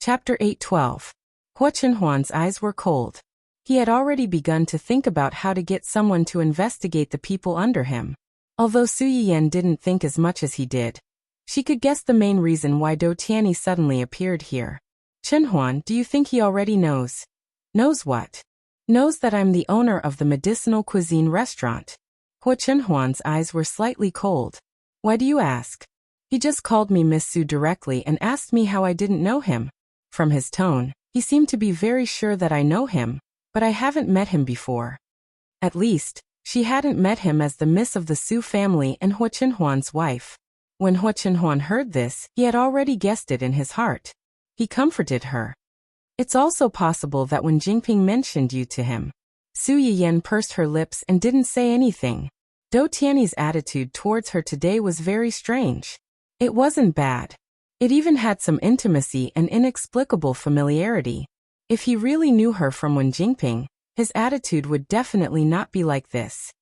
Chapter 8:12. Hua Chenhuan's eyes were cold. He had already begun to think about how to get someone to investigate the people under him. Although Su Yiyan didn't think as much as he did, she could guess the main reason why Do Tianyi suddenly appeared here. Chenhuan, do you think he already knows? Knows what? Knows that I'm the owner of the medicinal cuisine restaurant. Hua Chenhuan's eyes were slightly cold. Why do you ask? He just called me Miss Su directly and asked me how I didn't know him. From his tone, he seemed to be very sure that I know him, but I haven't met him before. At least, she hadn't met him as the miss of the Su family and Hua Chenhuan's wife. When Hua Chenhuan heard this, he had already guessed it in his heart. He comforted her. It's also possible that when Jingping mentioned you to him, Su Yiyan pursed her lips and didn't say anything. Do Tianyi's attitude towards her today was very strange. It wasn't bad. It even had some intimacy and inexplicable familiarity. If he really knew her from when Jingping, his attitude would definitely not be like this.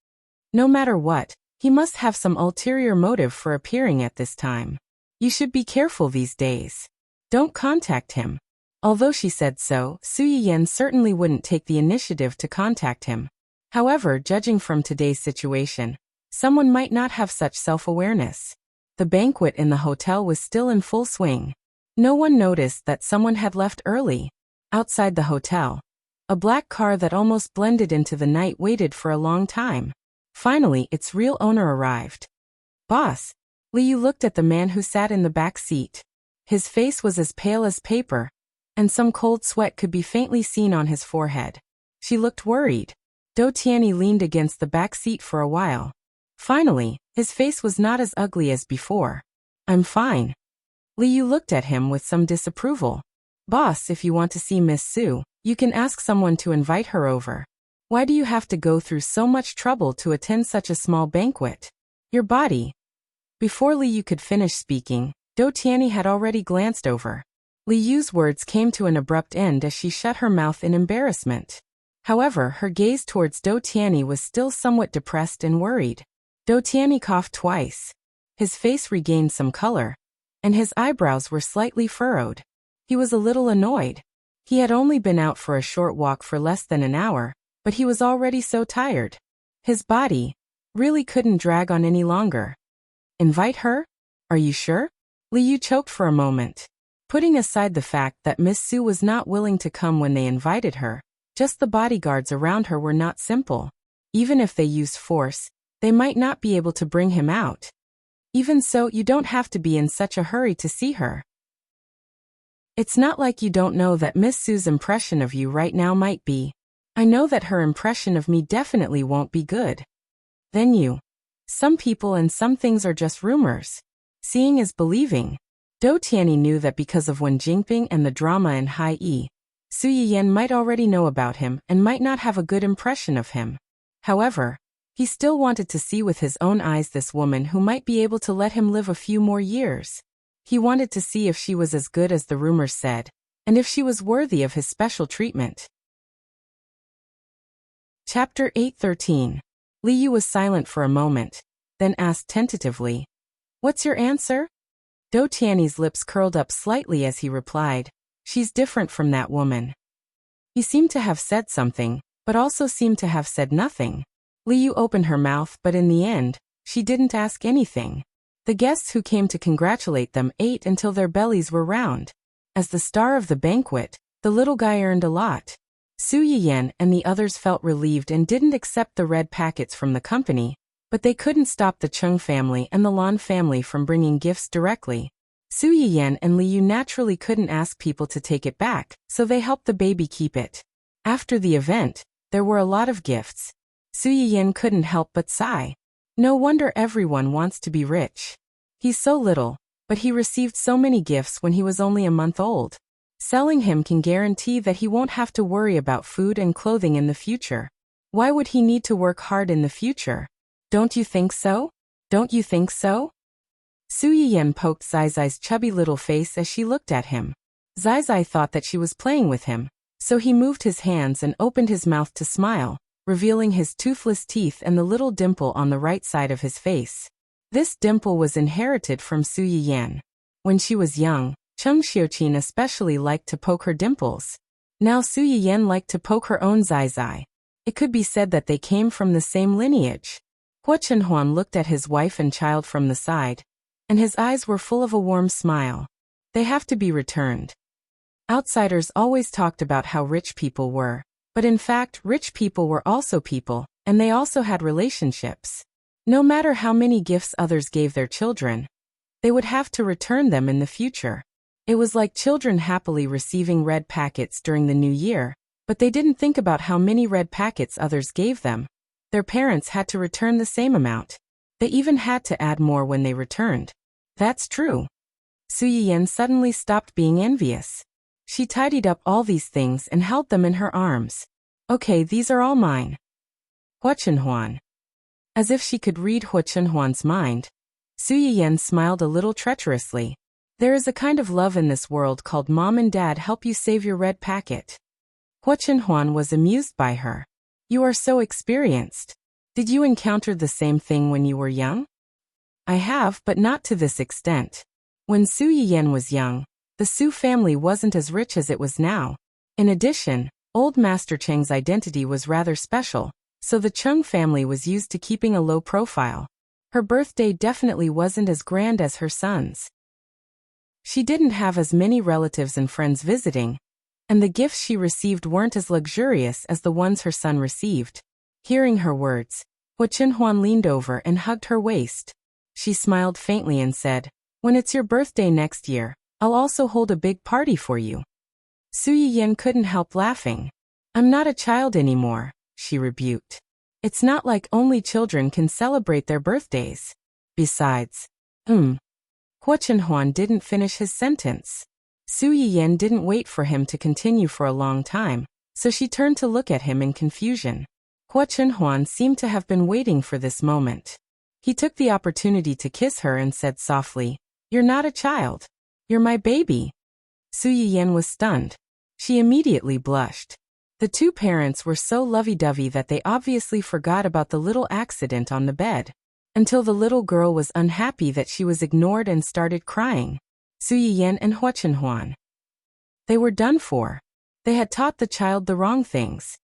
No matter what, he must have some ulterior motive for appearing at this time. You should be careful these days. Don't contact him. Although she said so, Su Yiyan certainly wouldn't take the initiative to contact him. However, judging from today's situation, someone might not have such self-awareness. The banquet in the hotel was still in full swing. No one noticed that someone had left early. Outside the hotel, a black car that almost blended into the night waited for a long time. Finally, its real owner arrived. Boss. Liu looked at the man who sat in the back seat. His face was as pale as paper, and some cold sweat could be faintly seen on his forehead. She looked worried. Do Tianyi leaned against the back seat for a while. Finally, his face was not as ugly as before. I'm fine. Liu looked at him with some disapproval. Boss, if you want to see Miss Su, you can ask someone to invite her over. Why do you have to go through so much trouble to attend such a small banquet? Your body. Before Liu could finish speaking, Do Tianyi had already glanced over. Liu's words came to an abrupt end as she shut her mouth in embarrassment. However, her gaze towards Do Tianyi was still somewhat depressed and worried. Do Tianyi coughed twice. His face regained some color, and his eyebrows were slightly furrowed. He was a little annoyed. He had only been out for a short walk for less than an hour, but he was already so tired. His body really couldn't drag on any longer. Invite her? Are you sure? Liu choked for a moment. Putting aside the fact that Miss Su was not willing to come when they invited her, just the bodyguards around her were not simple. Even if they used force, they might not be able to bring him out. Even so, you don't have to be in such a hurry to see her. It's not like you don't know that Miss Su's impression of you right now might be. I know that her impression of me definitely won't be good. Then you. Some people and some things are just rumors. Seeing is believing. Do Tianyi knew that because of Wen Jingping and the drama in Hai Yi, Su Yiyan might already know about him and might not have a good impression of him. However, he still wanted to see with his own eyes this woman who might be able to let him live a few more years. He wanted to see if she was as good as the rumors said, and if she was worthy of his special treatment. Chapter 8:13. Liu was silent for a moment, then asked tentatively, "What's your answer?" Do Tianyi's lips curled up slightly as he replied, "She's different from that woman." He seemed to have said something, but also seemed to have said nothing. Liu opened her mouth, but in the end, she didn't ask anything. The guests who came to congratulate them ate until their bellies were round. As the star of the banquet, the little guy earned a lot. Su Yiyan and the others felt relieved and didn't accept the red packets from the company, but they couldn't stop the Chung family and the Lan family from bringing gifts directly. Su Yiyan and Liu naturally couldn't ask people to take it back, so they helped the baby keep it. After the event, there were a lot of gifts. Su Yiyan couldn't help but sigh. No wonder everyone wants to be rich. He's so little, but he received so many gifts when he was only a month old. Selling him can guarantee that he won't have to worry about food and clothing in the future. Why would he need to work hard in the future? Don't you think so? Don't you think so? Su Yiyan poked Zai chubby little face as she looked at him. Zai thought that she was playing with him, so he moved his hands and opened his mouth to smile, revealing his toothless teeth and the little dimple on the right side of his face. This dimple was inherited from Su Yiyan. When she was young, Cheng Xiuqin especially liked to poke her dimples. Now Su Yiyan liked to poke her own Zai Zai. It could be said that they came from the same lineage. Hua Chenhuan looked at his wife and child from the side, and his eyes were full of a warm smile. They have to be returned. Outsiders always talked about how rich people were, but in fact rich people were also people, and they also had relationships. No matter how many gifts others gave their children, they would have to return them in the future. It was like children happily receiving red packets during the new year, but they didn't think about how many red packets others gave them. Their parents had to return the same amount. They even had to add more when they returned. That's true. Su Yiyan suddenly stopped being envious. She tidied up all these things and held them in her arms. Okay, these are all mine. Hua Chenhuan. As if she could read Hua Chenhuan's mind, Su Yiyan smiled a little treacherously. There is a kind of love in this world called mom and dad help you save your red packet. Hua Chenhuan was amused by her. You are so experienced. Did you encounter the same thing when you were young? I have, but not to this extent. When Su Yiyan was young, the Su family wasn't as rich as it was now. In addition, old Master Cheng's identity was rather special, so the Cheng family was used to keeping a low profile. Her birthday definitely wasn't as grand as her son's. She didn't have as many relatives and friends visiting, and the gifts she received weren't as luxurious as the ones her son received. Hearing her words, Hua Chenhuan leaned over and hugged her waist. She smiled faintly and said, "When it's your birthday next year, I'll also hold a big party for you." Su Yiyan couldn't help laughing. "I'm not a child anymore," she rebuked. "It's not like only children can celebrate their birthdays. Besides, Hua Chenhuan didn't finish his sentence. Su Yiyan didn't wait for him to continue for a long time, so she turned to look at him in confusion. Hua Chenhuan seemed to have been waiting for this moment. He took the opportunity to kiss her and said softly, "You're not a child. You're my baby." Su Yiyan was stunned. She immediately blushed. The two parents were so lovey-dovey that they obviously forgot about the little accident on the bed, until the little girl was unhappy that she was ignored and started crying. Su Yiyan and Hua Chenhuan. They were done for. They had taught the child the wrong things.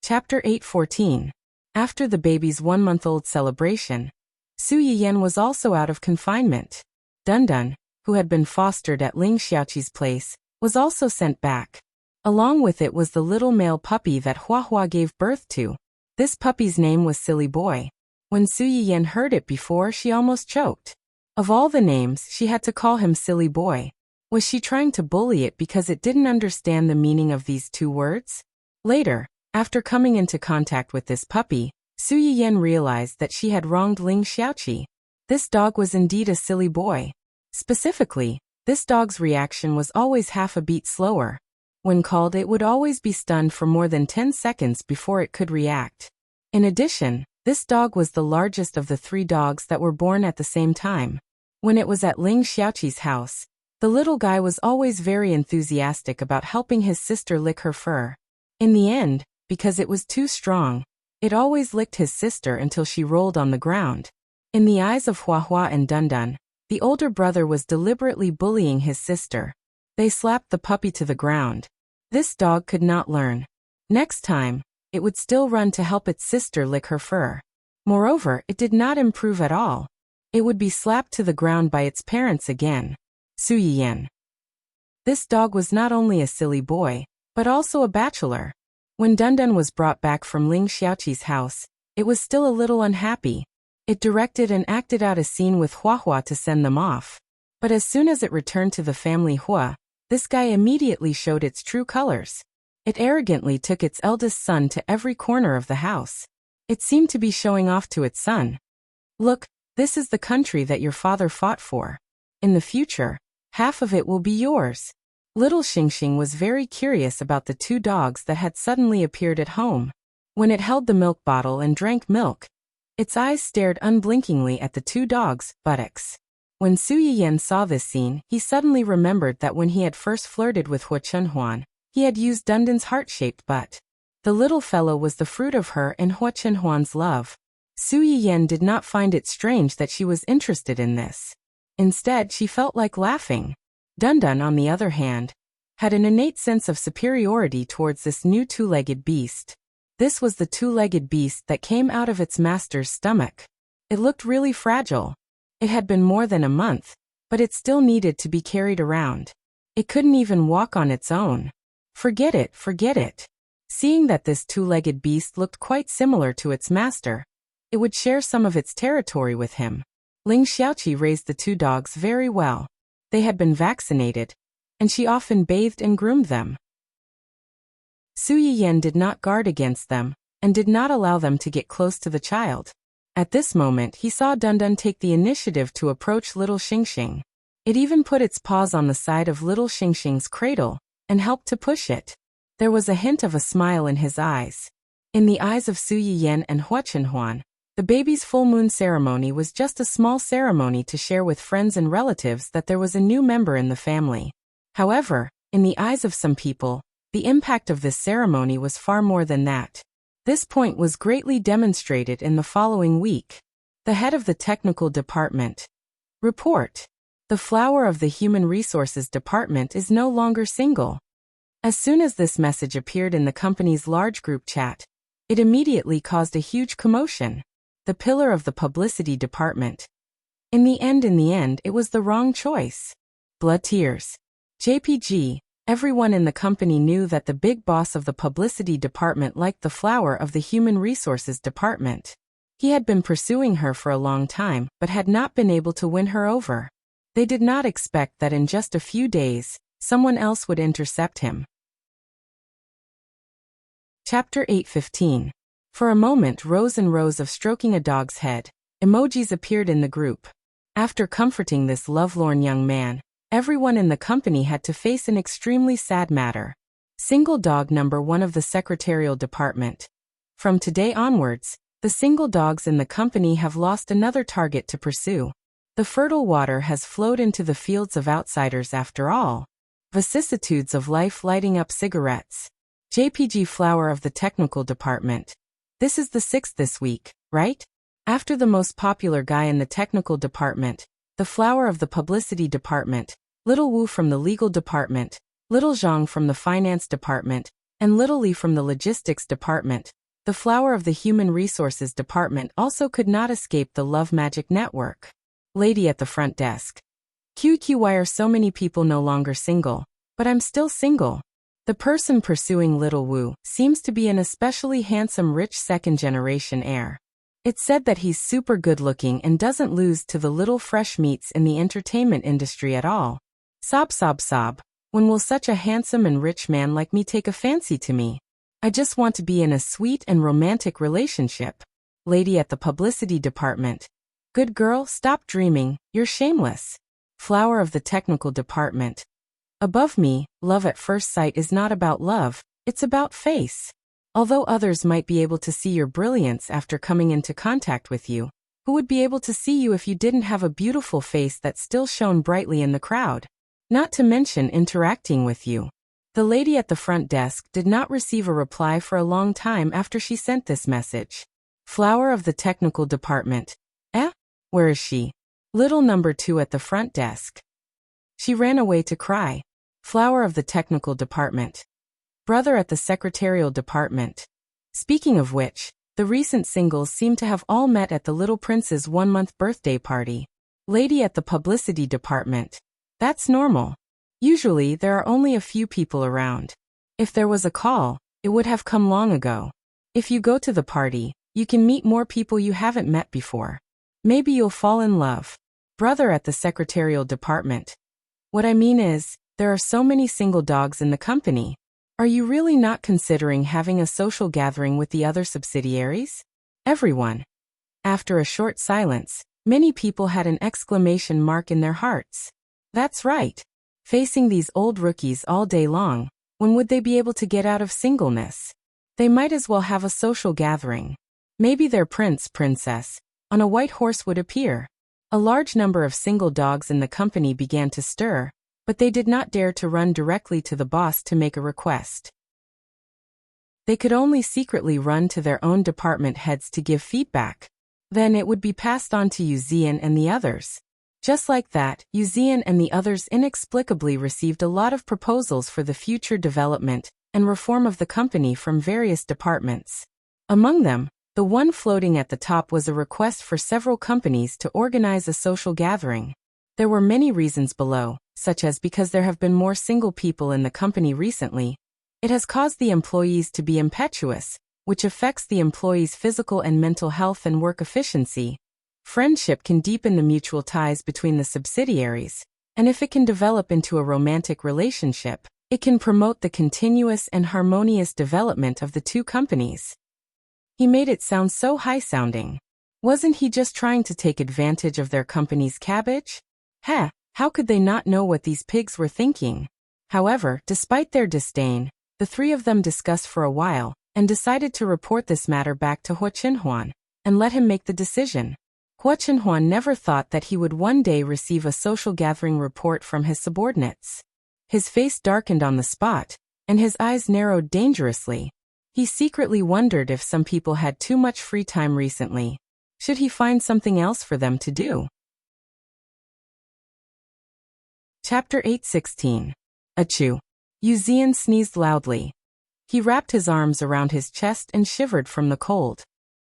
Chapter 8:14. After the baby's 1-month-old celebration, Su Yiyan was also out of confinement. Dundun, who had been fostered at Ling Xiaoqi's place, was also sent back. Along with it was the little male puppy that Hua Hua gave birth to. This puppy's name was Silly Boy. When Su Yiyan heard it before, she almost choked. Of all the names, she had to call him Silly Boy. Was she trying to bully it because it didn't understand the meaning of these two words? Later, after coming into contact with this puppy, Su Yiyan realized that she had wronged Ling Xiaoqi. This dog was indeed a silly boy. Specifically, this dog's reaction was always half a beat slower. When called, it would always be stunned for more than 10 seconds before it could react. In addition, this dog was the largest of the 3 dogs that were born at the same time. When it was at Ling Xiaoqi's house, the little guy was always very enthusiastic about helping his sister lick her fur. In the end, because it was too strong, it always licked his sister until she rolled on the ground. In the eyes of Hua Hua and Dundun, the older brother was deliberately bullying his sister. They slapped the puppy to the ground. This dog could not learn. Next time, it would still run to help its sister lick her fur. Moreover, it did not improve at all. It would be slapped to the ground by its parents again. Su Yiyan. This dog was not only a silly boy, but also a bachelor. When Dundun was brought back from Ling Xiaoqi's house, it was still a little unhappy. It directed and acted out a scene with Hua Hua to send them off. But as soon as it returned to the family Hua, this guy immediately showed its true colors. It arrogantly took its eldest son to every corner of the house. It seemed to be showing off to its son. "Look, this is the country that your father fought for. In the future, half of it will be yours." Little Xingxing was very curious about the 2 dogs that had suddenly appeared at home. When it held the milk bottle and drank milk, its eyes stared unblinkingly at the 2 dogs' buttocks. When Su Yiyan saw this scene, he suddenly remembered that when he had first flirted with Hua Chenhuan, he had used Dundun's heart-shaped butt. The little fellow was the fruit of her and Hua Chenhuan's love. Su Yiyan did not find it strange that she was interested in this. Instead, she felt like laughing. Dundun, on the other hand, had an innate sense of superiority towards this new two-legged beast. This was the two-legged beast that came out of its master's stomach. It looked really fragile. It had been more than a month, but it still needed to be carried around. It couldn't even walk on its own. Forget it, forget it. Seeing that this two-legged beast looked quite similar to its master, it would share some of its territory with him. Ling Xiaoqi raised the two dogs very well. They had been vaccinated, and she often bathed and groomed them. Su Yiyan did not guard against them, and did not allow them to get close to the child. At this moment he saw Dundun take the initiative to approach little Xingxing. It even put its paws on the side of little Xingxing's cradle, and helped to push it. There was a hint of a smile in his eyes. In the eyes of Su Yiyan and Hua Chenhuan, the baby's full moon ceremony was just a small ceremony to share with friends and relatives that there was a new member in the family. However, in the eyes of some people, the impact of this ceremony was far more than that. This point was greatly demonstrated in the following week. The head of the technical department. Report. The flower of the human resources department is no longer single. As soon as this message appeared in the company's large group chat, it immediately caused a huge commotion. The pillar of the publicity department. In the end, it was the wrong choice. Blood tears. JPG. Everyone in the company knew that the big boss of the publicity department liked the flower of the human resources department. He had been pursuing her for a long time, but had not been able to win her over. They did not expect that in just a few days, someone else would intercept him. Chapter 8:15. For a moment, rows and rows of stroking a dog's head emojis appeared in the group. After comforting this lovelorn young man, everyone in the company had to face an extremely sad matter. Single dog number 1 of the secretarial department. From today onwards, the single dogs in the company have lost another target to pursue. The fertile water has flowed into the fields of outsiders after all. Vicissitudes of life lighting up cigarettes. JPG flower of the technical department. This is the 6th this week, right? After the most popular guy in the technical department, the flower of the publicity department, Little Wu from the legal department, Little Zhang from the finance department, and Little Li from the logistics department, the flower of the human resources department also could not escape the love magic network. Lady at the front desk. QQ, why are so many people no longer single? But I'm still single. The person pursuing Little Wu seems to be an especially handsome rich second-generation heir. It's said that he's super good-looking and doesn't lose to the little fresh meats in the entertainment industry at all. Sob sob sob, when will such a handsome and rich man like me take a fancy to me? I just want to be in a sweet and romantic relationship. Lady at the publicity department. Good girl, stop dreaming, you're shameless. Flower of the technical department. Above me, love at first sight is not about love, it's about face. Although others might be able to see your brilliance after coming into contact with you, who would be able to see you if you didn't have a beautiful face that still shone brightly in the crowd? Not to mention interacting with you. The lady at the front desk did not receive a reply for a long time after she sent this message. Flower of the technical department. Where is she? Little number 2 at the front desk. She ran away to cry. Flower of the technical department. Brother at the secretarial department. Speaking of which, the recent singles seem to have all met at the little prince's 1-month birthday party. Lady at the publicity department. That's normal. Usually there are only a few people around. If there was a call, it would have come long ago. If you go to the party, you can meet more people you haven't met before. Maybe you'll fall in love. Brother at the secretarial department. What I mean is, there are so many single dogs in the company. Are you really not considering having a social gathering with the other subsidiaries? Everyone. After a short silence, many people had an exclamation mark in their hearts. That's right. Facing these old rookies all day long, when would they be able to get out of singleness? They might as well have a social gathering. Maybe their princess, on a white horse would appear. A large number of single dogs in the company began to stir, but they did not dare to run directly to the boss to make a request. They could only secretly run to their own department heads to give feedback. Then it would be passed on to Yu Zian and the others. Just like that, Yuzian and the others inexplicably received a lot of proposals for the future development and reform of the company from various departments. Among them, the one floating at the top was a request for several companies to organize a social gathering. There were many reasons below, such as because there have been more single people in the company recently. It has caused the employees to be impetuous, which affects the employees' physical and mental health and work efficiency. Friendship can deepen the mutual ties between the subsidiaries, and if it can develop into a romantic relationship, it can promote the continuous and harmonious development of the two companies. He made it sound so high-sounding. Wasn't he just trying to take advantage of their company's cabbage? How could they not know what these pigs were thinking? However, despite their disdain, the three of them discussed for a while and decided to report this matter back to Hua Chenhuan and let him make the decision. Hua Chenhuan never thought that he would one day receive a social gathering report from his subordinates. His face darkened on the spot, and his eyes narrowed dangerously. He secretly wondered if some people had too much free time recently. Should he find something else for them to do? Chapter 8:16. Achoo. Yuzian sneezed loudly. He wrapped his arms around his chest and shivered from the cold.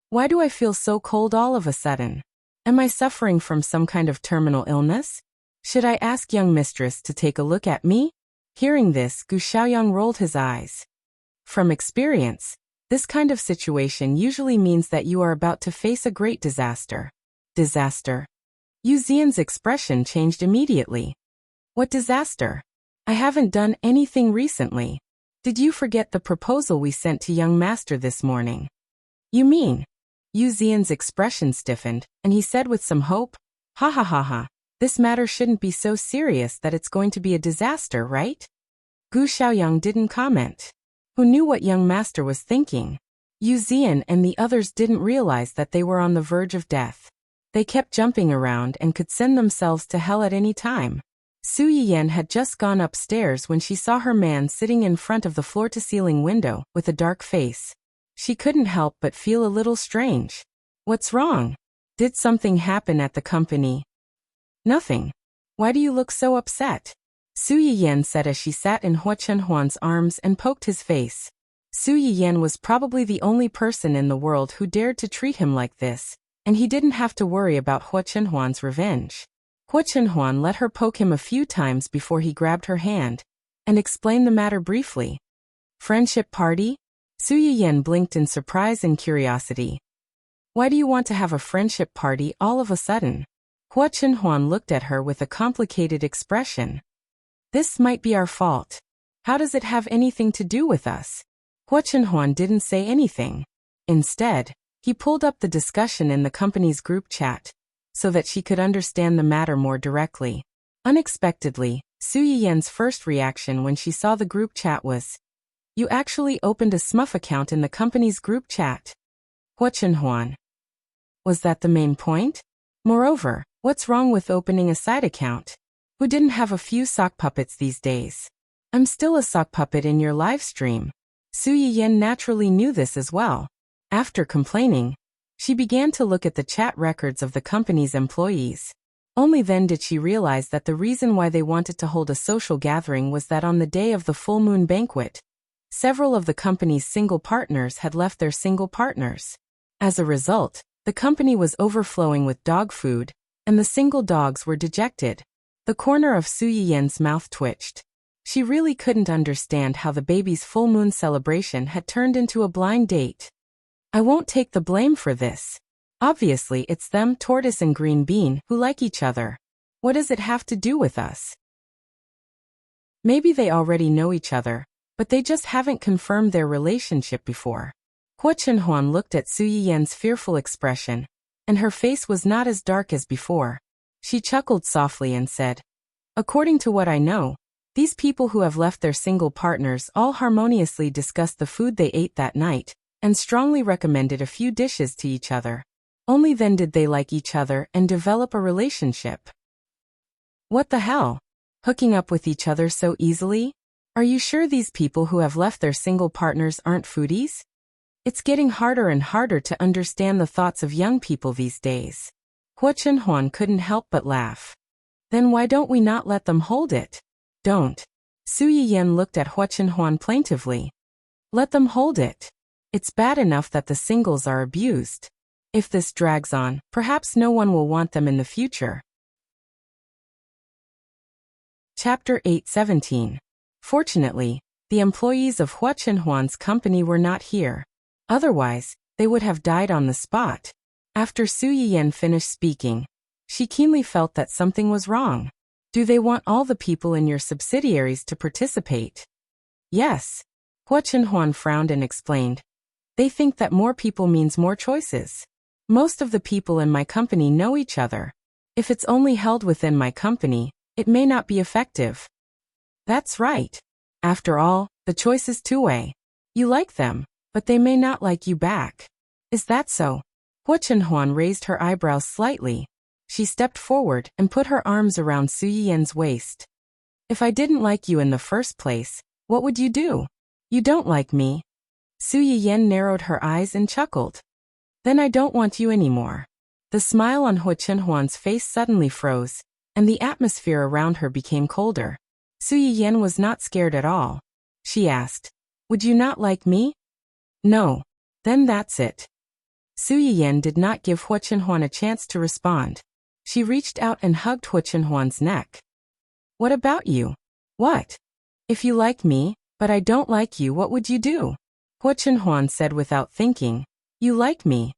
Why do I feel so cold all of a sudden? Am I suffering from some kind of terminal illness? Should I ask young mistress to take a look at me? Hearing this, Gu Xiaoyang rolled his eyes. From experience, this kind of situation usually means that you are about to face a great disaster. Disaster? Yuzian's expression changed immediately. What disaster? I haven't done anything recently. Did you forget the proposal we sent to young master this morning? You mean? Yuzian's expression stiffened, and he said with some hope, Ha ha ha ha, this matter shouldn't be so serious that it's going to be a disaster, right? Gu Xiaoyang didn't comment. Who knew what young master was thinking? Yuzian and the others didn't realize that they were on the verge of death. They kept jumping around and could send themselves to hell at any time. Su Yiyan had just gone upstairs when she saw her man sitting in front of the floor-to-ceiling window with a dark face. She couldn't help but feel a little strange. What's wrong? Did something happen at the company? Nothing. Why do you look so upset? Su Yiyan said as she sat in Hua Chenhuan's arms and poked his face. Su Yiyan was probably the only person in the world who dared to treat him like this, and he didn't have to worry about Hua Chenhuan's revenge. Hua Chenhuan let her poke him a few times before he grabbed her hand and explained the matter briefly. Friendship party? Su Yiyan blinked in surprise and curiosity. Why do you want to have a friendship party all of a sudden? Hua Chenhuan looked at her with a complicated expression. This might be our fault. How does it have anything to do with us? Hua Chenhuan didn't say anything. Instead, he pulled up the discussion in the company's group chat so that she could understand the matter more directly. Unexpectedly, Su Yiyan's first reaction when she saw the group chat was, You actually opened a SMUF account in the company's group chat. Hua Chenhuan. Was that the main point? Moreover, what's wrong with opening a side account? Who didn't have a few sock puppets these days? I'm still a sock puppet in your live stream. Su Yiyan naturally knew this as well. After complaining, she began to look at the chat records of the company's employees. Only then did she realize that the reason why they wanted to hold a social gathering was that on the day of the full moon banquet, several of the company's single partners had left their single partners. As a result, the company was overflowing with dog food, and the single dogs were dejected. The corner of Su Yiyan's mouth twitched. She really couldn't understand how the baby's full moon celebration had turned into a blind date. I won't take the blame for this. Obviously it's them, Tortoise and Green Bean, who like each other. What does it have to do with us? Maybe they already know each other, but they just haven't confirmed their relationship before. Hua Chenhuan looked at Su Yiyan's fearful expression, and her face was not as dark as before. She chuckled softly and said, According to what I know, these people who have left their single partners all harmoniously discussed the food they ate that night, and strongly recommended a few dishes to each other. Only then did they like each other and develop a relationship. What the hell? Hooking up with each other so easily? Are you sure these people who have left their single partners aren't foodies? It's getting harder and harder to understand the thoughts of young people these days. Hua Chenhuan couldn't help but laugh. Then why don't we not let them hold it? Don't. Su Yiyan looked at Hua Chenhuan plaintively. Let them hold it. It's bad enough that the singles are abused. If this drags on, perhaps no one will want them in the future. Chapter 8:17. Fortunately, the employees of Hua Chenhuan's company were not here. Otherwise, they would have died on the spot. After Su Yiyan finished speaking, she keenly felt that something was wrong. Do they want all the people in your subsidiaries to participate? Yes. Hua Chenhuan frowned and explained. They think that more people means more choices. Most of the people in my company know each other. If it's only held within my company, it may not be effective. That's right. After all, the choice is two-way. You like them, but they may not like you back. Is that so? Hua Chenhuan raised her eyebrows slightly. She stepped forward and put her arms around Su Yiyan's waist. If I didn't like you in the first place, what would you do? You don't like me. Su Yiyan narrowed her eyes and chuckled. Then I don't want you anymore. The smile on Hua Chenhuan's face suddenly froze, and the atmosphere around her became colder. Su Yiyan was not scared at all. She asked, would you not like me? No. Then that's it. Su Yiyan did not give Hua Chenhuan a chance to respond. She reached out and hugged Hua Chenhuan's neck. What about you? What? If you like me, but I don't like you, what would you do? Hua Chenhuan said without thinking. You like me.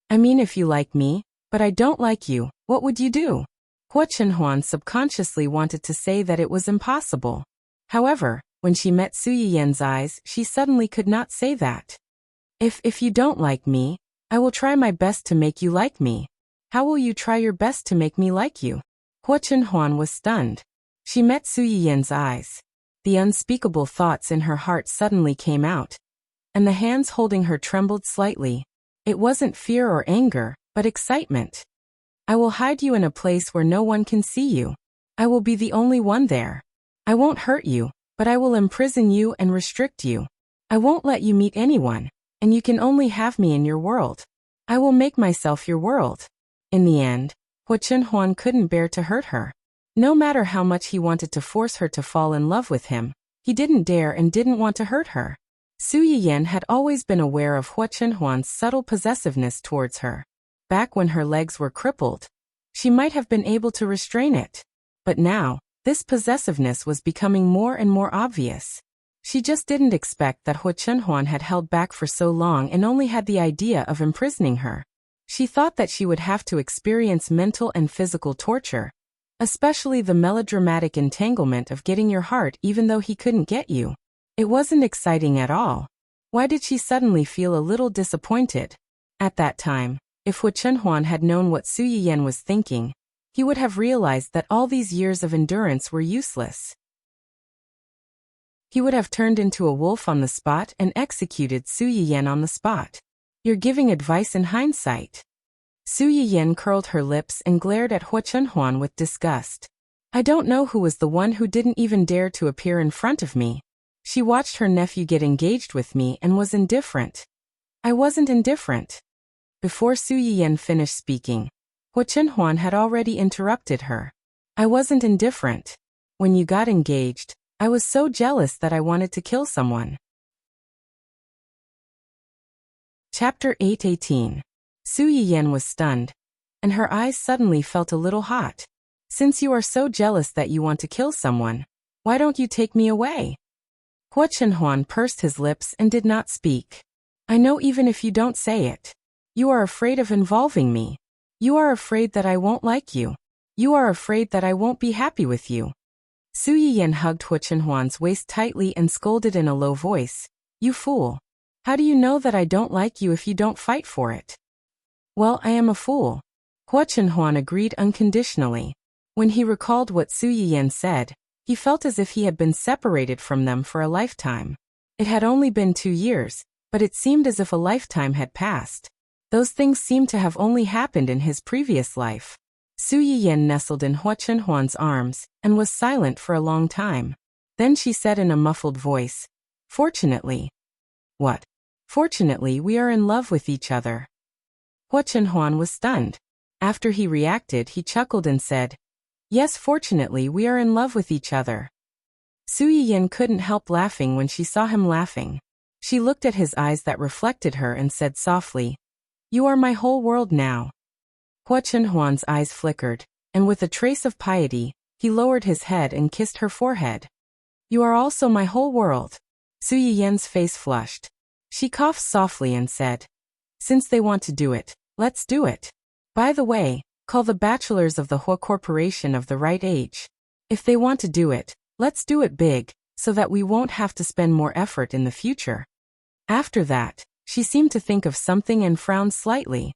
I mean, if you like me, but I don't like you, what would you do? Hua Chenhuan subconsciously wanted to say that it was impossible. However, when she met Su Yiyan's eyes, she suddenly could not say that. If you don't like me, I will try my best to make you like me. How will you try your best to make me like you? Hua Chenhuan was stunned. She met Su Yiyan's eyes. The unspeakable thoughts in her heart suddenly came out, and the hands holding her trembled slightly. It wasn't fear or anger, but excitement. I will hide you in a place where no one can see you. I will be the only one there. I won't hurt you, but I will imprison you and restrict you. I won't let you meet anyone, and you can only have me in your world. I will make myself your world. In the end, Hua Chenhuan couldn't bear to hurt her. No matter how much he wanted to force her to fall in love with him, he didn't dare and didn't want to hurt her. Su Yiyan had always been aware of Hua Chenhuan's subtle possessiveness towards her. Back when her legs were crippled, she might have been able to restrain it. But now, this possessiveness was becoming more and more obvious. She just didn't expect that Hua Chenhuan had held back for so long and only had the idea of imprisoning her. She thought that she would have to experience mental and physical torture, especially the melodramatic entanglement of getting your heart even though he couldn't get you. It wasn't exciting at all. Why did she suddenly feel a little disappointed? At that time, if Hua Chenhuan had known what Su Yiyan was thinking, he would have realized that all these years of endurance were useless. He would have turned into a wolf on the spot and executed Su Yiyan on the spot. You're giving advice in hindsight. Su Yiyan curled her lips and glared at Hua Chenhuan with disgust. I don't know who was the one who didn't even dare to appear in front of me. She watched her nephew get engaged with me and was indifferent. I wasn't indifferent. Before Su Yiyan finished speaking, Hua Chenhuan had already interrupted her. I wasn't indifferent. When you got engaged, I was so jealous that I wanted to kill someone. Chapter 8:18. Su Yiyan was stunned, and her eyes suddenly felt a little hot. Since you are so jealous that you want to kill someone, why don't you take me away? Hua Chenhuan pursed his lips and did not speak. I know even if you don't say it. You are afraid of involving me. You are afraid that I won't like you. You are afraid that I won't be happy with you. Su Yiyan hugged Hua Chenhuan's waist tightly and scolded in a low voice. You fool. How do you know that I don't like you if you don't fight for it? Well, I am a fool. Hua Chenhuan agreed unconditionally. When he recalled what Su Yiyan said, he felt as if he had been separated from them for a lifetime. It had only been 2 years, but it seemed as if a lifetime had passed. Those things seemed to have only happened in his previous life. Su Yiyan nestled in Hua Chenhuan's arms and was silent for a long time. Then she said in a muffled voice, Fortunately. What? Fortunately, we are in love with each other. Hua Chenhuan was stunned. After he reacted, he chuckled and said, Yes, fortunately we are in love with each other. Su Yiyan couldn't help laughing when she saw him laughing. She looked at his eyes that reflected her and said softly, "You are my whole world now." Hua Chenhuan's eyes flickered, and with a trace of piety, he lowered his head and kissed her forehead. "You are also my whole world." Su Yiyan's face flushed. She coughed softly and said, "Since they want to do it, let's do it. By the way, call the bachelors of the Hua Corporation of the right age. If they want to do it, let's do it big, so that we won't have to spend more effort in the future." After that, she seemed to think of something and frowned slightly.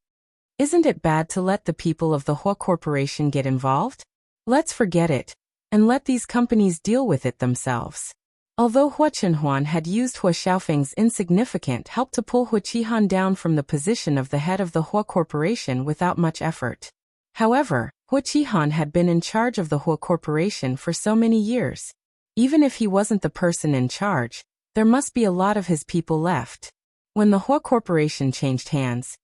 Isn't it bad to let the people of the Hua Corporation get involved? Let's forget it, and let these companies deal with it themselves. Although Hua Chenhuan had used Hua Xiaofeng's insignificant help to pull Hua Qihan down from the position of the head of the Hua Corporation without much effort. However, Hua Qihan had been in charge of the Hua Corporation for so many years. Even if he wasn't the person in charge, there must be a lot of his people left. When the Hua Corporation changed hands,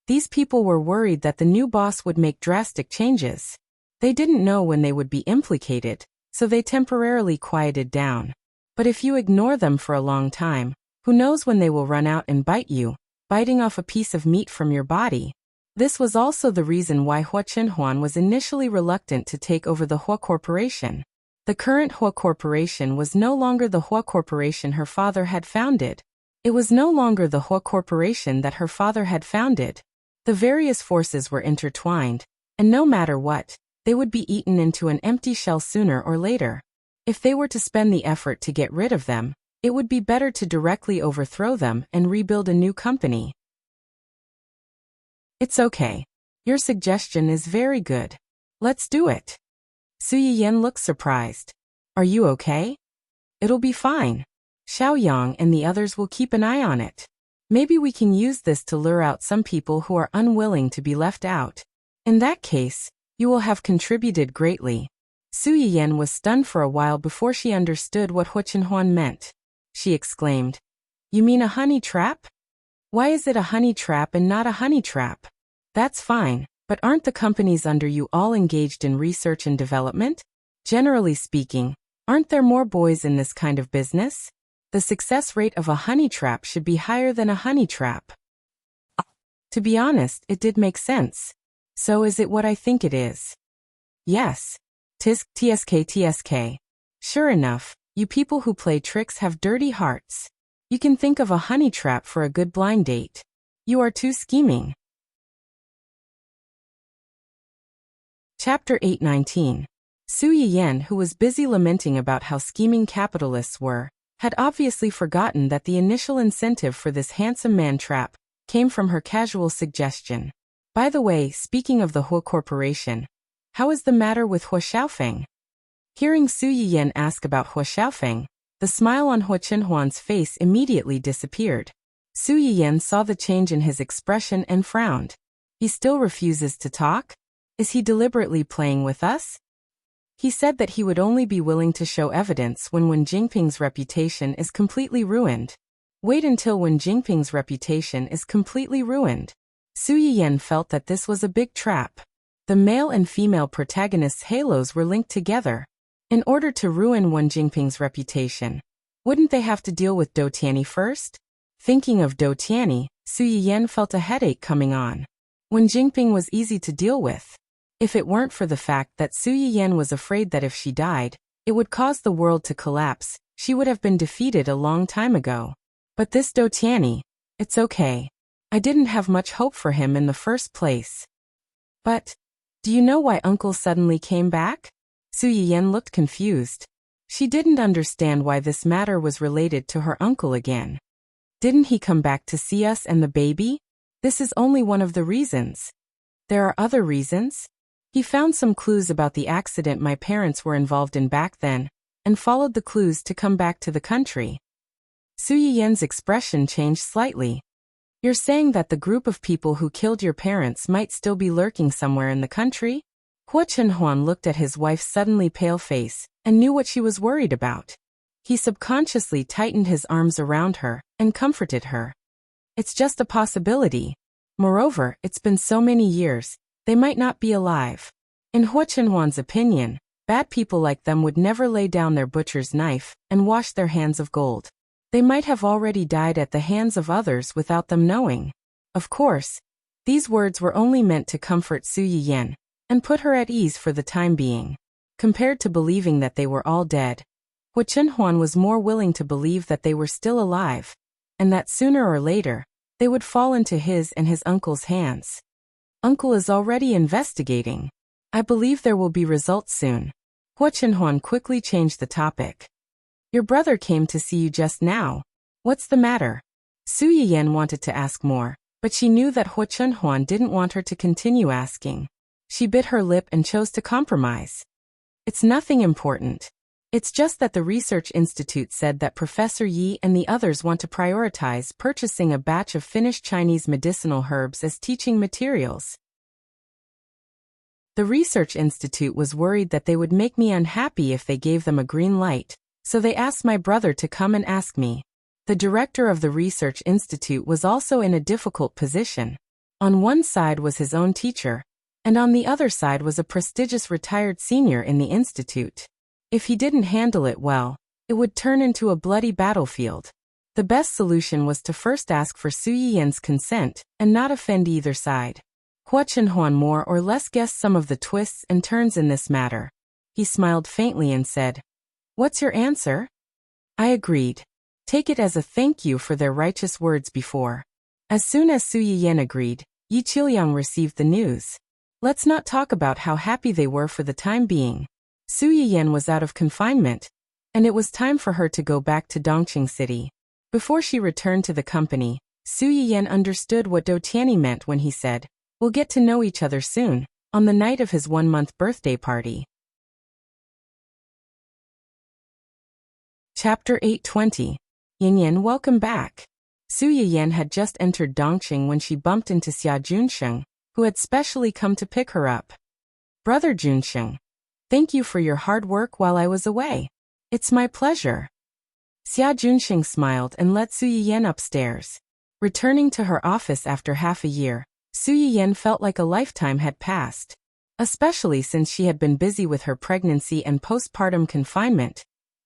these people were worried that the new boss would make drastic changes. They didn't know when they would be implicated, so they temporarily quieted down. But if you ignore them for a long time, who knows when they will run out and bite you, biting off a piece of meat from your body. This was also the reason why Hua Chenhuan was initially reluctant to take over the Hua Corporation. The current Hua Corporation was no longer the Hua Corporation her father had founded. It was no longer the Hua Corporation that her father had founded. The various forces were intertwined, and no matter what, they would be eaten into an empty shell sooner or later. If they were to spend the effort to get rid of them, it would be better to directly overthrow them and rebuild a new company. It's okay. Your suggestion is very good. Let's do it. Su Yiyan looked surprised. Are you okay? It'll be fine. Xiaoyang and the others will keep an eye on it. Maybe we can use this to lure out some people who are unwilling to be left out. In that case, you will have contributed greatly. Su Yiyan was stunned for a while before she understood what Hua Chenhuan meant. She exclaimed, "You mean a honey trap? Why is it a honey trap and not a honey trap? That's fine, but aren't the companies under you all engaged in research and development? Generally speaking, aren't there more boys in this kind of business? The success rate of a honey trap should be higher than a honey trap." To be honest, it did make sense. So is it what I think it is? Yes. TSK. Sure enough, you people who play tricks have dirty hearts. You can think of a honey trap for a good blind date. You are too scheming. Chapter 819. Su Yiyan, who was busy lamenting about how scheming capitalists were, had obviously forgotten that the initial incentive for this handsome man trap came from her casual suggestion. By the way, speaking of the Hua Corporation, how is the matter with Hua Xiaofeng? Hearing Su Yiyan ask about Hua Xiaofeng, the smile on Hua Chenhuan's face immediately disappeared. Su Yiyan saw the change in his expression and frowned. He still refuses to talk? Is he deliberately playing with us? He said that he would only be willing to show evidence when Wen Jingping's reputation is completely ruined. Wait until Wen Jingping's reputation is completely ruined. Su Yiyan felt that this was a big trap. The male and female protagonists' halos were linked together. In order to ruin Wen Jingping's reputation, wouldn't they have to deal with Dou Tianyi first? Thinking of Dou Tianyi, Su Yiyan felt a headache coming on. Wen Jingping was easy to deal with. If it weren't for the fact that Su Yiyan was afraid that if she died, it would cause the world to collapse, she would have been defeated a long time ago. But this Dou Tianyi, it's okay. I didn't have much hope for him in the first place. But, do you know why Uncle suddenly came back? Su Yiyan looked confused. She didn't understand why this matter was related to her uncle again. Didn't he come back to see us and the baby? This is only one of the reasons. There are other reasons. He found some clues about the accident my parents were involved in back then, and followed the clues to come back to the country. Su Yiyan's expression changed slightly. You're saying that the group of people who killed your parents might still be lurking somewhere in the country? Hua Chenhuan looked at his wife's suddenly pale face, and knew what she was worried about. He subconsciously tightened his arms around her, and comforted her. It's just a possibility. Moreover, it's been so many years, they might not be alive. In Hua Chenhuan's opinion, Bad people like them would never lay down their butcher's knife and wash their hands of gold. They might have already died at the hands of others without them knowing. Of course, these words were only meant to comfort Su Yiyan and put her at ease for the time being. Compared to believing that they were all dead, Hua Chenhuan was more willing to believe that they were still alive, and that sooner or later, they would fall into his and his uncle's hands. Uncle is already investigating. I believe there will be results soon. Hua Chenhuan quickly changed the topic. Your brother came to see you just now. What's the matter? Su Yiyan wanted to ask more, but she knew that Hua Chenhuan didn't want her to continue asking. She bit her lip and chose to compromise. It's nothing important. It's just that the research institute said that Professor Yi and the others want to prioritize purchasing a batch of finished Chinese medicinal herbs as teaching materials. The research institute was worried that they would make me unhappy if they gave them a green light, so they asked my brother to come and ask me. The director of the research institute was also in a difficult position. On one side was his own teacher, and on the other side was a prestigious retired senior in the institute. If he didn't handle it well, it would turn into a bloody battlefield. The best solution was to first ask for Su Yiyan's consent and not offend either side. Hua Chenhuan more or less guessed some of the twists and turns in this matter. He smiled faintly and said, "What's your answer?" I agreed. Take it as a thank you for their righteous words before. As soon as Su Yiyan agreed, Yi Qiliang received the news. Let's not talk about how happy they were for the time being. Su Yiyan was out of confinement, and it was time for her to go back to Dongqing City. Before she returned to the company, Su Yiyan understood what Dou Tianyi meant when he said, "We'll get to know each other soon," on the night of his 1-month birthday party. Chapter 820. Yin, welcome back. Su Yiyan had just entered Dongqing when she bumped into Xia Junsheng, who had specially come to pick her up. Brother Junsheng, thank you for your hard work while I was away. It's my pleasure. Xia Junsheng smiled and led Su Yiyan upstairs. Returning to her office after half a year, Su Yiyan felt like a lifetime had passed. Especially since she had been busy with her pregnancy and postpartum confinement.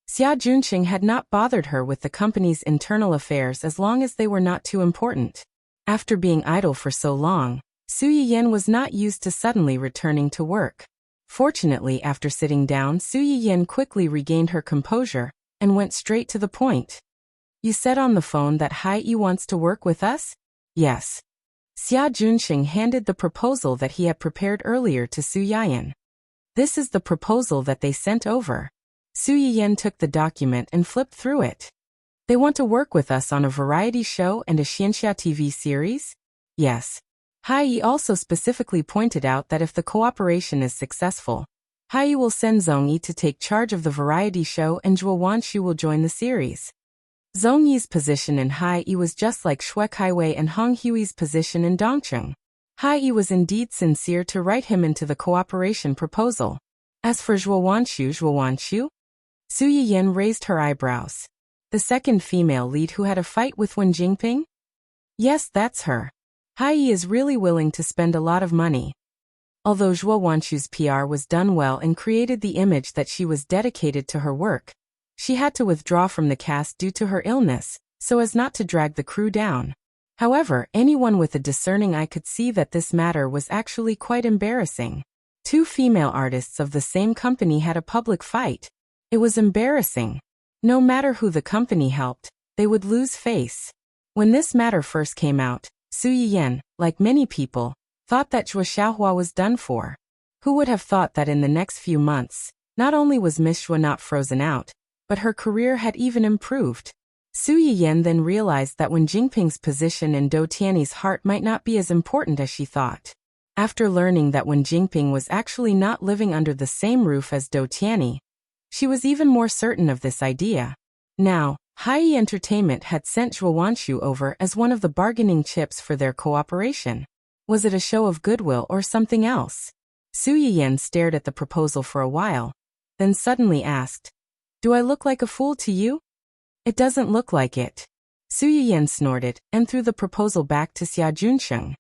Xia Junsheng had not bothered her with the company's internal affairs as long as they were not too important. After being idle for so long, Su Yiyan was not used to suddenly returning to work. Fortunately, after sitting down, Su Yiyan quickly regained her composure and went straight to the point. You said on the phone that Hai Yi wants to work with us? Yes. Xia Junsheng handed the proposal that he had prepared earlier to Su Yiyan. This is the proposal that they sent over. Su Yiyan took the document and flipped through it. They want to work with us on a variety show and a Xianxia TV series? Yes. Hai Yi also specifically pointed out that if the cooperation is successful, Hai Yi will send Zhong Yi to take charge of the variety show and Zhuo Wanshu will join the series. Zhong Yi's position in Hai Yi was just like Shui Kaiwei and Hong Hui's position in Dongqing. Hai Yi was indeed sincere to write him into the cooperation proposal. As for Zhuo Wanshu? Su Yiyan raised her eyebrows. The second female lead who had a fight with Wen Jingping? Yes, that's her. Hai Yi is really willing to spend a lot of money. Although Zhuo Wanshu's PR was done well and created the image that she was dedicated to her work, she had to withdraw from the cast due to her illness, so as not to drag the crew down. However, anyone with a discerning eye could see that this matter was actually quite embarrassing. Two female artists of the same company had a public fight. It was embarrassing. No matter who the company helped, they would lose face. When this matter first came out, Su Yiyan, like many people, thought that Zhuo Xiaohua was done for. Who would have thought that in the next few months, not only was Miss Zhuo not frozen out, but her career had even improved. Su Yiyan then realized that Wen Jingping's position in Dou Tianyi's heart might not be as important as she thought. After learning that Wen Jingping was actually not living under the same roof as Dou Tianyi, she was even more certain of this idea. Now, Hai Yi Entertainment had sent Zhuo Wanshu over as one of the bargaining chips for their cooperation. Was it a show of goodwill or something else? Su Yiyan stared at the proposal for a while, then suddenly asked, "Do I look like a fool to you?" "It doesn't look like it." Su Yiyan snorted and threw the proposal back to Xia Junsheng.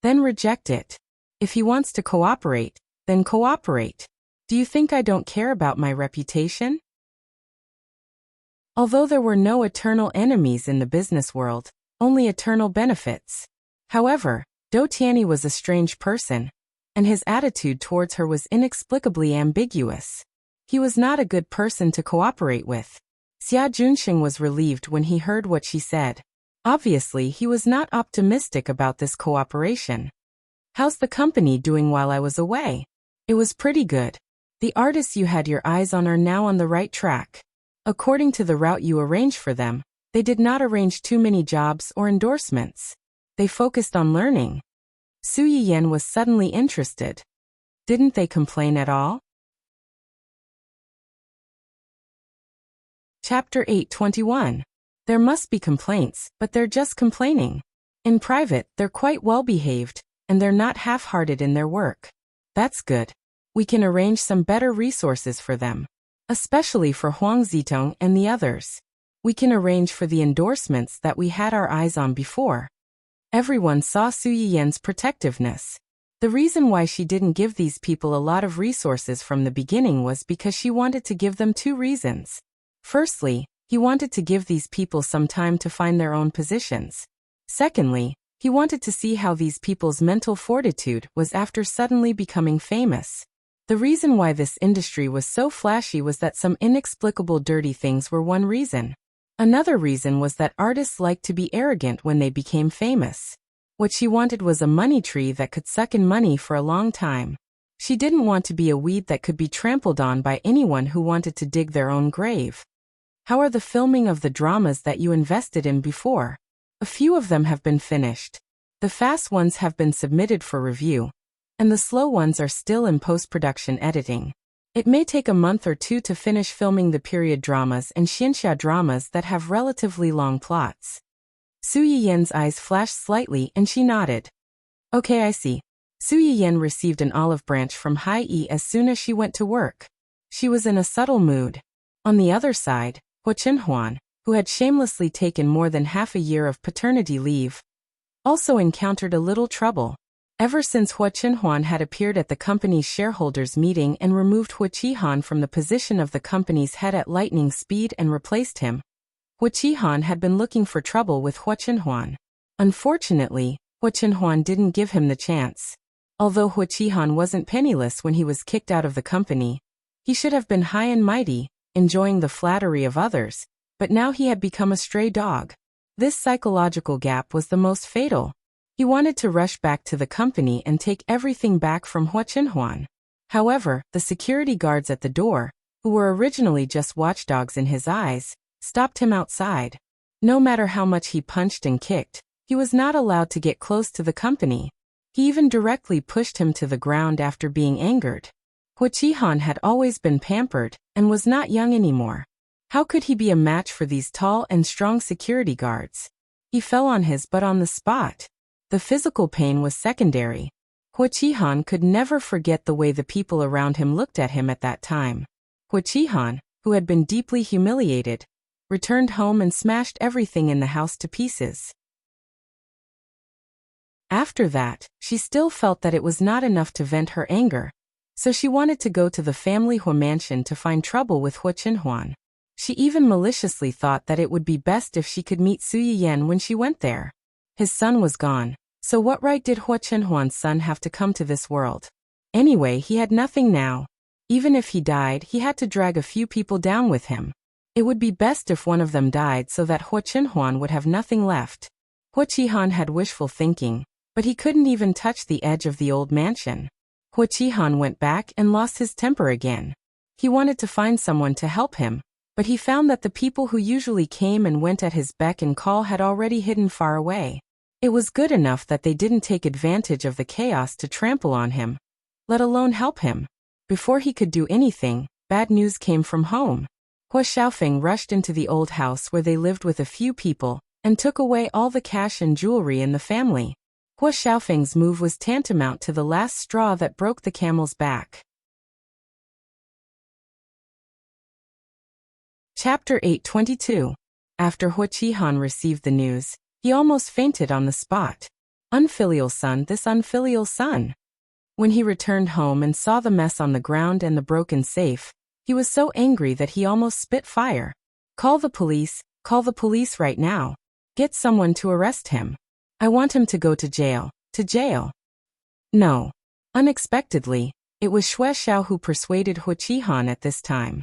"Then reject it. If he wants to cooperate, then cooperate. Do you think I don't care about my reputation? Although there were no eternal enemies in the business world, only eternal benefits. However, Do Tianyi was a strange person, and his attitude towards her was inexplicably ambiguous. He was not a good person to cooperate with. Xia Junxing was relieved when he heard what she said. Obviously, he was not optimistic about this cooperation. How's the company doing while I was away? It was pretty good. The artists you had your eyes on are now on the right track. According to the route you arranged for them, they did not arrange too many jobs or endorsements. They focused on learning. Su Yiyan was suddenly interested. Didn't they complain at all? Chapter 821. There must be complaints, but they're just complaining. In private, they're quite well behaved, and they're not half-hearted in their work. That's good. We can arrange some better resources for them, especially for Huang Zitong and the others. We can arrange for the endorsements that we had our eyes on before. Everyone saw Su Yiyan's protectiveness. The reason why she didn't give these people a lot of resources from the beginning was because she wanted to give them two reasons. Firstly, he wanted to give these people some time to find their own positions. Secondly, he wanted to see how these people's mental fortitude was after suddenly becoming famous. The reason why this industry was so flashy was that some inexplicable dirty things were one reason. Another reason was that artists liked to be arrogant when they became famous. What she wanted was a money tree that could suck in money for a long time. She didn't want to be a weed that could be trampled on by anyone who wanted to dig their own grave. How are the filming of the dramas that you invested in before? A few of them have been finished. The fast ones have been submitted for review, and the slow ones are still in post-production editing. It may take a month or two to finish filming the period dramas and xianxia dramas that have relatively long plots. Su Yiyan's eyes flashed slightly and she nodded. Okay, I see. Su Yiyan received an olive branch from Hai Yi as soon as she went to work. She was in a subtle mood. On the other side, Hua Chenhuan, who had shamelessly taken more than half a year of paternity leave, also encountered a little trouble. Ever since Hua Chenhuan had appeared at the company's shareholders' meeting and removed Hua Qihan from the position of the company's head at lightning speed and replaced him, Hua Qihan had been looking for trouble with Hua Chenhuan. Unfortunately, Hua Chenhuan didn't give him the chance. Although Hua Qihan wasn't penniless when he was kicked out of the company, he should have been high and mighty, enjoying the flattery of others, but now he had become a stray dog. This psychological gap was the most fatal. He wanted to rush back to the company and take everything back from Hua Chenhuan. However, the security guards at the door, who were originally just watchdogs in his eyes, stopped him outside. No matter how much he punched and kicked, he was not allowed to get close to the company. He even directly pushed him to the ground after being angered. Hua Qihan had always been pampered and was not young anymore. How could he be a match for these tall and strong security guards? He fell on his butt on the spot. The physical pain was secondary. Hua Qihan could never forget the way the people around him looked at him at that time. Hua Qihan, who had been deeply humiliated, returned home and smashed everything in the house to pieces. After that, she still felt that it was not enough to vent her anger, so she wanted to go to the family Hua mansion to find trouble with Hua Chenhuan. She even maliciously thought that it would be best if she could meet Su Yiyan when she went there. His son was gone, so what right did Hua Chenhuan's son have to come to this world? Anyway, he had nothing now. Even if he died, he had to drag a few people down with him. It would be best if one of them died so that Hua Chenhuan would have nothing left. Hua Qihan had wishful thinking, but he couldn't even touch the edge of the old mansion. Hua Qihan went back and lost his temper again. He wanted to find someone to help him, but he found that the people who usually came and went at his beck and call had already hidden far away. It was good enough that they didn't take advantage of the chaos to trample on him, let alone help him. Before he could do anything, bad news came from home. Hua Xiaofeng rushed into the old house where they lived with a few people, and took away all the cash and jewelry in the family. Hua Xiaofeng's move was tantamount to the last straw that broke the camel's back. Chapter 822. After Hua Qihan received the news, he almost fainted on the spot. Unfilial son, this unfilial son. When he returned home and saw the mess on the ground and the broken safe, he was so angry that he almost spit fire. Call the police right now. Get someone to arrest him. I want him to go to jail. To jail. No. Unexpectedly, it was Xue Xiao who persuaded Huo Han at this time.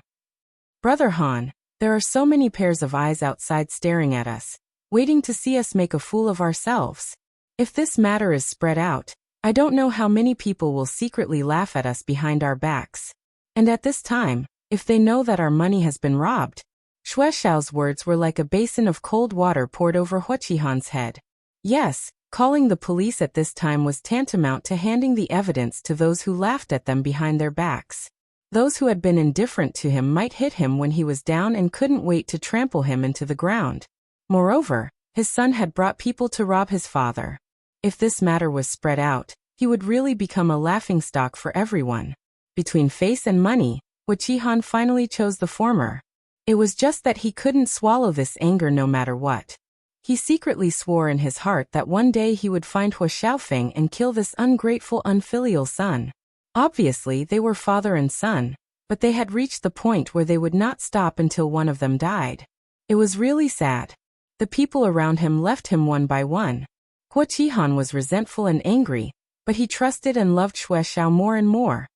Brother Han, there are so many pairs of eyes outside staring at us, waiting to see us make a fool of ourselves. If this matter is spread out, I don't know how many people will secretly laugh at us behind our backs. And at this time, if they know that our money has been robbed. Xue Xiao's words were like a basin of cold water poured over Huo Han's head. Yes, calling the police at this time was tantamount to handing the evidence to those who laughed at them behind their backs. Those who had been indifferent to him might hit him when he was down and couldn't wait to trample him into the ground. Moreover, his son had brought people to rob his father. If this matter was spread out, he would really become a laughingstock for everyone. Between face and money, Huo Han finally chose the former. It was just that he couldn't swallow this anger no matter what. He secretly swore in his heart that one day he would find Huo Xiaofeng and kill this ungrateful, unfilial son. Obviously, they were father and son, but they had reached the point where they would not stop until one of them died. It was really sad. The people around him left him one by one. Huo Han was resentful and angry, but he trusted and loved Xue Xiao more and more.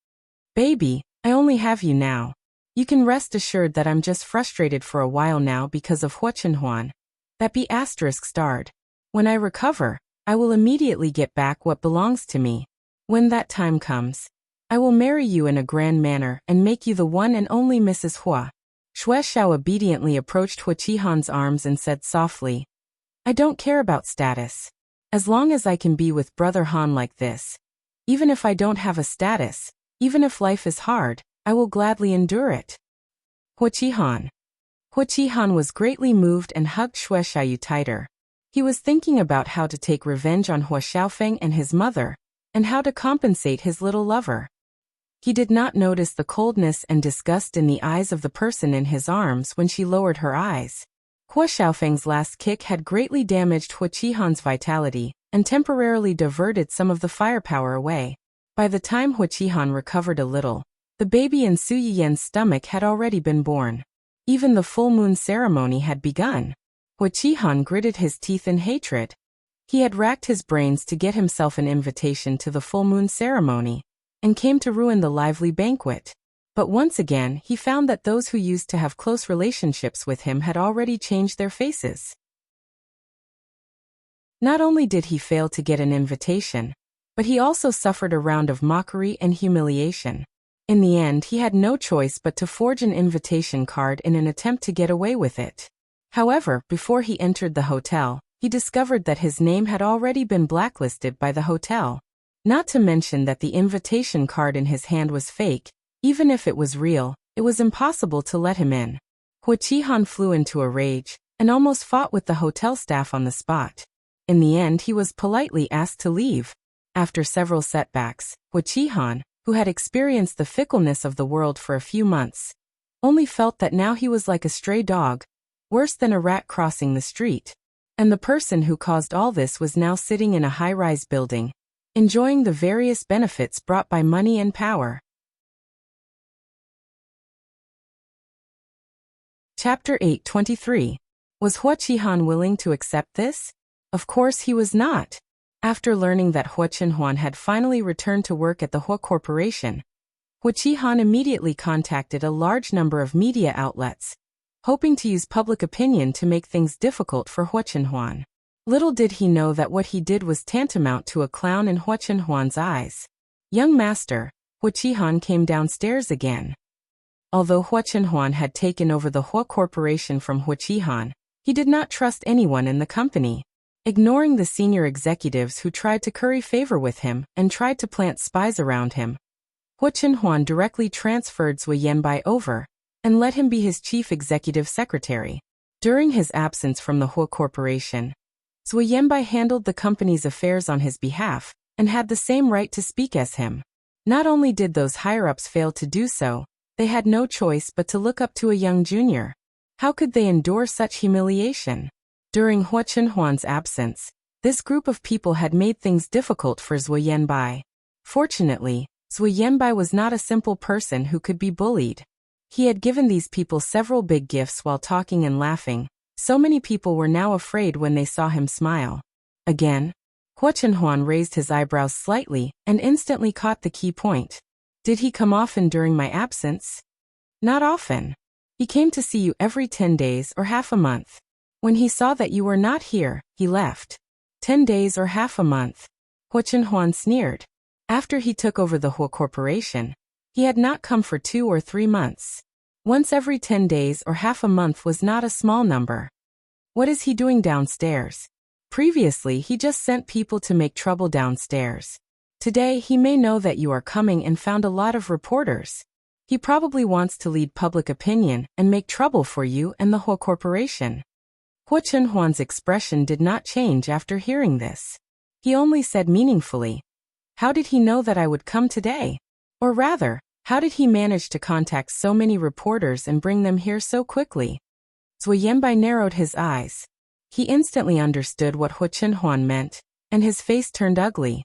Baby, I only have you now. You can rest assured that I'm just frustrated for a while now because of Huo. That be ***. When I recover, I will immediately get back what belongs to me. When that time comes, I will marry you in a grand manner and make you the one and only Mrs. Hua. Xue Xiao obediently approached Huo Han's arms and said softly, I don't care about status. As long as I can be with Brother Han like this. Even if I don't have a status, even if life is hard, I will gladly endure it. Huo Han was greatly moved and hugged Xue Xiao tighter. He was thinking about how to take revenge on Huo Xiaofeng and his mother, and how to compensate his little lover. He did not notice the coldness and disgust in the eyes of the person in his arms when she lowered her eyes. Huo Xiaofeng's last kick had greatly damaged Huo Han's vitality, and temporarily diverted some of the firepower away. By the time Huo Han recovered a little, the baby in Su Yiyan's stomach had already been born. Even the full moon ceremony had begun. Huo Han gritted his teeth in hatred. He had racked his brains to get himself an invitation to the full moon ceremony, and came to ruin the lively banquet. But once again he found that those who used to have close relationships with him had already changed their faces. Not only did he fail to get an invitation, but he also suffered a round of mockery and humiliation. In the end, he had no choice but to forge an invitation card in an attempt to get away with it. However, before he entered the hotel, he discovered that his name had already been blacklisted by the hotel. Not to mention that the invitation card in his hand was fake. Even if it was real, it was impossible to let him in. Huo Han flew into a rage, and almost fought with the hotel staff on the spot. In the end, he was politely asked to leave. After several setbacks, Huo Han, who had experienced the fickleness of the world for a few months, only felt that now he was like a stray dog, worse than a rat crossing the street. And the person who caused all this was now sitting in a high-rise building, enjoying the various benefits brought by money and power. Chapter 8:23. Was Huo Han willing to accept this? Of course he was not. After learning that Huo had finally returned to work at the Huo Corporation, Huo Han immediately contacted a large number of media outlets, hoping to use public opinion to make things difficult for Huo. Little did he know that what he did was tantamount to a clown in Huo's eyes. Young master, Huo Han came downstairs again. Although Huo had taken over the Huo Corporation from Huo Han, he did not trust anyone in the company. Ignoring the senior executives who tried to curry favor with him and tried to plant spies around him, Huo directly transferred Zhu Yanbai over and let him be his chief executive secretary. During his absence from the Huo Corporation, Zhu Yanbai handled the company's affairs on his behalf and had the same right to speak as him. Not only did those higher-ups fail to do so, they had no choice but to look up to a young junior. How could they endure such humiliation? During Huo's absence, this group of people had made things difficult for Zhu Yanbai. Fortunately, Zui Yanbai was not a simple person who could be bullied. He had given these people several big gifts while talking and laughing. So many people were now afraid when they saw him smile. Again? Hua Chenhuan raised his eyebrows slightly and instantly caught the key point. Did he come often during my absence? Not often. He came to see you every 10 days or half a month. When he saw that you were not here, he left. 10 days or half a month. Hua Chenhuan sneered. After he took over the Hua Corporation, he had not come for 2 or 3 months. Once every 10 days or half a month was not a small number. What is he doing downstairs? Previously, he just sent people to make trouble downstairs. Today, he may know that you are coming and found a lot of reporters. He probably wants to lead public opinion and make trouble for you and the Hua Corporation. Hua Chenhuan's expression did not change after hearing this. He only said meaningfully, "How did he know that I would come today? Or rather, how did he manage to contact so many reporters and bring them here so quickly?" Zui Yanbai narrowed his eyes. He instantly understood what Hua Chenhuan meant, and his face turned ugly.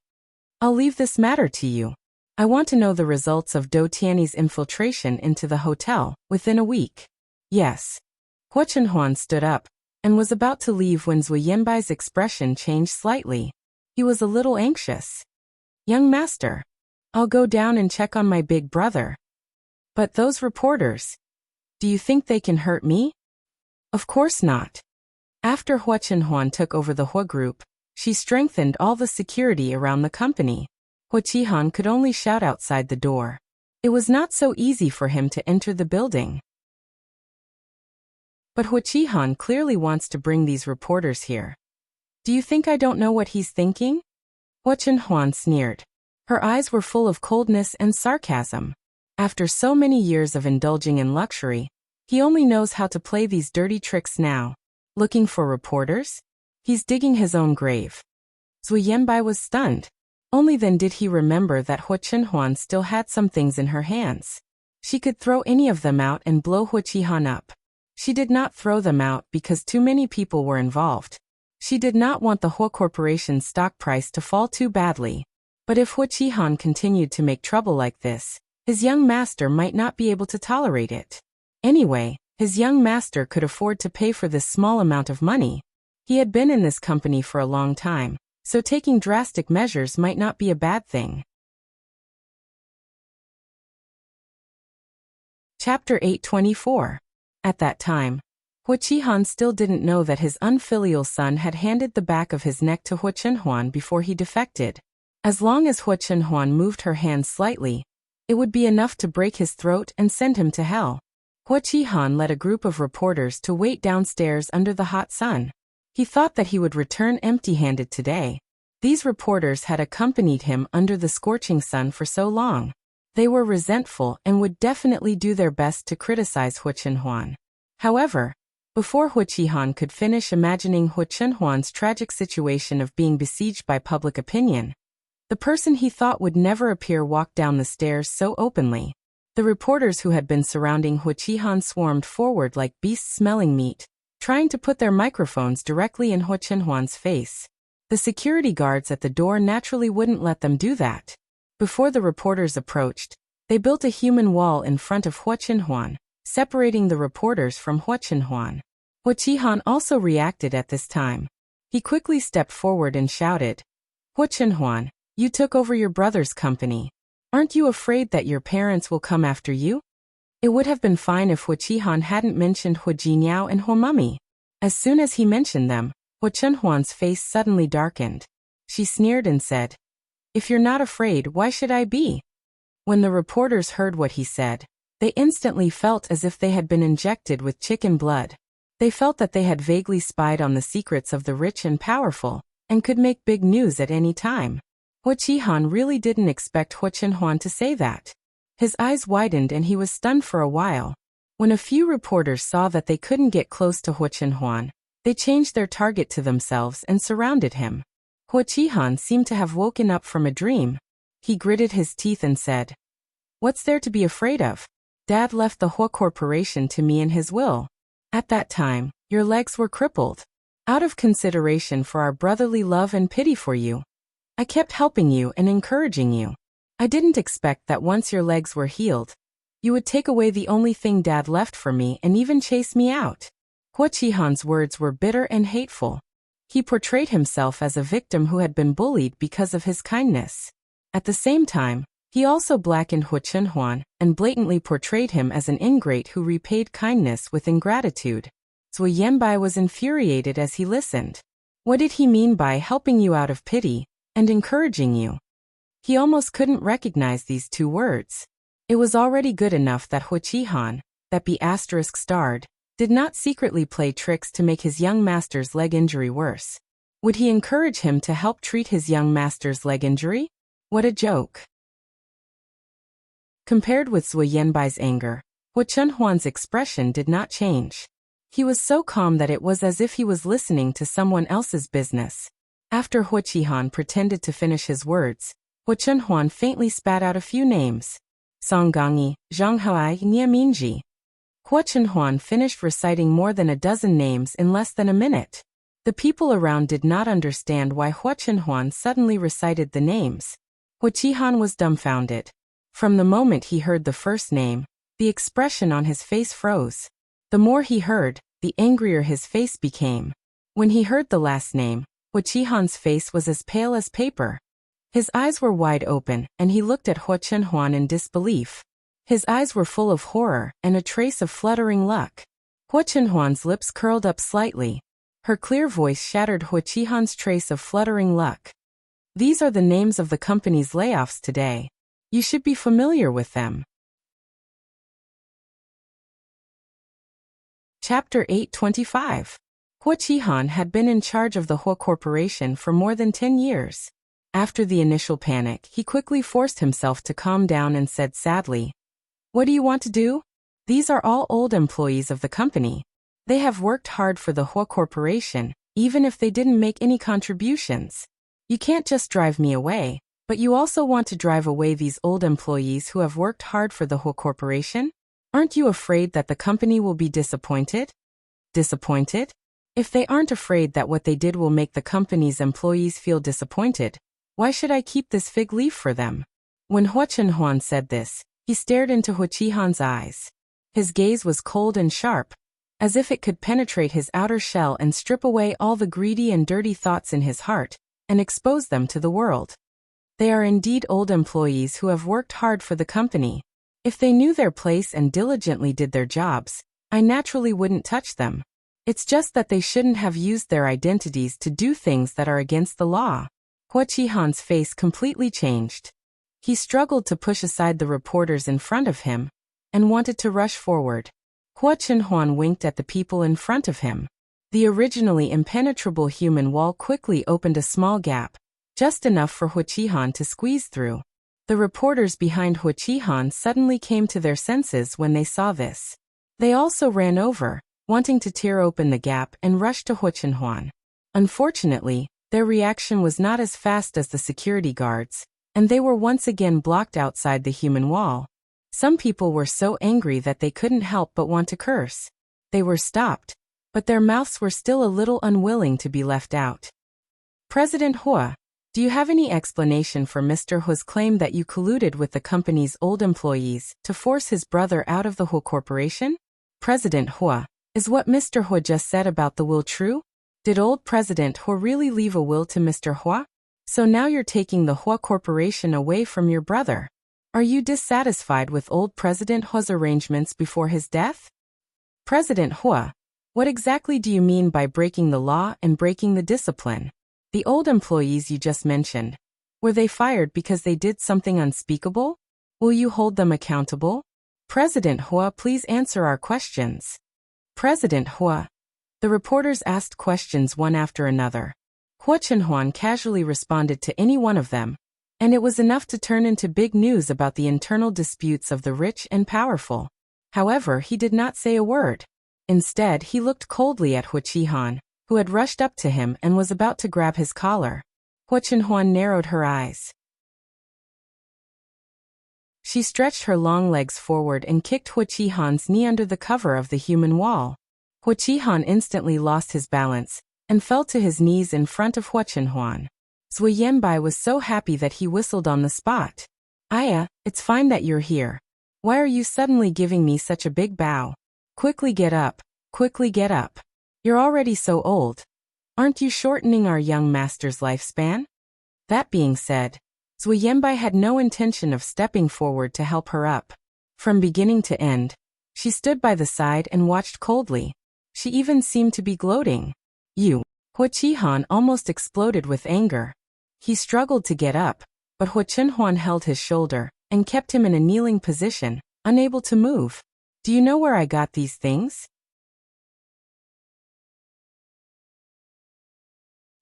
"I'll leave this matter to you. I want to know the results of Dou Tianyi's infiltration into the hotel within a week." Yes. Hua Chenhuan stood up and was about to leave when Zui Yanbai's expression changed slightly. He was a little anxious. "Young master, I'll go down and check on my big brother. But those reporters, do you think they can hurt me?" Of course not. After Hua Chenhuan took over the Hua Group, she strengthened all the security around the company. Hua Qihan could only shout outside the door. It was not so easy for him to enter the building. But Hua Qihan clearly wants to bring these reporters here. Do you think I don't know what he's thinking? Hua Chenhuan sneered. Her eyes were full of coldness and sarcasm. After so many years of indulging in luxury, he only knows how to play these dirty tricks now. Looking for reporters? He's digging his own grave. Zui Yanbai was stunned. Only then did he remember that Hua Chenhuan still had some things in her hands. She could throw any of them out and blow Hua Qihan up. She did not throw them out because too many people were involved. She did not want the Hua Corporation's stock price to fall too badly. But if Hua Qihan continued to make trouble like this, his young master might not be able to tolerate it. Anyway, his young master could afford to pay for this small amount of money. He had been in this company for a long time, so taking drastic measures might not be a bad thing. Chapter 824. At that time, Hua Qihan still didn't know that his unfilial son had handed the back of his neck to Hua Chenhuan before he defected. As long as Hua Chenhuan moved her hand slightly, it would be enough to break his throat and send him to hell. Hua Qihan led a group of reporters to wait downstairs under the hot sun. He thought that he would return empty-handed today. These reporters had accompanied him under the scorching sun for so long. They were resentful and would definitely do their best to criticize Hua Chenhuan. However, before Hua Qihan could finish imagining Hua Chenhuan's tragic situation of being besieged by public opinion, the person he thought would never appear walked down the stairs so openly. The reporters who had been surrounding Hua Qihan swarmed forward like beasts smelling meat, trying to put their microphones directly in Hua Chenhuan's face. The security guards at the door naturally wouldn't let them do that. Before the reporters approached, they built a human wall in front of Hua Chenhuan, separating the reporters from Hua Chenhuan. Hua Qihan also reacted at this time. He quickly stepped forward and shouted, "Hua Chenhuan, you took over your brother's company. Aren't you afraid that your parents will come after you?" It would have been fine if Hua Qihan hadn't mentioned Hua Jinniao and Hua Mummy. As soon as he mentioned them, Hua Chenhuan's face suddenly darkened. She sneered and said, "If you're not afraid, why should I be?" When the reporters heard what he said, they instantly felt as if they had been injected with chicken blood. They felt that they had vaguely spied on the secrets of the rich and powerful, and could make big news at any time. Hua Qihan really didn't expect Hua Chenhuan to say that. His eyes widened and he was stunned for a while. When a few reporters saw that they couldn't get close to Hua Chenhuan, they changed their target to themselves and surrounded him. Hua Qihan seemed to have woken up from a dream. He gritted his teeth and said, "What's there to be afraid of? Dad left the Hua Corporation to me in his will. At that time, your legs were crippled. Out of consideration for our brotherly love and pity for you, I kept helping you and encouraging you. I didn't expect that once your legs were healed, you would take away the only thing Dad left for me and even chase me out. Hua Qihan's words were bitter and hateful. He portrayed himself as a victim who had been bullied because of his kindness. At the same time, he also blackened Hua Chenhuan and blatantly portrayed him as an ingrate who repaid kindness with ingratitude. Zui Yanbai was infuriated as he listened. What did he mean by helping you out of pity and encouraging you? He almost couldn't recognize these two words. It was already good enough that Hua Qihan, that be *starred, did not secretly play tricks to make his young master's leg injury worse. Would he encourage him to help treat his young master's leg injury? What a joke. Compared with Zui Yanbai's anger, Hua Chenhuan's expression did not change. He was so calm that it was as if he was listening to someone else's business. After Hua Qihan pretended to finish his words, Hua Chenhuan faintly spat out a few names. Song Gongyi, Zhang Haoai, Nie Minji. Hua Chenhuan finished reciting more than a dozen names in less than a minute. The people around did not understand why Hua Chenhuan suddenly recited the names. Hua Qihan was dumbfounded. From the moment he heard the first name, the expression on his face froze. The more he heard, the angrier his face became. When he heard the last name, Hua Qihan's face was as pale as paper. His eyes were wide open, and he looked at Hua Chenhuan in disbelief. His eyes were full of horror and a trace of fluttering luck. Hua Chenhuan's lips curled up slightly. Her clear voice shattered Hua Qihan's trace of fluttering luck. These are the names of the company's layoffs today. You should be familiar with them. Chapter 825. Hua Qihan had been in charge of the Hua Corporation for more than 10 years. After the initial panic, he quickly forced himself to calm down and said sadly, "What do you want to do? These are all old employees of the company. They have worked hard for the Hua Corporation, even if they didn't make any contributions. You can't just drive me away, but you also want to drive away these old employees who have worked hard for the Hua Corporation? Aren't you afraid that the company will be disappointed?" Disappointed? If they aren't afraid that what they did will make the company's employees feel disappointed, why should I keep this fig leaf for them? When Hua Chenhuan said this, he stared into Hua Qihan's eyes. His gaze was cold and sharp, as if it could penetrate his outer shell and strip away all the greedy and dirty thoughts in his heart, and expose them to the world. They are indeed old employees who have worked hard for the company. If they knew their place and diligently did their jobs, I naturally wouldn't touch them. It's just that they shouldn't have used their identities to do things that are against the law. Hua Qihan's face completely changed. He struggled to push aside the reporters in front of him, and wanted to rush forward. Hua Chenhuan winked at the people in front of him. The originally impenetrable human wall quickly opened a small gap, just enough for Hua Qihan to squeeze through. The reporters behind Hua Qihan suddenly came to their senses when they saw this. They also ran over, wanting to tear open the gap and rush to Hua Chenhuan. Unfortunately, their reaction was not as fast as the security guards, and they were once again blocked outside the human wall. Some people were so angry that they couldn't help but want to curse. They were stopped, but their mouths were still a little unwilling to be left out. "President Hua, do you have any explanation for Mr. Hua's claim that you colluded with the company's old employees to force his brother out of the Hua Corporation?" "President Hua, is what Mr. Hua just said about the will true? Did old President Hua really leave a will to Mr. Hua? So now you're taking the Hua Corporation away from your brother. Are you dissatisfied with old President Hua's arrangements before his death?" "President Hua, what exactly do you mean by breaking the law and breaking the discipline? The old employees you just mentioned, were they fired because they did something unspeakable? Will you hold them accountable? President Hua, please answer our questions." "President Hua." The reporters asked questions one after another. Hua Chenhuan casually responded to any one of them, and it was enough to turn into big news about the internal disputes of the rich and powerful. However, he did not say a word. Instead, he looked coldly at Hua Qihan, who had rushed up to him and was about to grab his collar. Hua Chenhuan narrowed her eyes. She stretched her long legs forward and kicked Hua Qihan's knee under the cover of the human wall. Hua Qihan instantly lost his balance and fell to his knees in front of Hua Chenhuan. Zui Yanbai was so happy that he whistled on the spot. Aya, it's fine that you're here. Why are you suddenly giving me such a big bow? Quickly get up, quickly get up. You're already so old. Aren't you shortening our young master's lifespan? That being said, Zui Yenbai had no intention of stepping forward to help her up. From beginning to end, she stood by the side and watched coldly. She even seemed to be gloating. You. Hua Qihan almost exploded with anger. He struggled to get up, but Hua Chenhuan held his shoulder and kept him in a kneeling position, unable to move. Do you know where I got these things?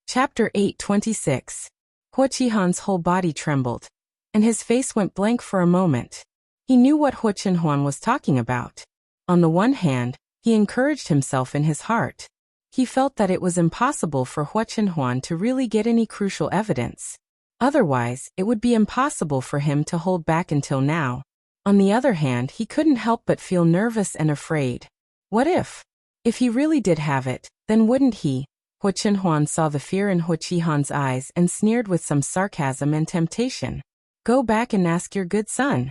Chapter 8:26. Hua Qihan's whole body trembled, and his face went blank for a moment. He knew what Hua Chenhuan was talking about. On the one hand, he encouraged himself in his heart. He felt that it was impossible for Hua Chenhuan to really get any crucial evidence. Otherwise, it would be impossible for him to hold back until now. On the other hand, he couldn't help but feel nervous and afraid. What if? If he really did have it, then wouldn't he? Hua Chenhuan saw the fear in Hua Qihan's eyes and sneered with some sarcasm and temptation. Go back and ask your good son.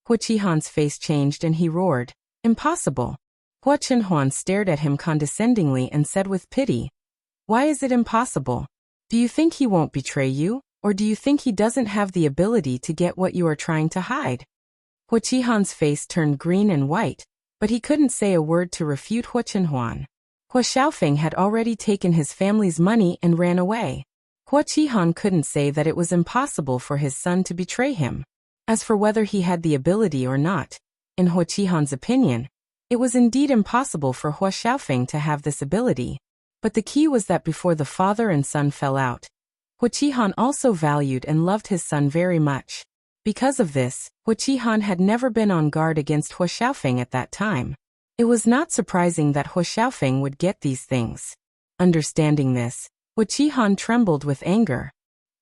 Hua Qihan's face changed and he roared. Impossible. Hua Chenhuan stared at him condescendingly and said with pity. Why is it impossible? Do you think he won't betray you, or do you think he doesn't have the ability to get what you are trying to hide? Hua Qihan's face turned green and white, but he couldn't say a word to refute Hua Chenhuan. Hua Xiaofeng had already taken his family's money and ran away. Hua Qihan couldn't say that it was impossible for his son to betray him. As for whether he had the ability or not, in Hua Qihan's opinion, it was indeed impossible for Hua Xiaofeng to have this ability. But the key was that before the father and son fell out, Hua Qihan also valued and loved his son very much. Because of this, Hua Qihan had never been on guard against Hua Xiaofeng at that time. It was not surprising that Hua Xiaofeng would get these things. Understanding this, Hua Qihan trembled with anger.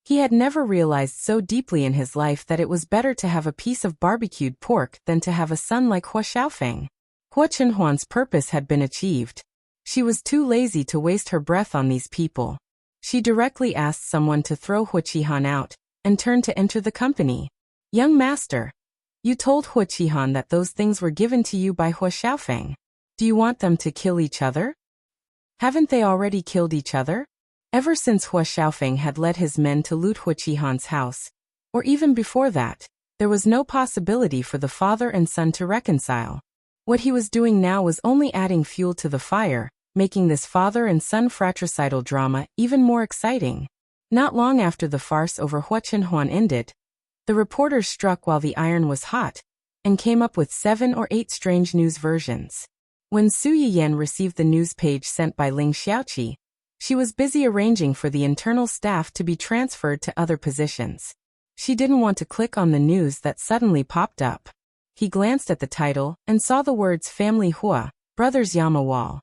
He had never realized so deeply in his life that it was better to have a piece of barbecued pork than to have a son like Hua Xiaofeng. Hua Chenhuan's purpose had been achieved. She was too lazy to waste her breath on these people. She directly asked someone to throw Hua Qihan out, and turned to enter the company. Young master, you told Hua Qihan that those things were given to you by Hua Xiaofeng. Do you want them to kill each other? Haven't they already killed each other? Ever since Hua Xiaofeng had led his men to loot Hua Qihan's house, or even before that, there was no possibility for the father and son to reconcile. What he was doing now was only adding fuel to the fire, making this father and son fratricidal drama even more exciting. Not long after the farce over Hua Chenhuan ended, the reporters struck while the iron was hot, and came up with 7 or 8 strange news versions. When Su Yiyan received the news page sent by Ling Xiaoqi, she was busy arranging for the internal staff to be transferred to other positions. She didn't want to click on the news that suddenly popped up. He glanced at the title and saw the words Family Hua, Brothers Yamawal.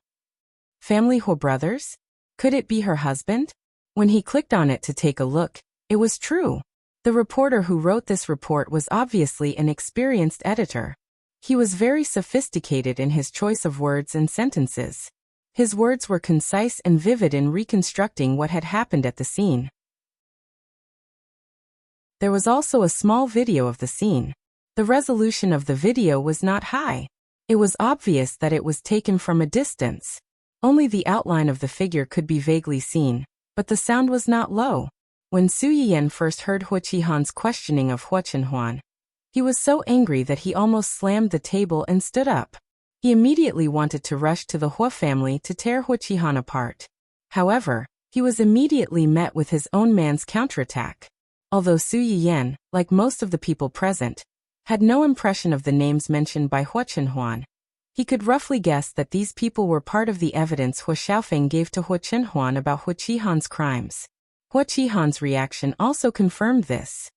Family Hua brothers? Could it be her husband? When he clicked on it to take a look, it was true. The reporter who wrote this report was obviously an experienced editor. He was very sophisticated in his choice of words and sentences. His words were concise and vivid in reconstructing what had happened at the scene. There was also a small video of the scene. The resolution of the video was not high. It was obvious that it was taken from a distance. Only the outline of the figure could be vaguely seen, but the sound was not low. When Su Yiyan first heard Hua Qihan's questioning of Hua Chenhuan, he was so angry that he almost slammed the table and stood up. He immediately wanted to rush to the Hua family to tear Hua Qihan apart. However, he was immediately met with his own man's counterattack. Although Su Yiyan, like most of the people present, had no impression of the names mentioned by Hua Chenhuan, he could roughly guess that these people were part of the evidence Hua Xiaofeng gave to Hua Chenhuan about Hua Qihan's crimes. Hua Qihan's reaction also confirmed this.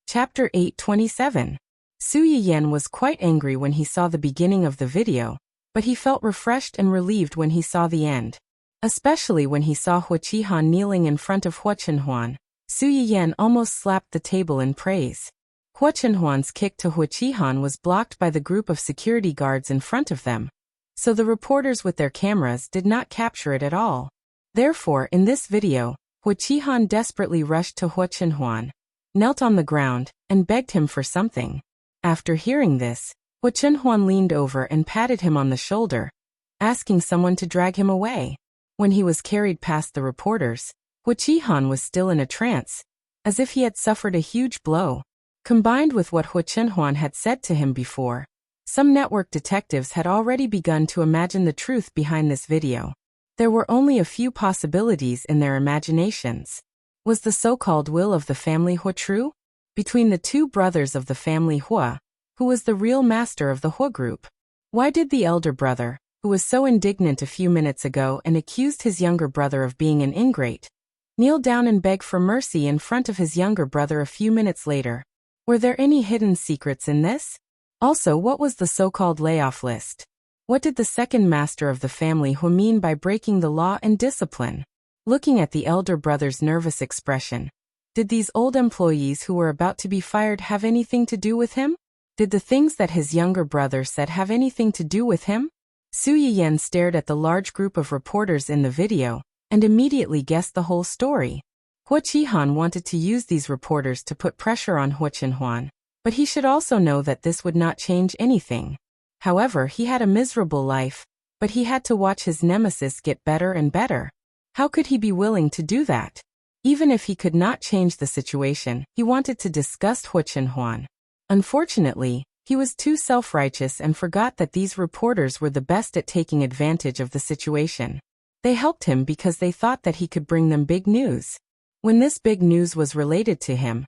Chapter 8:27. Su Yiyan was quite angry when he saw the beginning of the video, but he felt refreshed and relieved when he saw the end. Especially when he saw Hua Qihan kneeling in front of Hua Chenhuan, Su Yiyan almost slapped the table in praise. Hua Chenhuan's kick to Hua Qihan was blocked by the group of security guards in front of them, so the reporters with their cameras did not capture it at all. Therefore, in this video, Hua Qihan desperately rushed to Hua Chenhuan, knelt on the ground, and begged him for something. After hearing this, Hua Chenhuan leaned over and patted him on the shoulder, asking someone to drag him away. When he was carried past the reporters, Hua Qihan was still in a trance, as if he had suffered a huge blow. Combined with what Hua Chenhuan had said to him before, some network detectives had already begun to imagine the truth behind this video. There were only a few possibilities in their imaginations. Was the so-called will of the family Hua true? Between the two brothers of the family Hua, who was the real master of the Hua group? Why did the elder brother, who was so indignant a few minutes ago and accused his younger brother of being an ingrate, kneel down and beg for mercy in front of his younger brother a few minutes later? Were there any hidden secrets in this? Also, what was the so-called layoff list? What did the second master of the family Hua mean by breaking the law and discipline? Looking at the elder brother's nervous expression, did these old employees who were about to be fired have anything to do with him? Did the things that his younger brother said have anything to do with him? Su Yiyan stared at the large group of reporters in the video and immediately guessed the whole story. Hua Qihan wanted to use these reporters to put pressure on Hua Chenhuan, but he should also know that this would not change anything. However, he had a miserable life, but he had to watch his nemesis get better and better. How could he be willing to do that? Even if he could not change the situation, he wanted to disgust Hua Chenhuan. Unfortunately, he was too self-righteous and forgot that these reporters were the best at taking advantage of the situation. They helped him because they thought that he could bring them big news. When this big news was related to him,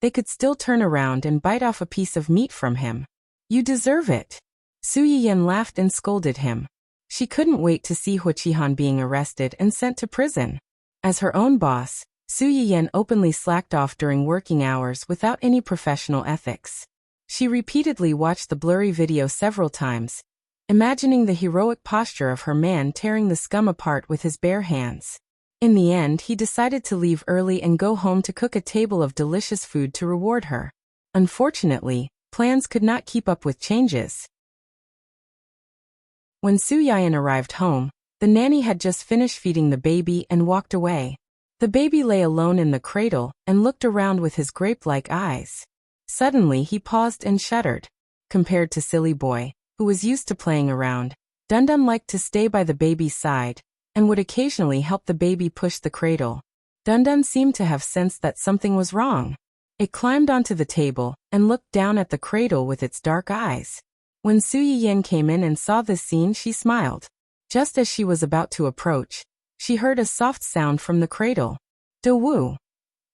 they could still turn around and bite off a piece of meat from him. You deserve it. Su Yiyan laughed and scolded him. She couldn't wait to see Hua Qihan being arrested and sent to prison. As her own boss, Su Yiyan openly slacked off during working hours without any professional ethics. She repeatedly watched the blurry video several times, imagining the heroic posture of her man tearing the scum apart with his bare hands. In the end, he decided to leave early and go home to cook a table of delicious food to reward her. Unfortunately, plans could not keep up with changes. When Su Yiyan arrived home, the nanny had just finished feeding the baby and walked away. The baby lay alone in the cradle and looked around with his grape-like eyes. Suddenly he paused and shuddered. Compared to Silly Boy, who was used to playing around, Dundun liked to stay by the baby's side and would occasionally help the baby push the cradle. Dundun seemed to have sensed that something was wrong. It climbed onto the table and looked down at the cradle with its dark eyes. When Su Yiyan came in and saw this scene, she smiled. Just as she was about to approach, she heard a soft sound from the cradle. "Da-woo."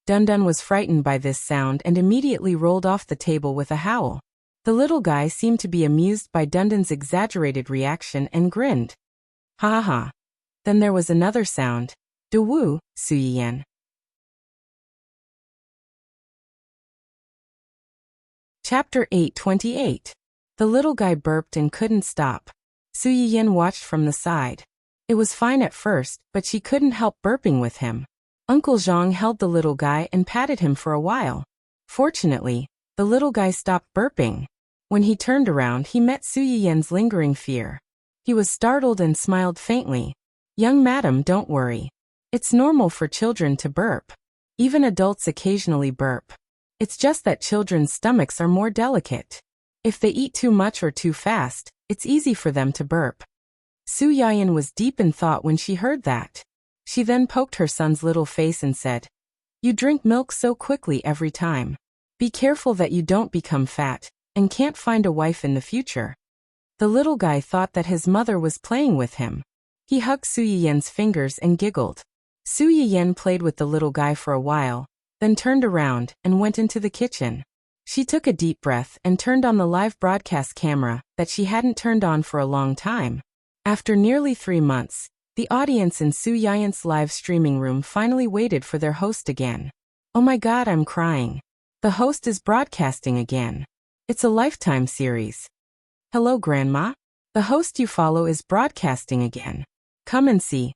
Dundun was frightened by this sound and immediately rolled off the table with a howl. The little guy seemed to be amused by Dundun's exaggerated reaction and grinned. "Ha ha ha." Then there was another sound. "Da-woo, Su Yiyan." Chapter 828. The little guy burped and couldn't stop. Su Yiyan watched from the side. It was fine at first, but she couldn't help burping with him. Uncle Zhang held the little guy and patted him for a while. Fortunately, the little guy stopped burping. When he turned around, he met Su Yiyan's lingering fear. He was startled and smiled faintly. "Young madam, don't worry. It's normal for children to burp. Even adults occasionally burp. It's just that children's stomachs are more delicate. If they eat too much or too fast, it's easy for them to burp." Su Yiyan was deep in thought when she heard that. She then poked her son's little face and said, "You drink milk so quickly every time. Be careful that you don't become fat and can't find a wife in the future." The little guy thought that his mother was playing with him. He hugged Su Yiyan's fingers and giggled. Su Yiyan played with the little guy for a while, then turned around and went into the kitchen. She took a deep breath and turned on the live broadcast camera that she hadn't turned on for a long time. After nearly 3 months, the audience in Su Yiyan's live streaming room finally waited for their host again. "Oh my god, I'm crying. The host is broadcasting again. It's a Lifetime series. Hello, Grandma. The host you follow is broadcasting again. Come and see.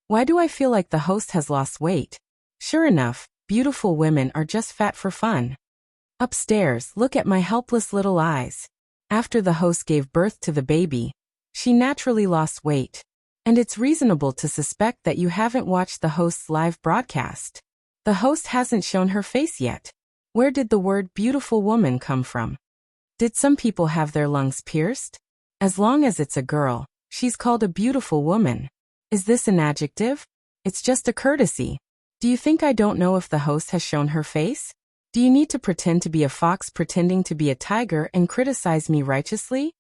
Why do I feel like the host has lost weight? Sure enough, beautiful women are just fat for fun. Upstairs, look at my helpless little eyes." After the host gave birth to the baby, she naturally lost weight. And it's reasonable to suspect that you haven't watched the host's live broadcast. The host hasn't shown her face yet. Where did the word beautiful woman come from? Did some people have their lungs pierced? As long as it's a girl, she's called a beautiful woman. Is this an adjective? It's just a courtesy. Do you think I don't know if the host has shown her face? Do you need to pretend to be a fox pretending to be a tiger and criticize me righteously?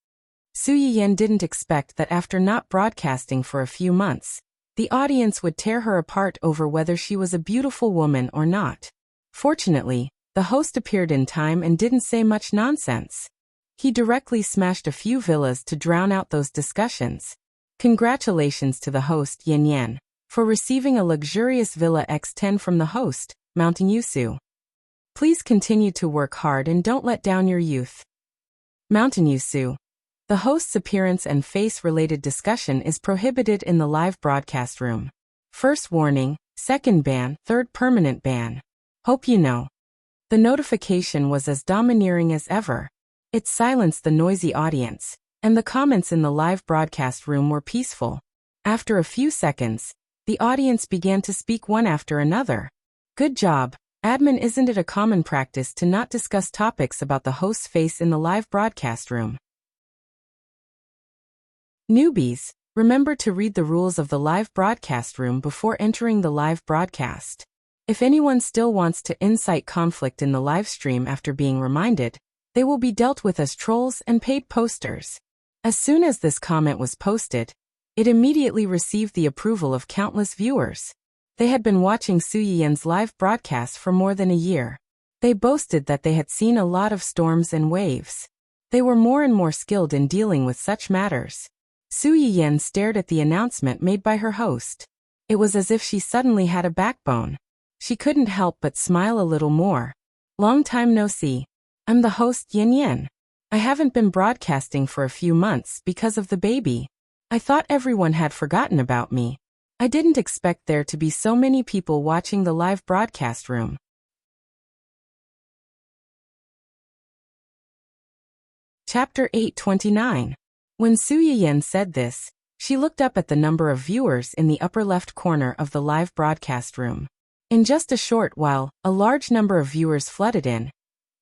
Su Yiyan didn't expect that after not broadcasting for a few months, the audience would tear her apart over whether she was a beautiful woman or not. Fortunately, the host appeared in time and didn't say much nonsense. He directly smashed a few villas to drown out those discussions. Congratulations to the host, Yan Yan, for receiving a luxurious Villa X10 from the host, Mountain Yusu. Please continue to work hard and don't let down your youth. Mountain Yusu. The host's appearance and face-related discussion is prohibited in the live broadcast room. First warning, second ban, third permanent ban. Hope you know. The notification was as domineering as ever. It silenced the noisy audience, and the comments in the live broadcast room were peaceful. After a few seconds, the audience began to speak one after another. Good job, admin. Isn't it a common practice to not discuss topics about the host's face in the live broadcast room? Newbies, remember to read the rules of the live broadcast room before entering the live broadcast. If anyone still wants to incite conflict in the live stream after being reminded, they will be dealt with as trolls and paid posters. As soon as this comment was posted, it immediately received the approval of countless viewers. They had been watching Su Yiyan's live broadcast for more than a year. They boasted that they had seen a lot of storms and waves. They were more and more skilled in dealing with such matters. Su Yiyan stared at the announcement made by her host. It was as if she suddenly had a backbone. She couldn't help but smile a little more. Long time no see. I'm the host, Yan Yan. I haven't been broadcasting for a few months because of the baby. I thought everyone had forgotten about me. I didn't expect there to be so many people watching the live broadcast room. Chapter 829. When Su Yiyan said this, she looked up at the number of viewers in the upper left corner of the live broadcast room. In just a short while, a large number of viewers flooded in,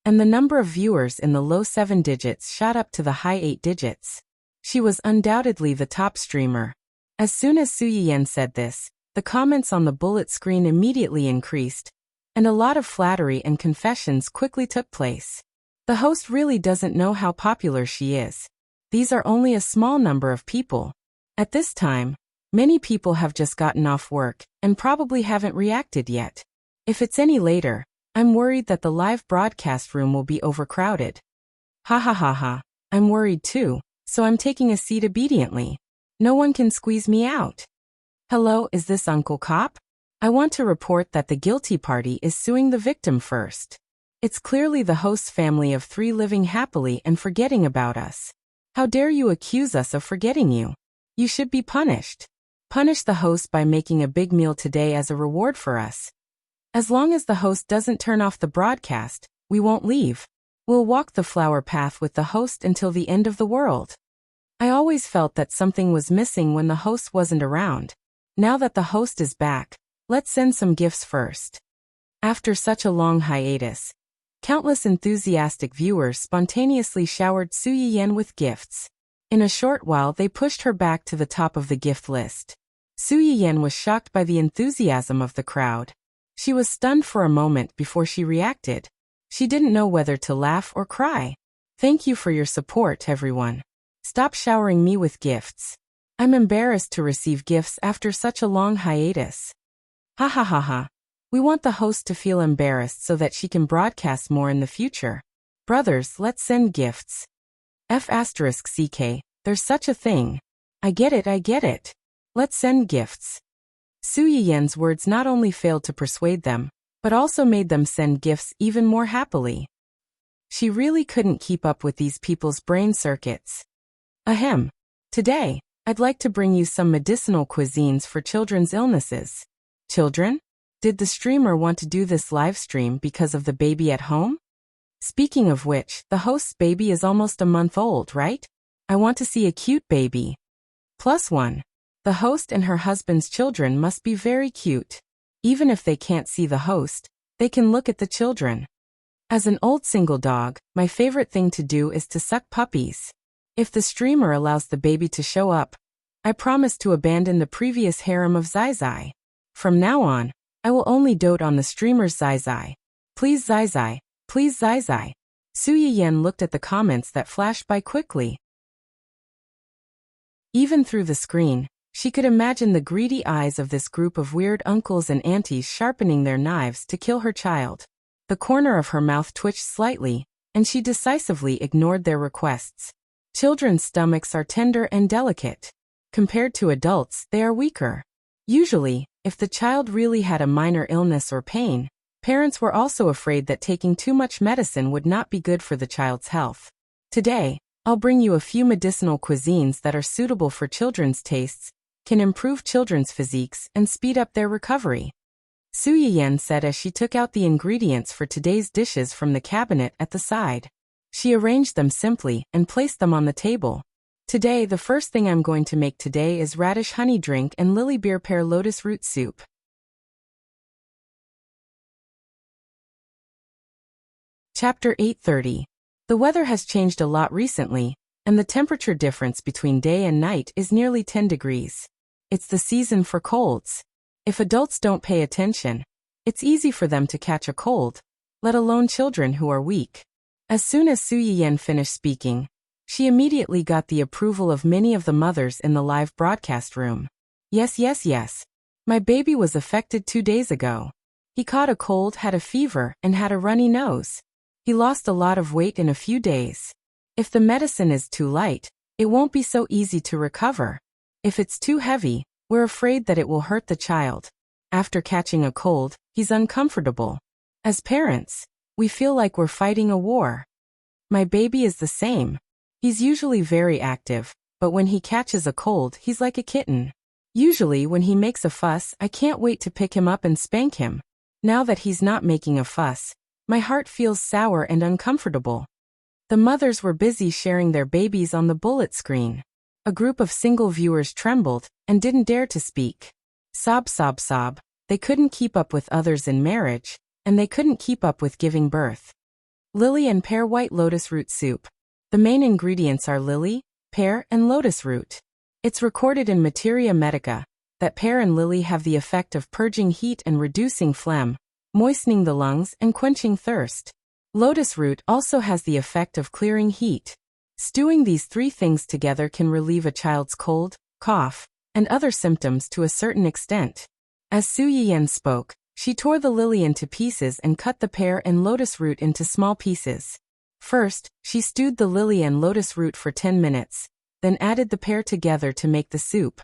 and the number of viewers in the low 7 digits shot up to the high 8 digits. She was undoubtedly the top streamer. As soon as Su Yiyan said this, the comments on the bullet screen immediately increased, and a lot of flattery and confessions quickly took place. The host really doesn't know how popular she is. These are only a small number of people. At this time, many people have just gotten off work and probably haven't reacted yet. If it's any later, I'm worried that the live broadcast room will be overcrowded. Ha ha ha ha, I'm worried too, so I'm taking a seat obediently. No one can squeeze me out. Hello, is this Uncle Cop? I want to report that the guilty party is suing the victim first. It's clearly the host's family of 3 living happily and forgetting about us. How dare you accuse us of forgetting you? You should be punished. Punish the host by making a big meal today as a reward for us. As long as the host doesn't turn off the broadcast, we won't leave. We'll walk the flower path with the host until the end of the world. I always felt that something was missing when the host wasn't around. Now that the host is back, let's send some gifts first. After such a long hiatus, countless enthusiastic viewers spontaneously showered Su Yiyan with gifts. In a short while they pushed her back to the top of the gift list. Su Yiyan was shocked by the enthusiasm of the crowd. She was stunned for a moment before she reacted. She didn't know whether to laugh or cry. Thank you for your support, everyone. Stop showering me with gifts. I'm embarrassed to receive gifts after such a long hiatus. Ha ha ha ha. We want the host to feel embarrassed so that she can broadcast more in the future. Brothers, let's send gifts. F***CK, there's such a thing. I get it. Let's send gifts. Su Yiyan's words not only failed to persuade them, but also made them send gifts even more happily. She really couldn't keep up with these people's brain circuits. Ahem. Today, I'd like to bring you some medicinal cuisines for children's illnesses. Children? Did the streamer want to do this live stream because of the baby at home? Speaking of which, the host's baby is almost a month old, right? I want to see a cute baby. +1. The host and her husband's children must be very cute. Even if they can't see the host, they can look at the children. As an old single dog, my favorite thing to do is to suck puppies. If the streamer allows the baby to show up, I promise to abandon the previous harem of Zai Zai. From now on, I will only dote on the streamer's Zai Zai. Please Zai Zai, please Zai Zai. Su Yiyan looked at the comments that flashed by quickly. Even through the screen, she could imagine the greedy eyes of this group of weird uncles and aunties sharpening their knives to kill her child. The corner of her mouth twitched slightly, and she decisively ignored their requests. Children's stomachs are tender and delicate. Compared to adults, they are weaker. Usually, if the child really had a minor illness or pain, parents were also afraid that taking too much medicine would not be good for the child's health. Today, I'll bring you a few medicinal cuisines that are suitable for children's tastes, can improve children's physiques, and speed up their recovery. Su Yiyan said as she took out the ingredients for today's dishes from the cabinet at the side. She arranged them simply and placed them on the table. Today, the first thing I'm going to make today is radish honey drink and lily beer pear lotus root soup. Chapter 8:30. The weather has changed a lot recently, and the temperature difference between day and night is nearly 10 degrees. It's the season for colds. If adults don't pay attention, it's easy for them to catch a cold, let alone children who are weak. As soon as Su Yiyan finished speaking, she immediately got the approval of many of the mothers in the live broadcast room. Yes, yes, yes. My baby was affected 2 days ago. He caught a cold, had a fever, and had a runny nose. He lost a lot of weight in a few days. If the medicine is too light, it won't be so easy to recover. If it's too heavy, we're afraid that it will hurt the child. After catching a cold, he's uncomfortable. As parents, we feel like we're fighting a war. My baby is the same. He's usually very active, but when he catches a cold, he's like a kitten. Usually when he makes a fuss, I can't wait to pick him up and spank him. Now that he's not making a fuss, my heart feels sour and uncomfortable. The mothers were busy sharing their babies on the bullet screen. A group of single viewers trembled and didn't dare to speak. Sob, sob, sob. They couldn't keep up with others in marriage, and they couldn't keep up with giving birth. Lily and pear white lotus root soup. The main ingredients are lily, pear, and lotus root. It's recorded in Materia Medica that pear and lily have the effect of purging heat and reducing phlegm, moistening the lungs and quenching thirst. Lotus root also has the effect of clearing heat. Stewing these 3 things together can relieve a child's cold, cough, and other symptoms to a certain extent. As Su Yiyan spoke, she tore the lily into pieces and cut the pear and lotus root into small pieces. First, she stewed the lily and lotus root for 10 minutes, then added the pear together to make the soup.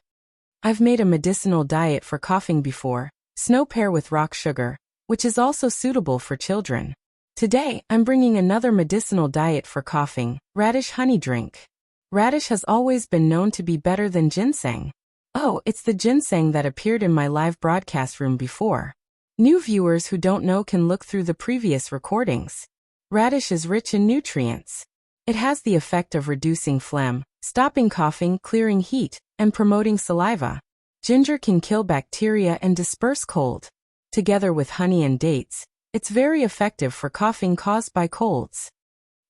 I've made a medicinal diet for coughing before, snow pear with rock sugar, which is also suitable for children. Today, I'm bringing another medicinal diet for coughing, radish honey drink. Radish has always been known to be better than ginseng. Oh, it's the ginseng that appeared in my live broadcast room before. New viewers who don't know can look through the previous recordings. Radish is rich in nutrients. It has the effect of reducing phlegm, stopping coughing, clearing heat, and promoting saliva. Ginger can kill bacteria and disperse cold. Together with honey and dates, it's very effective for coughing caused by colds.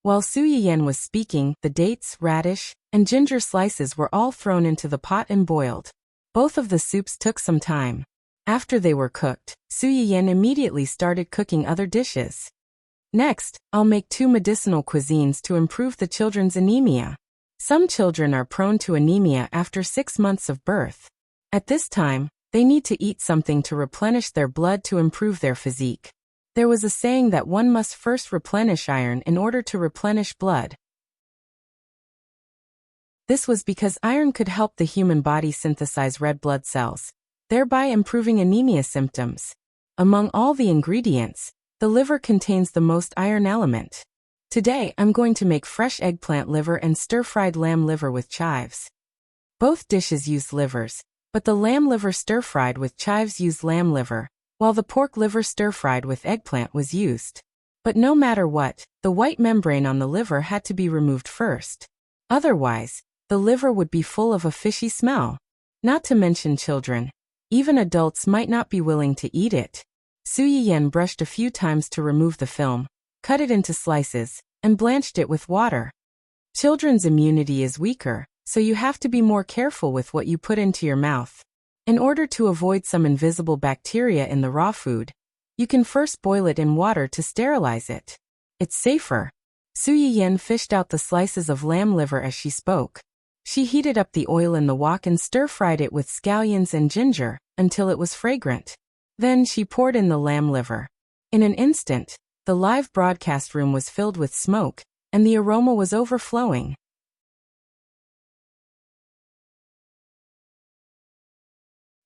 While Su Yiyan was speaking, the dates, radish, and ginger slices were all thrown into the pot and boiled. Both of the soups took some time. After they were cooked, Su Yiyan immediately started cooking other dishes. Next, I'll make 2 medicinal cuisines to improve the children's anemia. Some children are prone to anemia after 6 months of birth. At this time, they need to eat something to replenish their blood to improve their physique. There was a saying that one must first replenish iron in order to replenish blood. This was because iron could help the human body synthesize red blood cells, thereby improving anemia symptoms. Among all the ingredients, the liver contains the most iron element. Today, I'm going to make fresh eggplant liver and stir-fried lamb liver with chives. Both dishes use livers, but the lamb liver stir-fried with chives used lamb liver, while the pork liver stir-fried with eggplant was used. But no matter what, the white membrane on the liver had to be removed first. Otherwise, the liver would be full of a fishy smell. Not to mention children. Even adults might not be willing to eat it. Su Yiyan brushed a few times to remove the film, cut it into slices, and blanched it with water. Children's immunity is weaker, so you have to be more careful with what you put into your mouth. In order to avoid some invisible bacteria in the raw food, you can first boil it in water to sterilize it. It's safer. Su Yiyan fished out the slices of lamb liver as she spoke. She heated up the oil in the wok and stir-fried it with scallions and ginger until it was fragrant. Then she poured in the lamb liver. In an instant, the live broadcast room was filled with smoke, and the aroma was overflowing.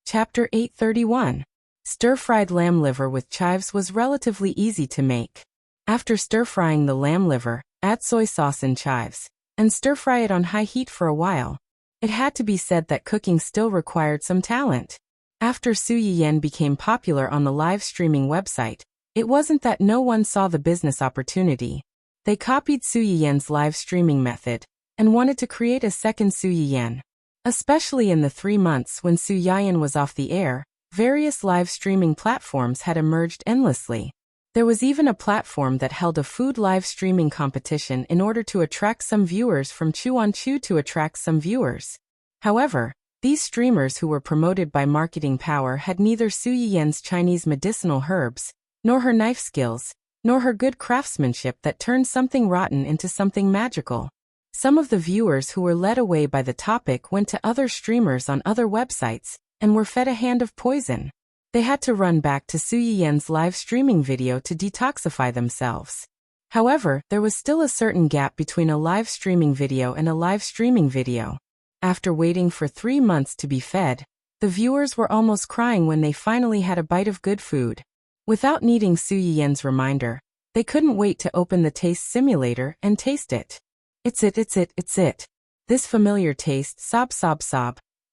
Chapter 831. Stir-fried lamb liver with chives was relatively easy to make. After stir-frying the lamb liver, add soy sauce and chives, and stir-fry it on high heat for a while. It had to be said that cooking still required some talent. After Su Yiyan became popular on the live streaming website, it wasn't that no one saw the business opportunity. They copied Su Yiyan's live streaming method and wanted to create a second Su Yiyan. Especially in the 3 months when Su Yiyan was off the air, various live streaming platforms had emerged endlessly. There was even a platform that held a food live streaming competition in order to attract some viewers from Chew to attract some viewers. However, these streamers who were promoted by marketing power had neither Su Yiyan's Chinese medicinal herbs, nor her knife skills, nor her good craftsmanship that turned something rotten into something magical. Some of the viewers who were led away by the topic went to other streamers on other websites and were fed a hand of poison. They had to run back to Su Yiyan's live streaming video to detoxify themselves. However, there was still a certain gap between a live streaming video and a live streaming video. After waiting for 3 months to be fed, the viewers were almost crying when they finally had a bite of good food. Without needing Su Yiyan's reminder, they couldn't wait to open the taste simulator and taste it. It's it. This familiar taste, sob.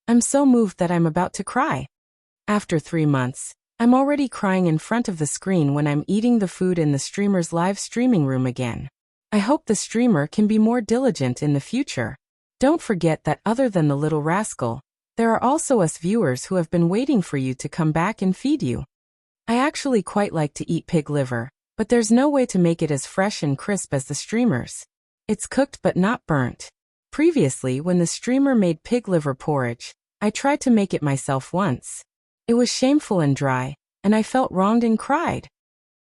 I'm so moved that I'm about to cry. After 3 months, I'm already crying in front of the screen when I'm eating the food in the streamer's live streaming room again. I hope the streamer can be more diligent in the future. Don't forget that other than the little rascal, there are also us viewers who have been waiting for you to come back and feed you. I actually quite like to eat pig liver, but there's no way to make it as fresh and crisp as the streamers. It's cooked but not burnt. Previously, when the streamer made pig liver porridge, I tried to make it myself once. It was shameful and dry, and I felt wronged and cried.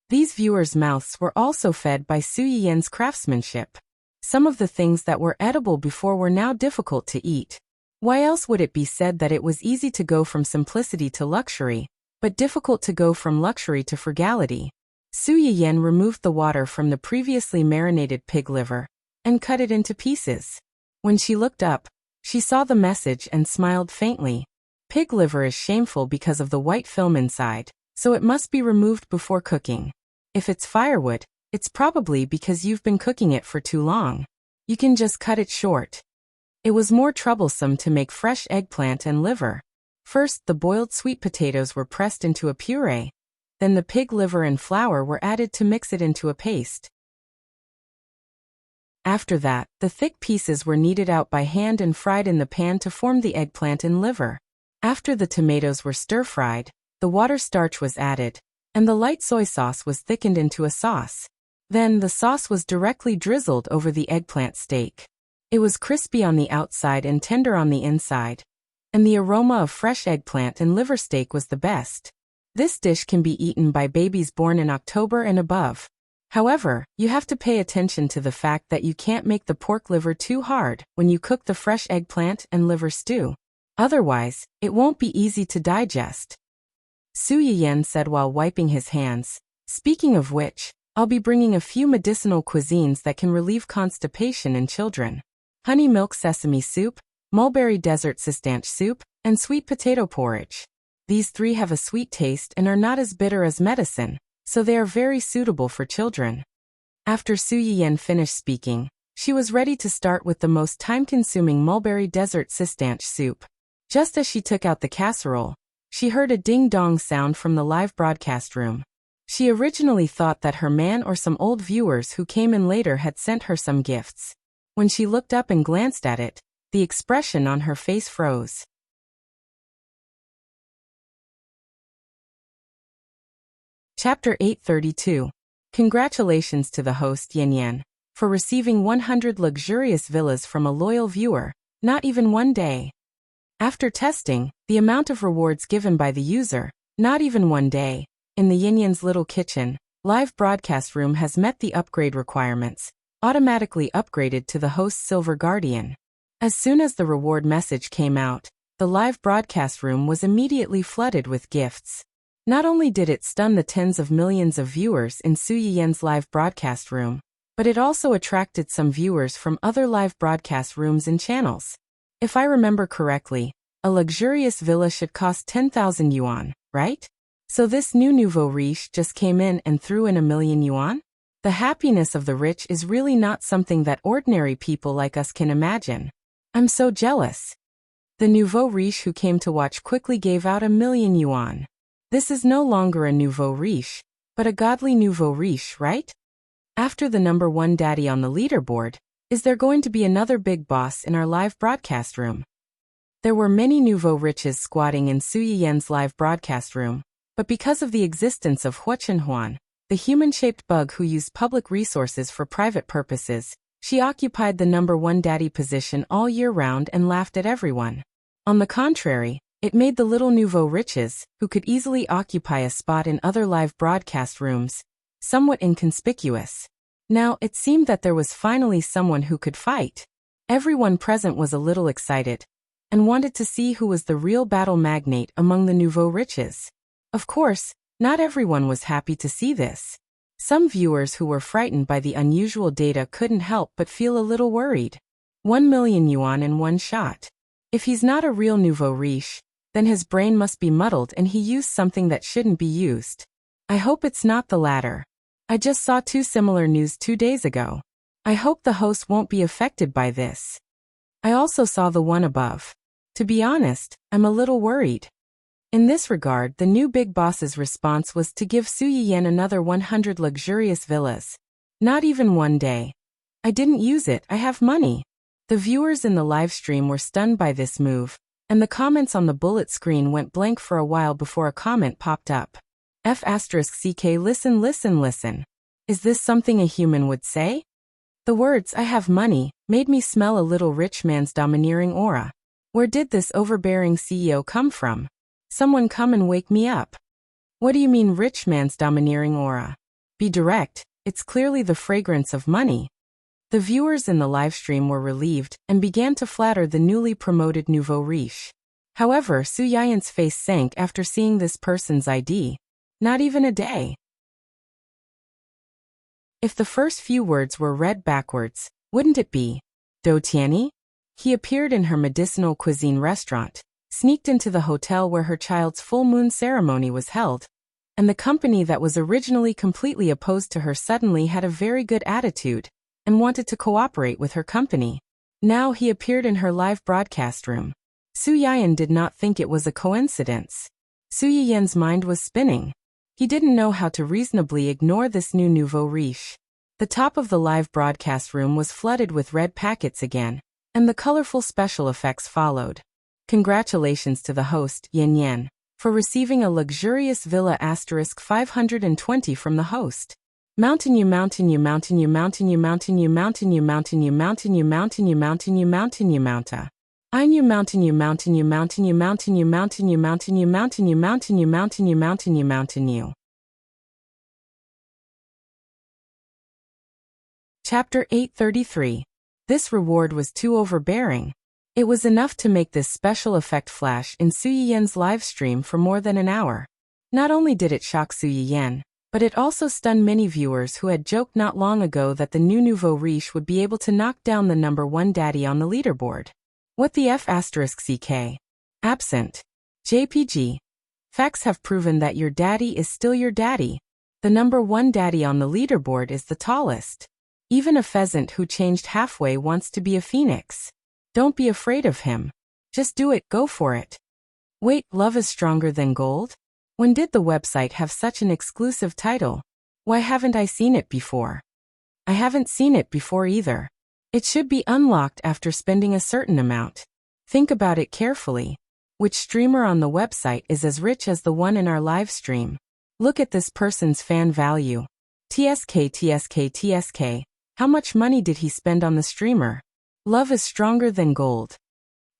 These viewers' mouths were also fed by Su Yiyan's craftsmanship. Some of the things that were edible before were now difficult to eat. Why else would it be said that it was easy to go from simplicity to luxury, but difficult to go from luxury to frugality? Su Yiyan removed the water from the previously marinated pig liver and cut it into pieces. When she looked up, she saw the message and smiled faintly. Pig liver is shameful because of the white film inside, so it must be removed before cooking. If it's firewood, it's probably because you've been cooking it for too long. You can just cut it short. It was more troublesome to make fresh eggplant and liver. First, the boiled sweet potatoes were pressed into a puree. Then the pig liver and flour were added to mix it into a paste. After that, the thick pieces were kneaded out by hand and fried in the pan to form the eggplant and liver. After the tomatoes were stir-fried, the water starch was added, and the light soy sauce was thickened into a sauce. Then the sauce was directly drizzled over the eggplant steak. It was crispy on the outside and tender on the inside, and the aroma of fresh eggplant and liver steak was the best. This dish can be eaten by babies born in October and above. However, you have to pay attention to the fact that you can't make the pork liver too hard when you cook the fresh eggplant and liver stew. Otherwise, it won't be easy to digest. Su Yiyan said while wiping his hands. Speaking of which, I'll be bringing a few medicinal cuisines that can relieve constipation in children. Honey milk sesame soup, mulberry desert cistanche soup, and sweet potato porridge. These 3 have a sweet taste and are not as bitter as medicine, so they are very suitable for children. After Su Yiyan finished speaking, she was ready to start with the most time-consuming mulberry desert cistanche soup. Just as she took out the casserole, she heard a ding-dong sound from the live broadcast room. She originally thought that her man or some old viewers who came in later had sent her some gifts. When she looked up and glanced at it, the expression on her face froze. Chapter 832. Congratulations to the host Yen Yen for receiving 100 luxurious villas from a loyal viewer, not even one day. After testing, the amount of rewards given by the user, not even one day, in the Yen Yen's little kitchen, live broadcast room has met the upgrade requirements, automatically upgraded to the host's Silver Guardian. As soon as the reward message came out, the live broadcast room was immediately flooded with gifts. Not only did it stun the tens of millions of viewers in Su Yiyen's live broadcast room, but it also attracted some viewers from other live broadcast rooms and channels. If I remember correctly, a luxurious villa should cost 10,000 yuan, right? So this new nouveau riche just came in and threw in 1,000,000 yuan? The happiness of the rich is really not something that ordinary people like us can imagine. I'm so jealous. The nouveau riche who came to watch quickly gave out 1,000,000 yuan. This is no longer a nouveau riche, but a godly nouveau riche, right? After the number one daddy on the leaderboard, is there going to be another big boss in our live broadcast room? There were many nouveau riches squatting in Su Yiyen's live broadcast room, but because of the existence of Huachenhuan, the human-shaped bug who used public resources for private purposes, she occupied the number one daddy position all year round and laughed at everyone. On the contrary, it made the little nouveau riches, who could easily occupy a spot in other live broadcast rooms, somewhat inconspicuous. Now, it seemed that there was finally someone who could fight. Everyone present was a little excited, and wanted to see who was the real battle magnate among the nouveau riches. Of course, not everyone was happy to see this. Some viewers who were frightened by the unusual data couldn't help but feel a little worried. 1,000,000 yuan in one shot. If he's not a real nouveau riche, then his brain must be muddled and he used something that shouldn't be used. I hope it's not the latter. I just saw two similar news 2 days ago. I hope the host won't be affected by this. I also saw the one above. To be honest, I'm a little worried. In this regard, the new big boss's response was to give Su Yiyen another 100 luxurious villas. Not even one day. I didn't use it, I have money. The viewers in the live stream were stunned by this move, and the comments on the bullet screen went blank for a while before a comment popped up. F***ck listen. Is this something a human would say? The words "I have money" made me smell a little rich man's domineering aura. Where did this overbearing CEO come from? Someone come and wake me up. What do you mean rich man's domineering aura? Be direct, it's clearly the fragrance of money. The viewers in the livestream were relieved and began to flatter the newly promoted nouveau riche. However, Su Yiyen's face sank after seeing this person's ID. Not even a day. If the first few words were read backwards, wouldn't it be Do Tianyi? He appeared in her medicinal cuisine restaurant, sneaked into the hotel where her child's full moon ceremony was held, and the company that was originally completely opposed to her suddenly had a very good attitude and wanted to cooperate with her company. Now he appeared in her live broadcast room. Su Yiyen did not think it was a coincidence. Su Yiyen's mind was spinning. He didn't know how to reasonably ignore this new nouveau riche. The top of the live broadcast room was flooded with red packets again, and the colorful special effects followed. Congratulations to the host, Yen Yen, for receiving a luxurious villa *520 from the host. Mountain you mountain you mountain you mountain you mountain you mountain you mountain you mountain you mountain you mountain you mountain you mountain. I knew mountain you mountain you mountain you mountain you mountain you mountain you mountain you mountain you mountain you mountain you mountain you. Chapter 833. This reward was too overbearing. It was enough to make this special effect flash in Su Yiyen's live stream for more than an hour. Not only did it shock Su Yiyen, but it also stunned many viewers who had joked not long ago that the new nouveau riche would be able to knock down the number one daddy on the leaderboard. What the F***ck? Absent. JPG. Facts have proven that your daddy is still your daddy. The number one daddy on the leaderboard is the tallest. Even a pheasant who changed halfway wants to be a phoenix. Don't be afraid of him. Just do it, go for it. Wait, love is stronger than gold? When did the website have such an exclusive title? Why haven't I seen it before? I haven't seen it before either. It should be unlocked after spending a certain amount. Think about it carefully. Which streamer on the website is as rich as the one in our live stream? Look at this person's fan value. TSK TSK TSK. How much money did he spend on the streamer? Love is stronger than gold.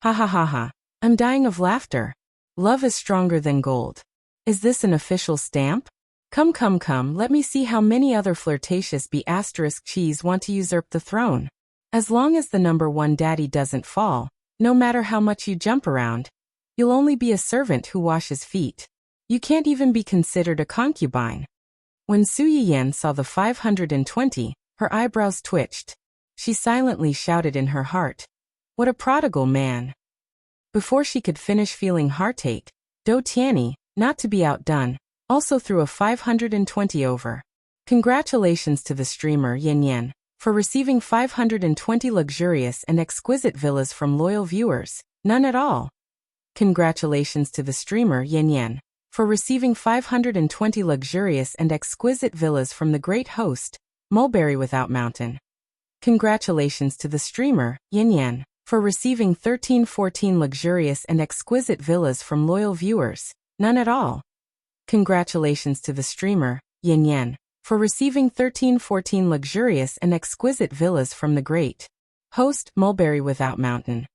Ha ha ha ha. I'm dying of laughter. Love is stronger than gold. Is this an official stamp? Come come come, let me see how many other flirtatious B*cheese want to usurp the throne. As long as the number one daddy doesn't fall, no matter how much you jump around, you'll only be a servant who washes feet. You can't even be considered a concubine. When Su Yiyan saw the 520, her eyebrows twitched. She silently shouted in her heart, "What a prodigal man." Before she could finish feeling heartache, Do Tianyi, not to be outdone, also threw a 520 over. Congratulations to the streamer Yin Yan for receiving 520 luxurious and exquisite villas from loyal viewers, none at all. Congratulations to the streamer Yin Yan for receiving 520 luxurious and exquisite villas from the great host, Mulberry Without Mountain. Congratulations to the streamer Yin Yan for receiving 1314 luxurious and exquisite villas from loyal viewers, none at all. Congratulations to the streamer Yin Yan for receiving 1314 luxurious and exquisite villas from the great host, Mulberry Without Mountain.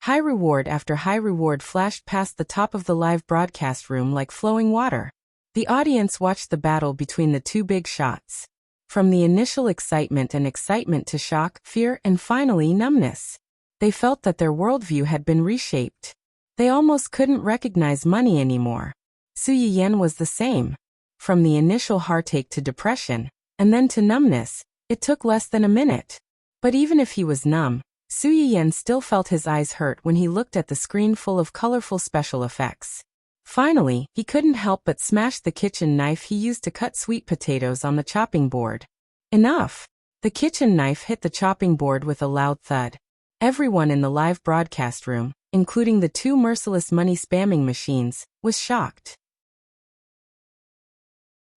High reward after high reward flashed past the top of the live broadcast room like flowing water. The audience watched the battle between the two big shots. From the initial excitement to shock, fear, and finally numbness. They felt that their worldview had been reshaped. They almost couldn't recognize money anymore. Su Yiyan was the same. From the initial heartache to depression, and then to numbness, it took less than a minute. But even if he was numb, Su Yiyan still felt his eyes hurt when he looked at the screen full of colorful special effects. Finally, he couldn't help but smash the kitchen knife he used to cut sweet potatoes on the chopping board. Enough! The kitchen knife hit the chopping board with a loud thud. Everyone in the live broadcast room, including the two merciless money spamming machines, was shocked.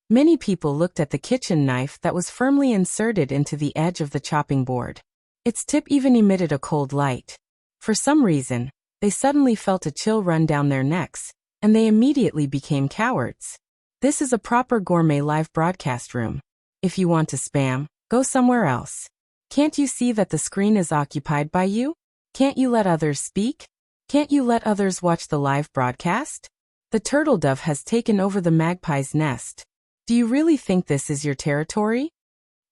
Many people looked at the kitchen knife that was firmly inserted into the edge of the chopping board. Its tip even emitted a cold light. For some reason, they suddenly felt a chill run down their necks, and they immediately became cowards. This is a proper gourmet live broadcast room. If you want to spam, go somewhere else. Can't you see that the screen is occupied by you? Can't you let others speak? Can't you let others watch the live broadcast? The turtle dove has taken over the magpie's nest. Do you really think this is your territory?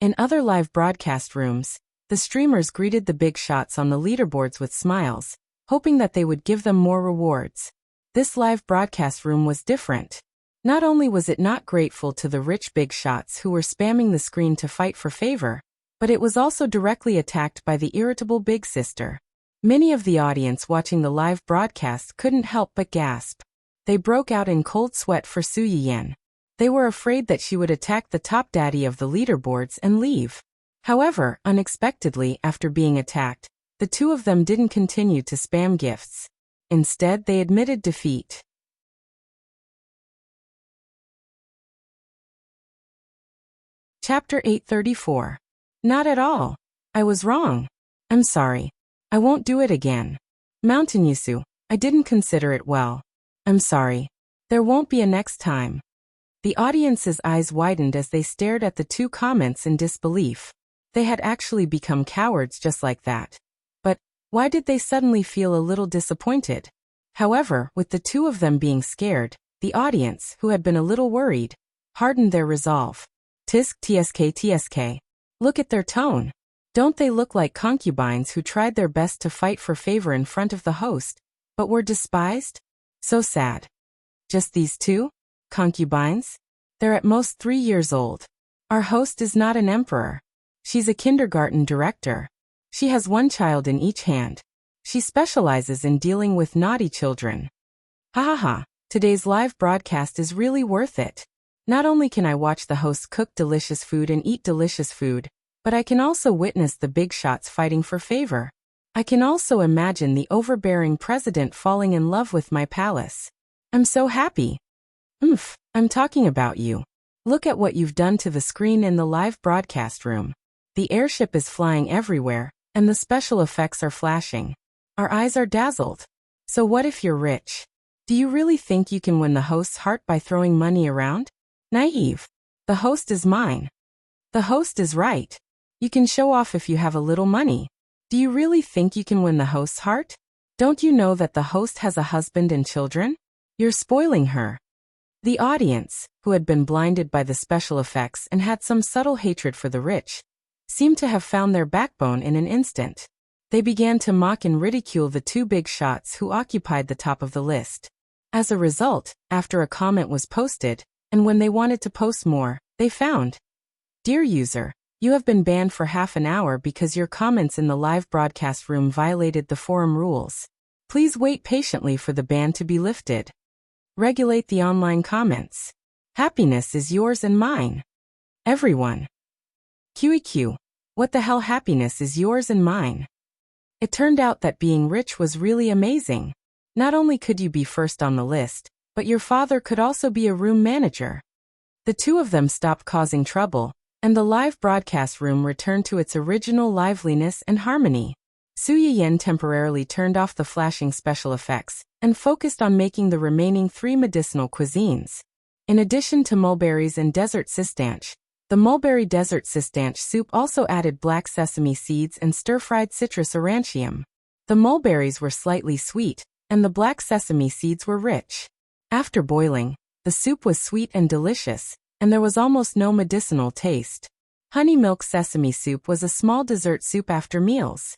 In other live broadcast rooms, the streamers greeted the big shots on the leaderboards with smiles, hoping that they would give them more rewards. This live broadcast room was different. Not only was it not grateful to the rich big shots who were spamming the screen to fight for favor, but it was also directly attacked by the irritable big sister. Many of the audience watching the live broadcast couldn't help but gasp. They broke out in cold sweat for Su Yiyan. They were afraid that she would attack the top daddy of the leaderboards and leave. However, unexpectedly, after being attacked, the two of them didn't continue to spam gifts. Instead, they admitted defeat. Chapter 834. Not at all. I was wrong. I'm sorry. I won't do it again. Mountain Yusu, I didn't consider it well. I'm sorry. There won't be a next time. The audience's eyes widened as they stared at the two comments in disbelief. They had actually become cowards just like that. But why did they suddenly feel a little disappointed? However, with the two of them being scared, the audience, who had been a little worried, hardened their resolve. Tisk tsk tsk. Look at their tone. Don't they look like concubines who tried their best to fight for favor in front of the host, but were despised? So sad. Just these two? Concubines? They're at most 3 years old. Our host is not an emperor. She's a kindergarten director. She has one child in each hand. She specializes in dealing with naughty children. Ha ha ha, today's live broadcast is really worth it. Not only can I watch the host cook delicious food and eat delicious food, but I can also witness the big shots fighting for favor. I can also imagine the overbearing president falling in love with my palace. I'm so happy. I'm talking about you. Look at what you've done to the screen in the live broadcast room. The airship is flying everywhere, and the special effects are flashing. Our eyes are dazzled. So what if you're rich? Do you really think you can win the host's heart by throwing money around? Naive. The host is mine. The host is right. You can show off if you have a little money. Do you really think you can win the host's heart? Don't you know that the host has a husband and children? You're spoiling her. The audience, who had been blinded by the special effects and had some subtle hatred for the rich, seemed to have found their backbone in an instant. They began to mock and ridicule the two big shots who occupied the top of the list. As a result, after a comment was posted, and when they wanted to post more, they found, "Dear user, you have been banned for half an hour because your comments in the live broadcast room violated the forum rules. Please wait patiently for the ban to be lifted. Regulate the online comments. Happiness is yours and mine. Everyone. QEQ. What the hell, happiness is yours and mine?" It turned out that being rich was really amazing. Not only could you be first on the list, but your father could also be a room manager. The two of them stopped causing trouble, and the live broadcast room returned to its original liveliness and harmony. Su Yiyan temporarily turned off the flashing special effects and focused on making the remaining 3 medicinal cuisines. In addition to mulberries and desert cistanche, the mulberry desert cistanche soup also added black sesame seeds and stir-fried citrus aurantium. The mulberries were slightly sweet, and the black sesame seeds were rich. After boiling, the soup was sweet and delicious, and there was almost no medicinal taste. Honey milk sesame soup was a small dessert soup after meals.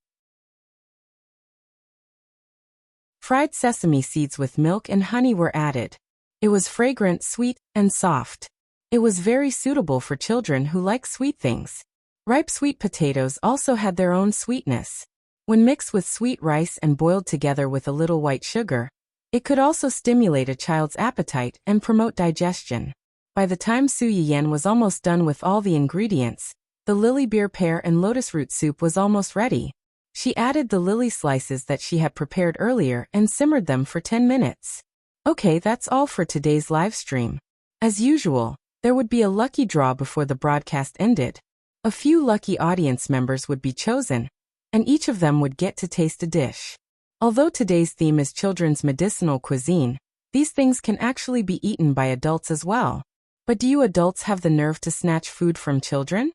Fried sesame seeds with milk and honey were added. It was fragrant, sweet, and soft. It was very suitable for children who like sweet things. Ripe sweet potatoes also had their own sweetness. When mixed with sweet rice and boiled together with a little white sugar, it could also stimulate a child's appetite and promote digestion. By the time Su Yiyan was almost done with all the ingredients, the lily beer pear and lotus root soup was almost ready. She added the lily slices that she had prepared earlier and simmered them for 10 minutes. Okay, that's all for today's live stream. As usual, there would be a lucky draw before the broadcast ended. A few lucky audience members would be chosen, and each of them would get to taste a dish. Although today's theme is children's medicinal cuisine, these things can actually be eaten by adults as well. But do you adults have the nerve to snatch food from children?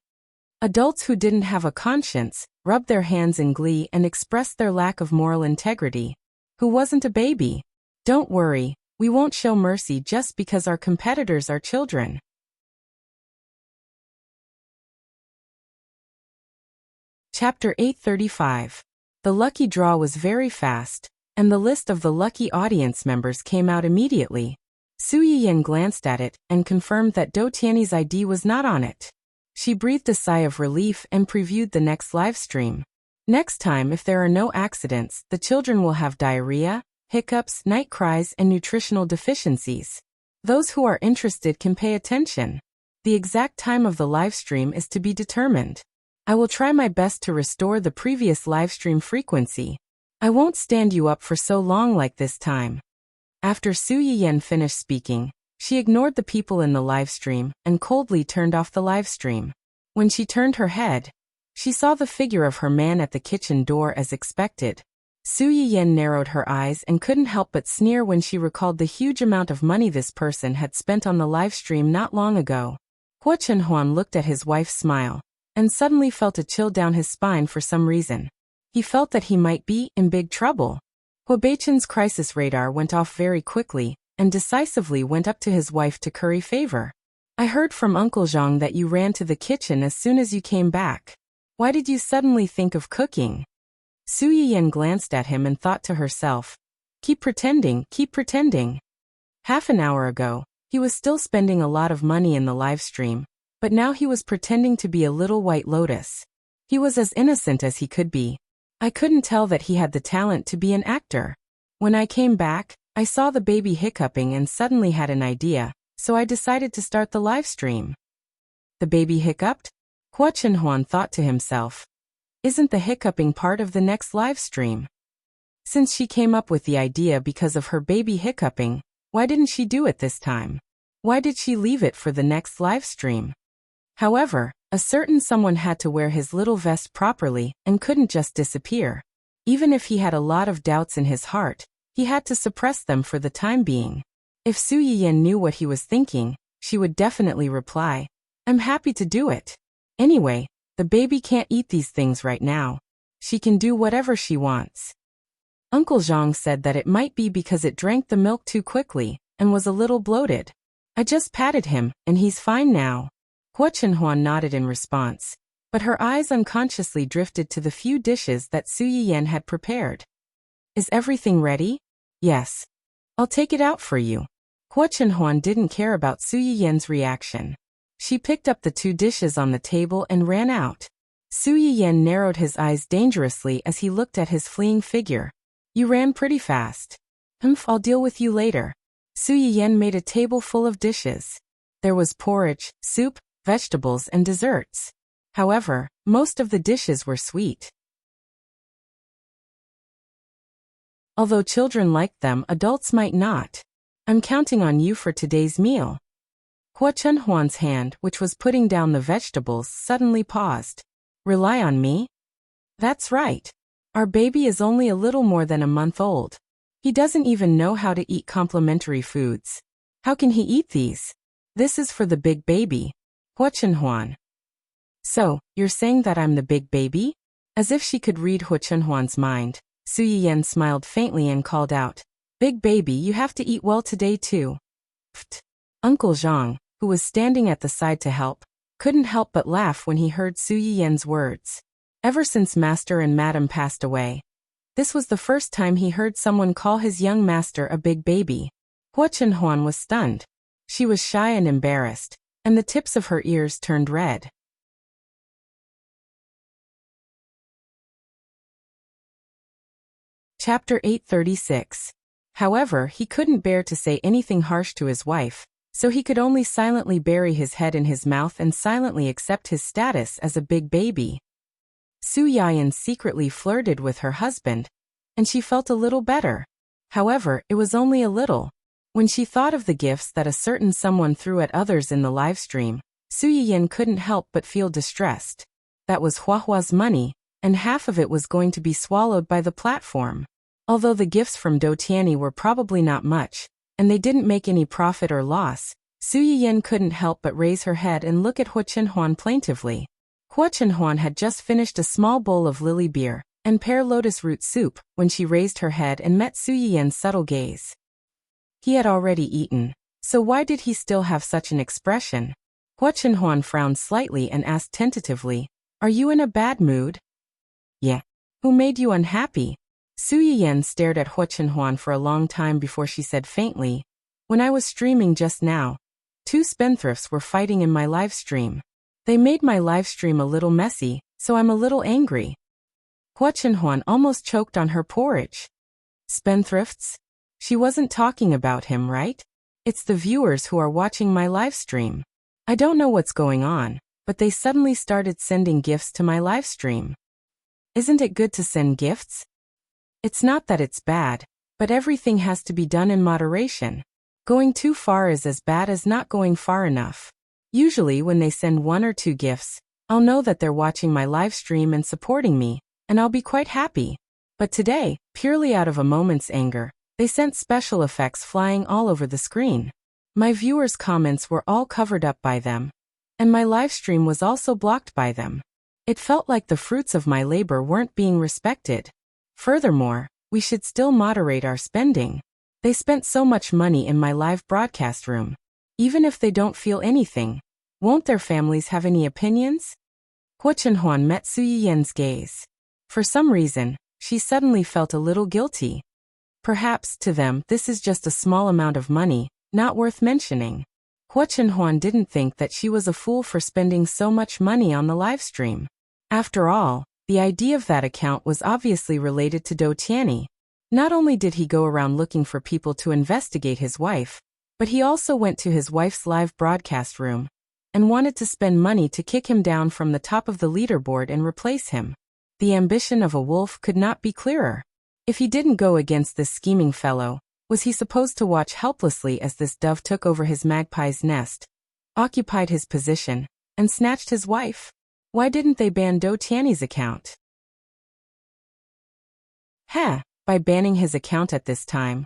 Adults who didn't have a conscience, rubbed their hands in glee and expressed their lack of moral integrity. Who wasn't a baby? Don't worry, we won't show mercy just because our competitors are children. Chapter 835. The lucky draw was very fast, and the list of the lucky audience members came out immediately. Su Yiyan glanced at it and confirmed that Do Tiany's ID was not on it. She breathed a sigh of relief and previewed the next live stream. Next time, if there are no accidents, the children will have diarrhea, hiccups, night cries, and nutritional deficiencies. Those who are interested can pay attention. The exact time of the live stream is to be determined. I will try my best to restore the previous live stream frequency. I won't stand you up for so long like this time. After Su Yiyan finished speaking, she ignored the people in the live stream and coldly turned off the live stream. When she turned her head, she saw the figure of her man at the kitchen door as expected. Su Yiyan narrowed her eyes and couldn't help but sneer when she recalled the huge amount of money this person had spent on the live stream not long ago. Hua Chenhuan looked at his wife's smile and suddenly felt a chill down his spine for some reason. He felt that he might be in big trouble. Hua Beichen's crisis radar went off very quickly and decisively went up to his wife to curry favor. I heard from Uncle Zhang that you ran to the kitchen as soon as you came back. Why did you suddenly think of cooking? Su Yiyan glanced at him and thought to herself, keep pretending, keep pretending. Half an hour ago, he was still spending a lot of money in the live stream, but now he was pretending to be a little white lotus. He was as innocent as he could be. I couldn't tell that he had the talent to be an actor. When I came back, I saw the baby hiccuping and suddenly had an idea, so I decided to start the live stream. The baby hiccuped? Hua Chenhuan thought to himself. Isn't the hiccuping part of the next live stream? Since she came up with the idea because of her baby hiccuping, why didn't she do it this time? Why did she leave it for the next live stream? However, a certain someone had to wear his little vest properly and couldn't just disappear. Even if he had a lot of doubts in his heart, he had to suppress them for the time being. If Su Yiyan knew what he was thinking, she would definitely reply, "I'm happy to do it. Anyway, the baby can't eat these things right now. She can do whatever she wants." Uncle Zhang said that it might be because it drank the milk too quickly and was a little bloated. "I just patted him, and he's fine now." Hua Chenhuan nodded in response, but her eyes unconsciously drifted to the few dishes that Su Yiyan had prepared. "Is everything ready?" "Yes. I'll take it out for you." Hua Chenhuan didn't care about Su Yiyan's reaction. She picked up the 2 dishes on the table and ran out. Su Yiyan narrowed his eyes dangerously as he looked at his fleeing figure. "You ran pretty fast." I'll deal with you later." Su Yiyan made a table full of dishes. There was porridge, soup, vegetables, and desserts. However, most of the dishes were sweet. Although children liked them, adults might not. "I'm counting on you for today's meal." Hua Chenhuan's hand, which was putting down the vegetables, suddenly paused. "Rely on me?" "That's right. Our baby is only a little more than a month old. He doesn't even know how to eat complementary foods. How can he eat these? This is for the big baby." Hua Chenhuan. "So, you're saying that I'm the big baby?" As if she could read Hua Chenhuan's mind, Su Yiyan smiled faintly and called out, "Big baby, you have to eat well today too." Pfft. Uncle Zhang, who was standing at the side to help, couldn't help but laugh when he heard Su Yiyan's words. Ever since Master and Madam passed away, this was the first time he heard someone call his young master a big baby. Hua Chenhuan was stunned. She was shy and embarrassed, and the tips of her ears turned red. Chapter 836. However, he couldn't bear to say anything harsh to his wife, so he could only silently bury his head in his mouth and silently accept his status as a big baby. Su Yiyan secretly flirted with her husband, and she felt a little better. However, it was only a little. When she thought of the gifts that a certain someone threw at others in the live stream, Su Yiyan couldn't help but feel distressed. That was Huahua's money, and half of it was going to be swallowed by the platform. Although the gifts from Do Tianyi were probably not much, and they didn't make any profit or loss, Su Yiyan couldn't help but raise her head and look at Hua Chenhuan plaintively. Hua Chenhuan had just finished a small bowl of lily beer and pear lotus root soup when she raised her head and met Su Yiyan's subtle gaze. He had already eaten, so why did he still have such an expression? Hua Chenhuan frowned slightly and asked tentatively, "Are you in a bad mood?" "Yeah." "Who made you unhappy?" Su Yiyan stared at Hua Chenhuan for a long time before she said faintly, "When I was streaming just now, 2 spendthrifts were fighting in my live stream. They made my live stream a little messy, so I'm a little angry." Hua Chenhuan almost choked on her porridge. Spendthrifts? She wasn't talking about him, right? It's the viewers who are watching my live stream. I don't know what's going on, but they suddenly started sending gifts to my live stream. Isn't it good to send gifts? It's not that it's bad, but everything has to be done in moderation. Going too far is as bad as not going far enough. Usually when they send 1 or 2 gifts, I'll know that they're watching my live stream and supporting me, and I'll be quite happy. But today, purely out of a moment's anger, they sent special effects flying all over the screen. My viewers' comments were all covered up by them, and my live stream was also blocked by them. It felt like the fruits of my labor weren't being respected. Furthermore, we should still moderate our spending. They spent so much money in my live broadcast room. Even if they don't feel anything, won't their families have any opinions? Hua Chenhuan met Su Yiyan's gaze. For some reason, she suddenly felt a little guilty. Perhaps, to them, this is just a small amount of money, not worth mentioning. Hua Chenhuan didn't think that she was a fool for spending so much money on the live stream. After all, the idea of that account was obviously related to Do Tianyi. Not only did he go around looking for people to investigate his wife, but he also went to his wife's live broadcast room and wanted to spend money to kick him down from the top of the leaderboard and replace him. The ambition of a wolf could not be clearer. If he didn't go against this scheming fellow, was he supposed to watch helplessly as this dove took over his magpie's nest, occupied his position, and snatched his wife? Why didn't they ban Do Tianyi's account? By banning his account at this time.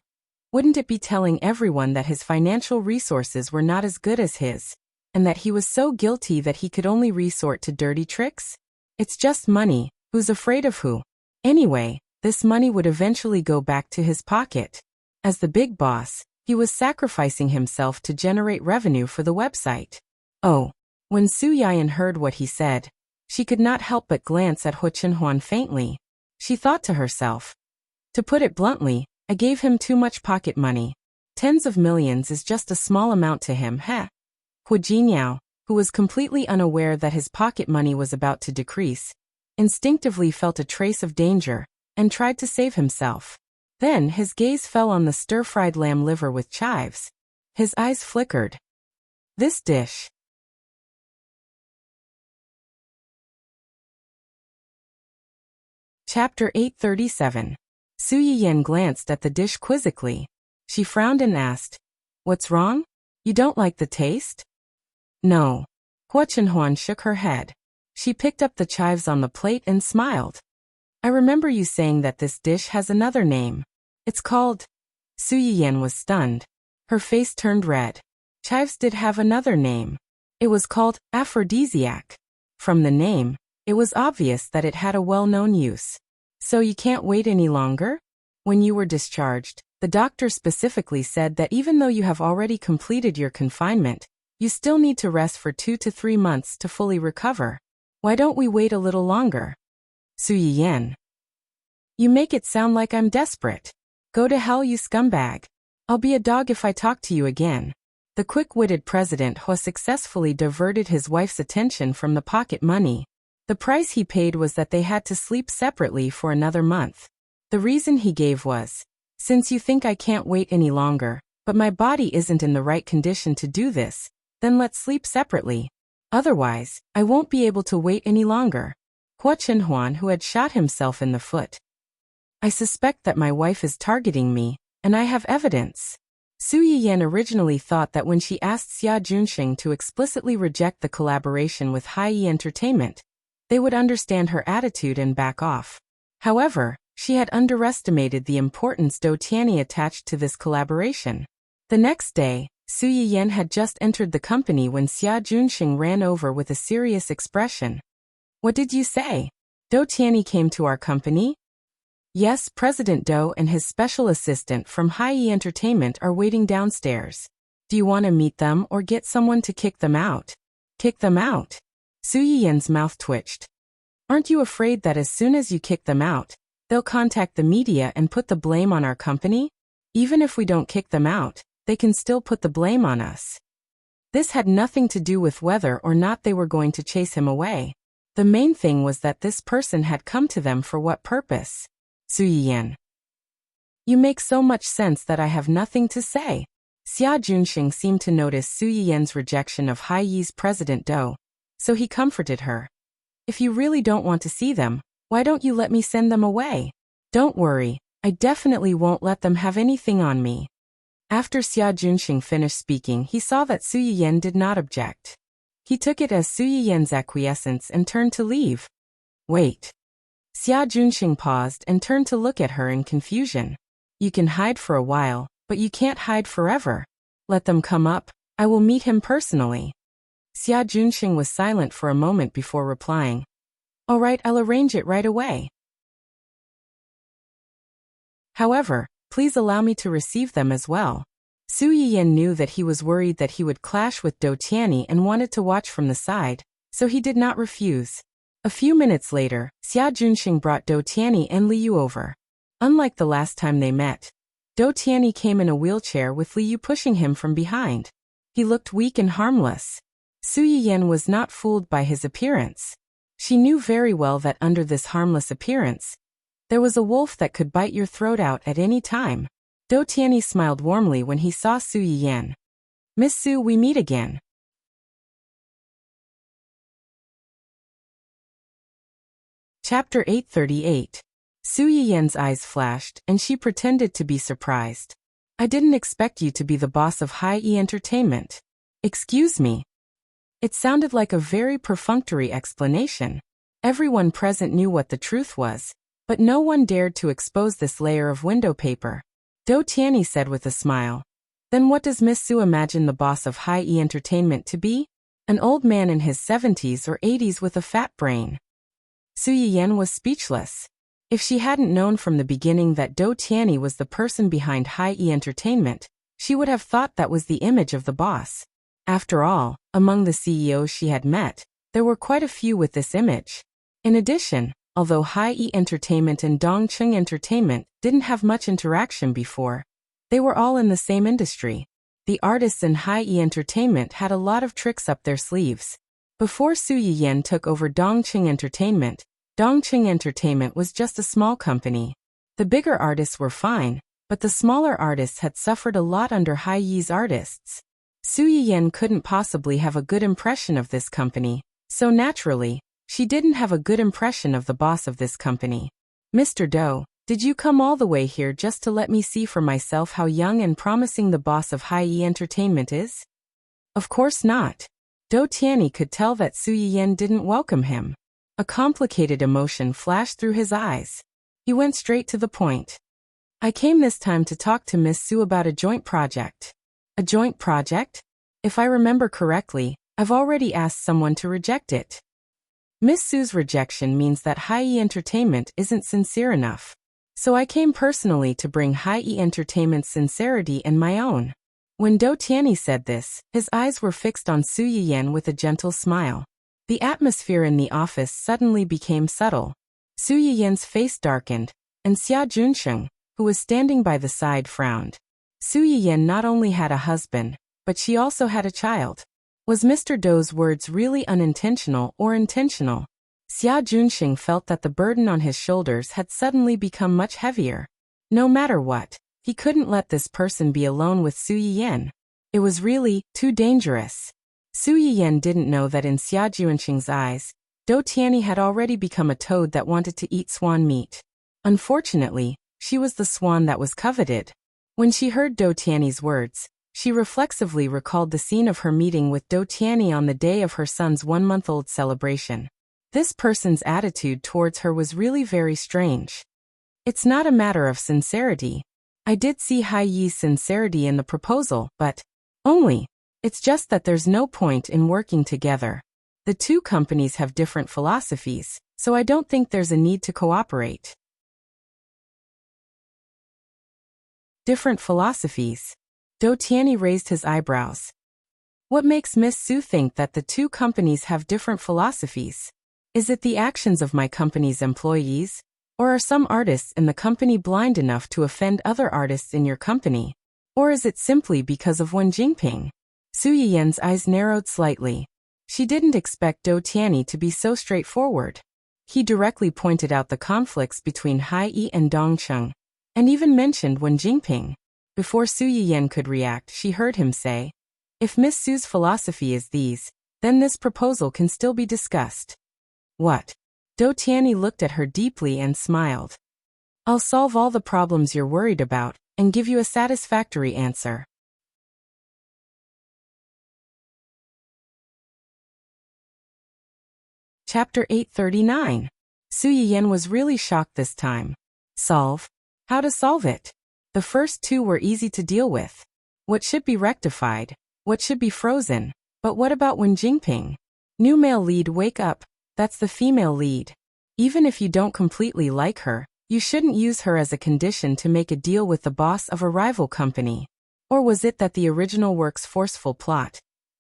Wouldn't it be telling everyone that his financial resources were not as good as his, and that he was so guilty that he could only resort to dirty tricks? It's just money, who's afraid of who? Anyway, this money would eventually go back to his pocket. As the big boss, he was sacrificing himself to generate revenue for the website. Oh. When Su Yan heard what he said, she could not help but glance at Hu Chenhuan faintly. She thought to herself, to put it bluntly, I gave him too much pocket money. Tens of millions is just a small amount to him, heh? Hu Jingyao, who was completely unaware that his pocket money was about to decrease, instinctively felt a trace of danger, and tried to save himself. Then his gaze fell on the stir-fried lamb liver with chives. His eyes flickered. This dish. Chapter 837. Su Yiyan glanced at the dish quizzically. She frowned and asked, "What's wrong? You don't like the taste?" "No." Hu Chenhuan shook her head. She picked up the chives on the plate and smiled. "I remember you saying that this dish has another name. It's called..." Su Yiyan was stunned. Her face turned red. Chives did have another name. It was called aphrodisiac. From the name, it was obvious that it had a well-known use. "So you can't wait any longer?" "When you were discharged, the doctor specifically said that even though you have already completed your confinement, you still need to rest for 2 to 3 months to fully recover. Why don't we wait a little longer?" "Su Yiyan, you make it sound like I'm desperate. Go to hell, you scumbag. I'll be a dog if I talk to you again." The quick-witted President Hu successfully diverted his wife's attention from the pocket money. The price he paid was that they had to sleep separately for another month. The reason he gave was, "Since you think I can't wait any longer, but my body isn't in the right condition to do this, then let's sleep separately. Otherwise, I won't be able to wait any longer." Hu Chenhuan, who had shot himself in the foot. "I suspect that my wife is targeting me, and I have evidence." Su Yiyan originally thought that when she asked Xia Junxing to explicitly reject the collaboration with Hai Entertainment, they would understand her attitude and back off. However, she had underestimated the importance Dou Tianyi attached to this collaboration. The next day, Su Yiyan had just entered the company when Xia Junxing ran over with a serious expression. "What did you say? Dou Tianyi came to our company?" "Yes, President Dou and his special assistant from Hai Entertainment are waiting downstairs. Do you want to meet them or get someone to kick them out?" "Kick them out?" Su Yiyan's mouth twitched. "Aren't you afraid that as soon as you kick them out, they'll contact the media and put the blame on our company? Even if we don't kick them out, they can still put the blame on us." This had nothing to do with whether or not they were going to chase him away. The main thing was that this person had come to them for what purpose. "Su Yiyan, you make so much sense that I have nothing to say." Xia Junxing seemed to notice Su Yiyan's rejection of Hai Yi's President Dou, so he comforted her. "If you really don't want to see them, why don't you let me send them away?" "Don't worry, I definitely won't let them have anything on me." After Xia Junxing finished speaking, he saw that Su Yiyan did not object. He took it as Su Yiyan's acquiescence and turned to leave. "Wait." Xia Junxing paused and turned to look at her in confusion. "You can hide for a while, but you can't hide forever. Let them come up, I will meet him personally." Xia Junxing was silent for a moment before replying. "All right, I'll arrange it right away. However, please allow me to receive them as well." Su Yiyan knew that he was worried that he would clash with Dou Tianyi and wanted to watch from the side, so he did not refuse. A few minutes later, Xia Junxing brought Dou Tianyi and Li Yu over. Unlike the last time they met, Dou Tianyi came in a wheelchair with Li Yu pushing him from behind. He looked weak and harmless. Su Yiyan was not fooled by his appearance. She knew very well that under this harmless appearance, there was a wolf that could bite your throat out at any time. Dou Tianyi smiled warmly when he saw Su Yiyan. "Miss Su, we meet again." Chapter 838. Su Yiyan's eyes flashed, and she pretended to be surprised. "I didn't expect you to be the boss of Hai Entertainment." "Excuse me." It sounded like a very perfunctory explanation. Everyone present knew what the truth was, but no one dared to expose this layer of window paper. Do Tianyi said with a smile. Then what does Miss Su imagine the boss of Hai E Entertainment to be? An old man in his 70s or 80s with a fat brain. Su Yiyan was speechless. If she hadn't known from the beginning that Do Tianyi was the person behind Hai E Entertainment, she would have thought that was the image of the boss. After all, among the CEOs she had met, there were quite a few with this image. In addition, although Hai E Entertainment and Dongcheng Entertainment didn't have much interaction before, they were all in the same industry. The artists in Hai E Entertainment had a lot of tricks up their sleeves. Before Su Yiyan took over Dongcheng Entertainment was just a small company. The bigger artists were fine, but the smaller artists had suffered a lot under Hai Yi's artists. Su Yiyan couldn't possibly have a good impression of this company, so naturally, she didn't have a good impression of the boss of this company. Mr. Do, did you come all the way here just to let me see for myself how young and promising the boss of Hai E Entertainment is? Of course not. Do Tianyi could tell that Su Yiyan didn't welcome him. A complicated emotion flashed through his eyes. He went straight to the point. I came this time to talk to Miss Su about a joint project. A joint project? If I remember correctly, I've already asked someone to reject it. Miss Su's rejection means that Hai E Entertainment isn't sincere enough. So I came personally to bring Hai E Entertainment's sincerity and my own. When Do Tianyi said this, his eyes were fixed on Su Yiyan with a gentle smile. The atmosphere in the office suddenly became subtle. Su Yiyan's face darkened, and Xia Junsheng, who was standing by the side, frowned. Su Yiyan not only had a husband, but she also had a child. Was Mr. Do's words really unintentional or intentional? Xia Junsheng felt that the burden on his shoulders had suddenly become much heavier. No matter what, he couldn't let this person be alone with Su Yiyan. It was really too dangerous. Su Yiyan didn't know that in Xia Junsheng's eyes, Do Tianyi had already become a toad that wanted to eat swan meat. Unfortunately, she was the swan that was coveted. When she heard Do Tianyi's words, she reflexively recalled the scene of her meeting with Do Tianyi on the day of her son's 1-month-old celebration. This person's attitude towards her was really very strange. It's not a matter of sincerity. I did see Hai Yi's sincerity in the proposal, but it's just that there's no point in working together. The two companies have different philosophies, so I don't think there's a need to cooperate. Different philosophies. Do Tianyi raised his eyebrows. What makes Miss Su think that the two companies have different philosophies? Is it the actions of my company's employees? Or are some artists in the company blind enough to offend other artists in your company? Or is it simply because of Wen Jingping? Su Yiyan's eyes narrowed slightly. She didn't expect Do Tianyi to be so straightforward. He directly pointed out the conflicts between Hai Yi and Dongcheng, and even mentioned Wen Jingping. Before Su Yiyan could react, she heard him say, "If Miss Su's philosophy is these, then this proposal can still be discussed." What? Do Tianyi looked at her deeply and smiled. "I'll solve all the problems you're worried about, and give you a satisfactory answer." Chapter 839. Su Yiyan was really shocked this time. Solve? How to solve it? The first two were easy to deal with. What should be rectified? What should be frozen? But what about Wen Jingping? New male lead, wake up. That's the female lead. Even if you don't completely like her, you shouldn't use her as a condition to make a deal with the boss of a rival company. Or was it that the original work's forceful plot,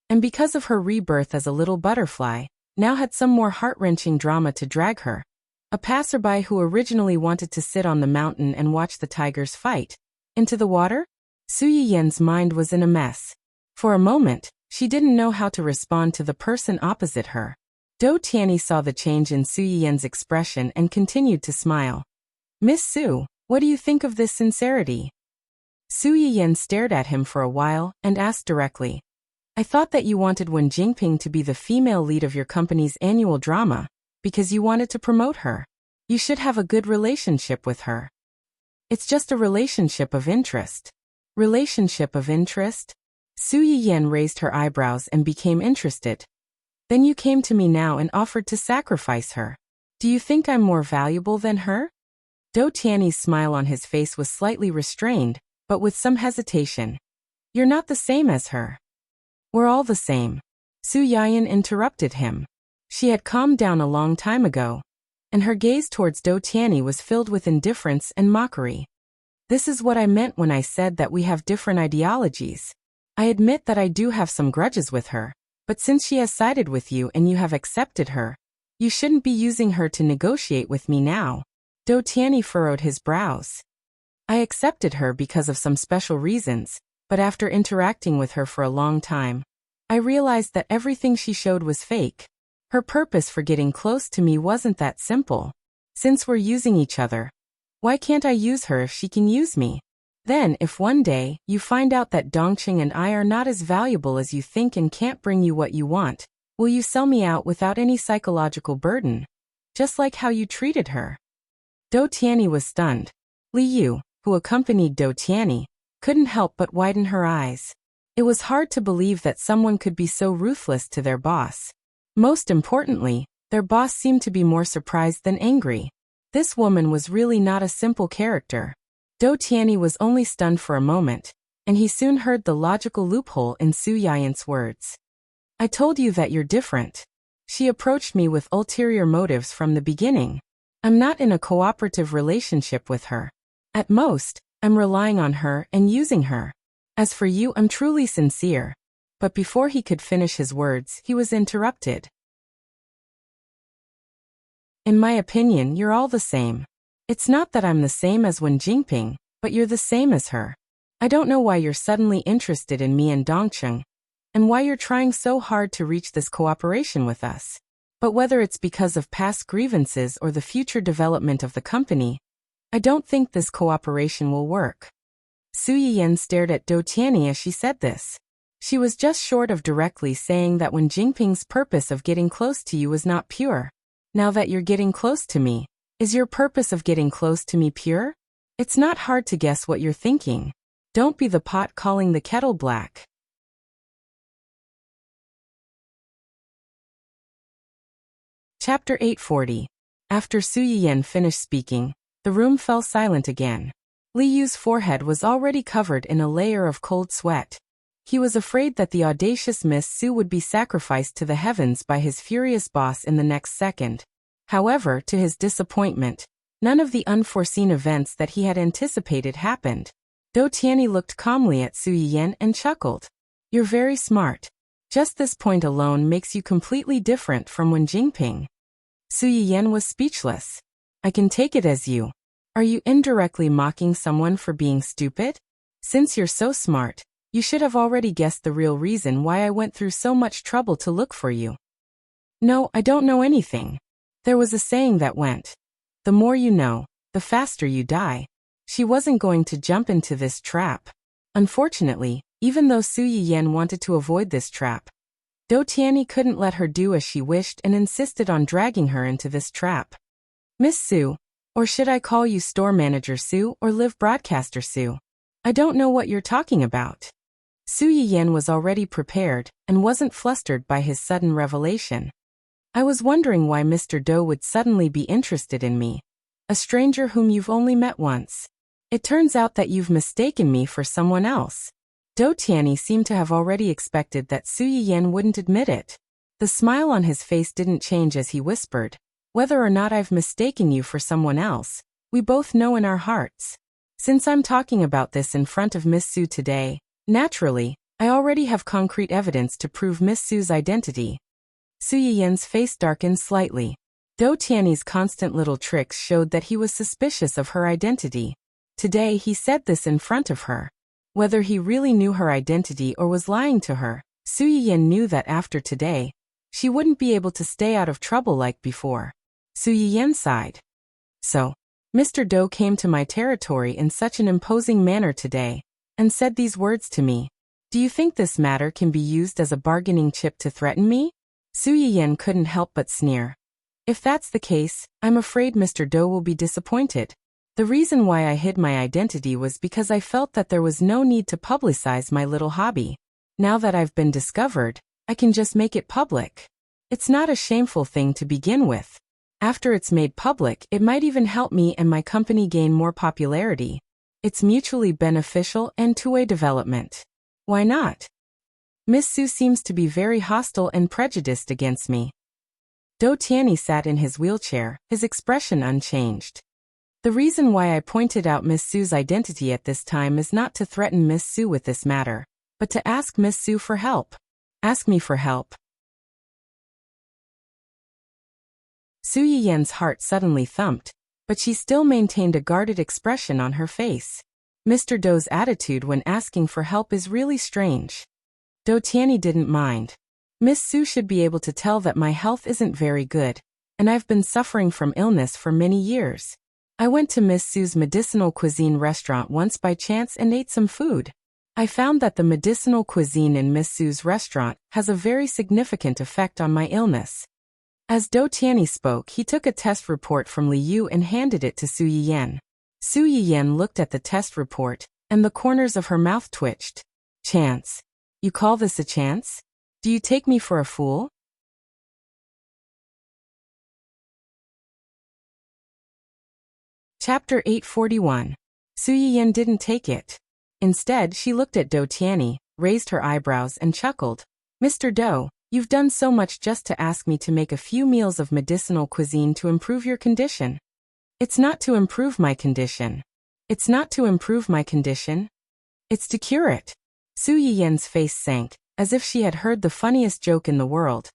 and because of her rebirth as a little butterfly, now had some more heart-wrenching drama to drag her? A passerby who originally wanted to sit on the mountain and watch the tigers fight into the water? Su Yiyan's mind was in a mess. For a moment, she didn't know how to respond to the person opposite her. Do Tianyi saw the change in Su Yiyan's expression and continued to smile. "Miss Su, what do you think of this sincerity?" Su Yiyan stared at him for a while and asked directly, "I thought that you wanted Wen Jingping to be the female lead of your company's annual drama, because you wanted to promote her. You should have a good relationship with her." "It's just a relationship of interest." "Relationship of interest?" Su Yiyan raised her eyebrows and became interested. "Then you came to me now and offered to sacrifice her. Do you think I'm more valuable than her?" Do Tianyi's smile on his face was slightly restrained, but with some hesitation. You're not the same as her. We're all the same. Su Yayan interrupted him. She had calmed down a long time ago, and her gaze towards Do Tianyi was filled with indifference and mockery. This is what I meant when I said that we have different ideologies. I admit that I do have some grudges with her, but since she has sided with you and you have accepted her, you shouldn't be using her to negotiate with me now. Do Tianyi furrowed his brows. I accepted her because of some special reasons, but after interacting with her for a long time, I realized that everything she showed was fake. Her purpose for getting close to me wasn't that simple. Since we're using each other, why can't I use her if she can use me? Then, if one day you find out that Dongqing and I are not as valuable as you think and can't bring you what you want, will you sell me out without any psychological burden? Just like how you treated her. Do Tianyi was stunned. Li Yu, who accompanied Do Tianyi, couldn't help but widen her eyes. It was hard to believe that someone could be so ruthless to their boss. Most importantly, their boss seemed to be more surprised than angry. This woman was really not a simple character. Do Tianyi was only stunned for a moment, and he soon heard the logical loophole in Su Yayan's words. I told you that you're different. She approached me with ulterior motives from the beginning. I'm not in a cooperative relationship with her. At most, I'm relying on her and using her. As for you, I'm truly sincere. But before he could finish his words, he was interrupted. In my opinion, you're all the same. It's not that I'm the same as Wen Jingping, but you're the same as her. I don't know why you're suddenly interested in me and Dongqing, and why you're trying so hard to reach this cooperation with us. But whether it's because of past grievances or the future development of the company, I don't think this cooperation will work. Su Yiyan stared at Do Tianyi as she said this. She was just short of directly saying that Wen Jingping's purpose of getting close to you was not pure. Now that you're getting close to me, is your purpose of getting close to me pure? It's not hard to guess what you're thinking. Don't be the pot calling the kettle black. Chapter 840. After Su Yiyan finished speaking, the room fell silent again. Li Yu's forehead was already covered in a layer of cold sweat. He was afraid that the audacious Miss Su would be sacrificed to the heavens by his furious boss in the next second. However, to his disappointment, none of the unforeseen events that he had anticipated happened. Do Tianyi looked calmly at Su Yiyan and chuckled. You're very smart. Just this point alone makes you completely different from Wen Jingping. Su Yiyan was speechless. I can take it as you. Are you indirectly mocking someone for being stupid? Since you're so smart, you should have already guessed the real reason why I went through so much trouble to look for you. No, I don't know anything. There was a saying that went, the more you know, the faster you die. She wasn't going to jump into this trap. Unfortunately, even though Su Yiyan wanted to avoid this trap, Do Tianyi couldn't let her do as she wished and insisted on dragging her into this trap. Miss Su, or should I call you Store Manager Su or Live Broadcaster Su? I don't know what you're talking about. Su Yiyan was already prepared and wasn't flustered by his sudden revelation. I was wondering why Mr. Do would suddenly be interested in me, a stranger whom you've only met once. It turns out that you've mistaken me for someone else. Do Tianyi seemed to have already expected that Su Yiyan wouldn't admit it. The smile on his face didn't change as he whispered, whether or not I've mistaken you for someone else, we both know in our hearts. Since I'm talking about this in front of Miss Su today, naturally, I already have concrete evidence to prove Miss Su's identity. Su Yiyan's face darkened slightly. Do Tianyi's constant little tricks showed that he was suspicious of her identity. Today he said this in front of her. Whether he really knew her identity or was lying to her, Su Yiyan knew that after today, she wouldn't be able to stay out of trouble like before. Su Yiyan sighed. So, Mr. Do came to my territory in such an imposing manner today, and said these words to me. Do you think this matter can be used as a bargaining chip to threaten me? Su Yiyan couldn't help but sneer. If that's the case, I'm afraid Mr. Do will be disappointed. The reason why I hid my identity was because I felt that there was no need to publicize my little hobby. Now that I've been discovered, I can just make it public. It's not a shameful thing to begin with. After it's made public, it might even help me and my company gain more popularity. It's mutually beneficial and two-way development. Why not? Miss Su seems to be very hostile and prejudiced against me. Do Tianyi sat in his wheelchair, his expression unchanged. The reason why I pointed out Miss Su's identity at this time is not to threaten Miss Su with this matter, but to ask Miss Su for help. Ask me for help. Su Yiyan's heart suddenly thumped, but she still maintained a guarded expression on her face. Mr. Do's attitude when asking for help is really strange. Do Tianyi didn't mind. Miss Su should be able to tell that my health isn't very good, and I've been suffering from illness for many years. I went to Miss Su's medicinal cuisine restaurant once by chance and ate some food. I found that the medicinal cuisine in Miss Su's restaurant has a very significant effect on my illness. As Do Tianyi spoke, he took a test report from Li Yu and handed it to Su Yiyan. Su Yiyan looked at the test report, and the corners of her mouth twitched. Chance. You call this a chance? Do you take me for a fool? Chapter 841. Su Yiyan didn't take it. Instead, she looked at Do Tianyi, raised her eyebrows and chuckled. Mr. Do, you've done so much just to ask me to make a few meals of medicinal cuisine to improve your condition. It's not to improve my condition. It's not to improve my condition. It's to cure it. Su Yiyan's face sank, as if she had heard the funniest joke in the world.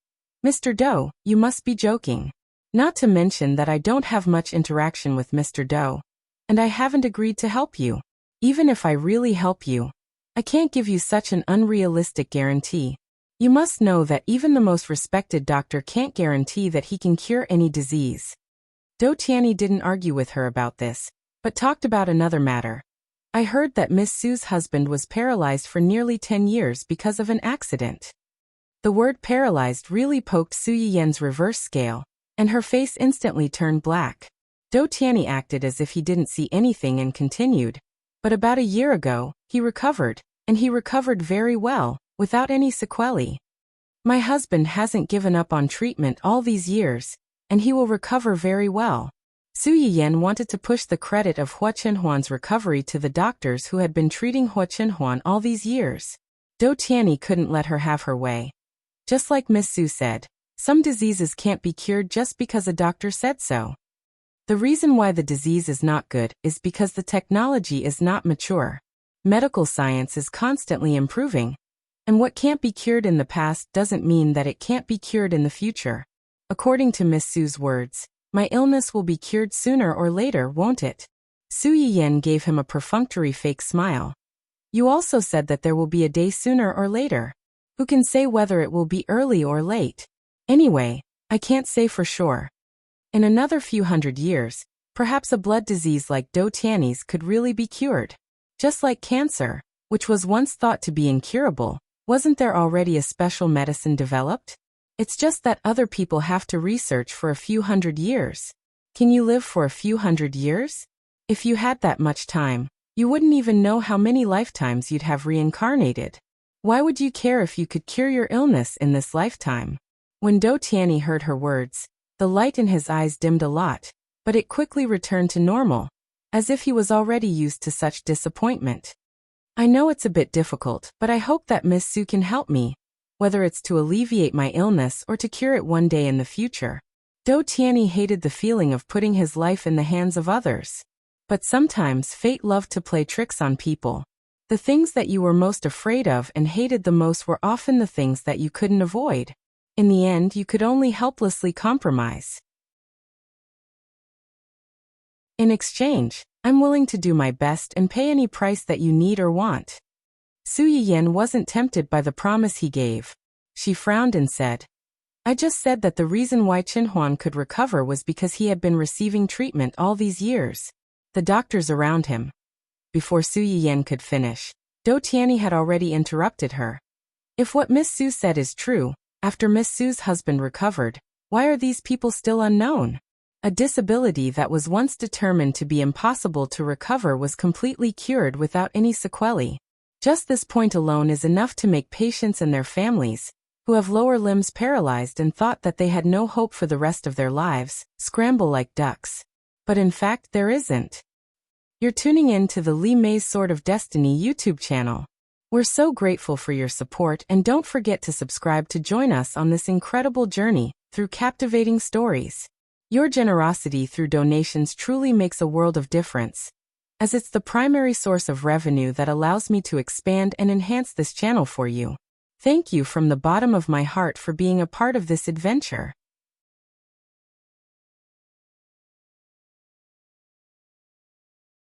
Mr. Do, you must be joking. Not to mention that I don't have much interaction with Mr. Do. And I haven't agreed to help you. Even if I really help you, I can't give you such an unrealistic guarantee. You must know that even the most respected doctor can't guarantee that he can cure any disease. Do Tianyi didn't argue with her about this, but talked about another matter. I heard that Miss Su's husband was paralyzed for nearly 10 years because of an accident. The word paralyzed really poked Su Yiyan's reverse scale, and her face instantly turned black. Do Tianyi acted as if he didn't see anything and continued. But about a year ago, he recovered, and he recovered very well, without any sequelae. My husband hasn't given up on treatment all these years, and he will recover very well. Su Yiyan wanted to push the credit of Hua Chenhuan's recovery to the doctors who had been treating Hua Chenhuan all these years. Do Tianyi couldn't let her have her way. Just like Miss Su said, some diseases can't be cured just because a doctor said so. The reason why the disease is not good is because the technology is not mature. Medical science is constantly improving, and what can't be cured in the past doesn't mean that it can't be cured in the future. According to Miss Su's words, my illness will be cured sooner or later, won't it? Su Yiyan gave him a perfunctory fake smile. You also said that there will be a day sooner or later. Who can say whether it will be early or late? Anyway, I can't say for sure. In another few hundred years, perhaps a blood disease like Do Tianyi's could really be cured. Just like cancer, which was once thought to be incurable, wasn't there already a special medicine developed? It's just that other people have to research for a few hundred years. Can you live for a few hundred years? If you had that much time, you wouldn't even know how many lifetimes you'd have reincarnated. Why would you care if you could cure your illness in this lifetime? When Do Tianyi heard her words, the light in his eyes dimmed a lot, but it quickly returned to normal, as if he was already used to such disappointment. I know it's a bit difficult, but I hope that Miss Su can help me, whether it's to alleviate my illness or to cure it one day in the future. Do Tianyi hated the feeling of putting his life in the hands of others. But sometimes fate loved to play tricks on people. The things that you were most afraid of and hated the most were often the things that you couldn't avoid. In the end, you could only helplessly compromise. In exchange, I'm willing to do my best and pay any price that you need or want. Su Yiyan wasn't tempted by the promise he gave. She frowned and said, I just said that the reason why Chenhuan could recover was because he had been receiving treatment all these years. The doctors around him. Before Su Yiyan could finish, Do Tianyi had already interrupted her. If what Miss Su said is true, after Miss Su's husband recovered, why are these people still unknown? A disability that was once determined to be impossible to recover was completely cured without any sequelae. Just this point alone is enough to make patients and their families, who have lower limbs paralyzed and thought that they had no hope for the rest of their lives, scramble like ducks. But in fact there isn't. You're tuning in to the Lee May's Sword of Destiny YouTube channel. We're so grateful for your support, and don't forget to subscribe to join us on this incredible journey through captivating stories. Your generosity through donations truly makes a world of difference, as it's the primary source of revenue that allows me to expand and enhance this channel for you. Thank you from the bottom of my heart for being a part of this adventure.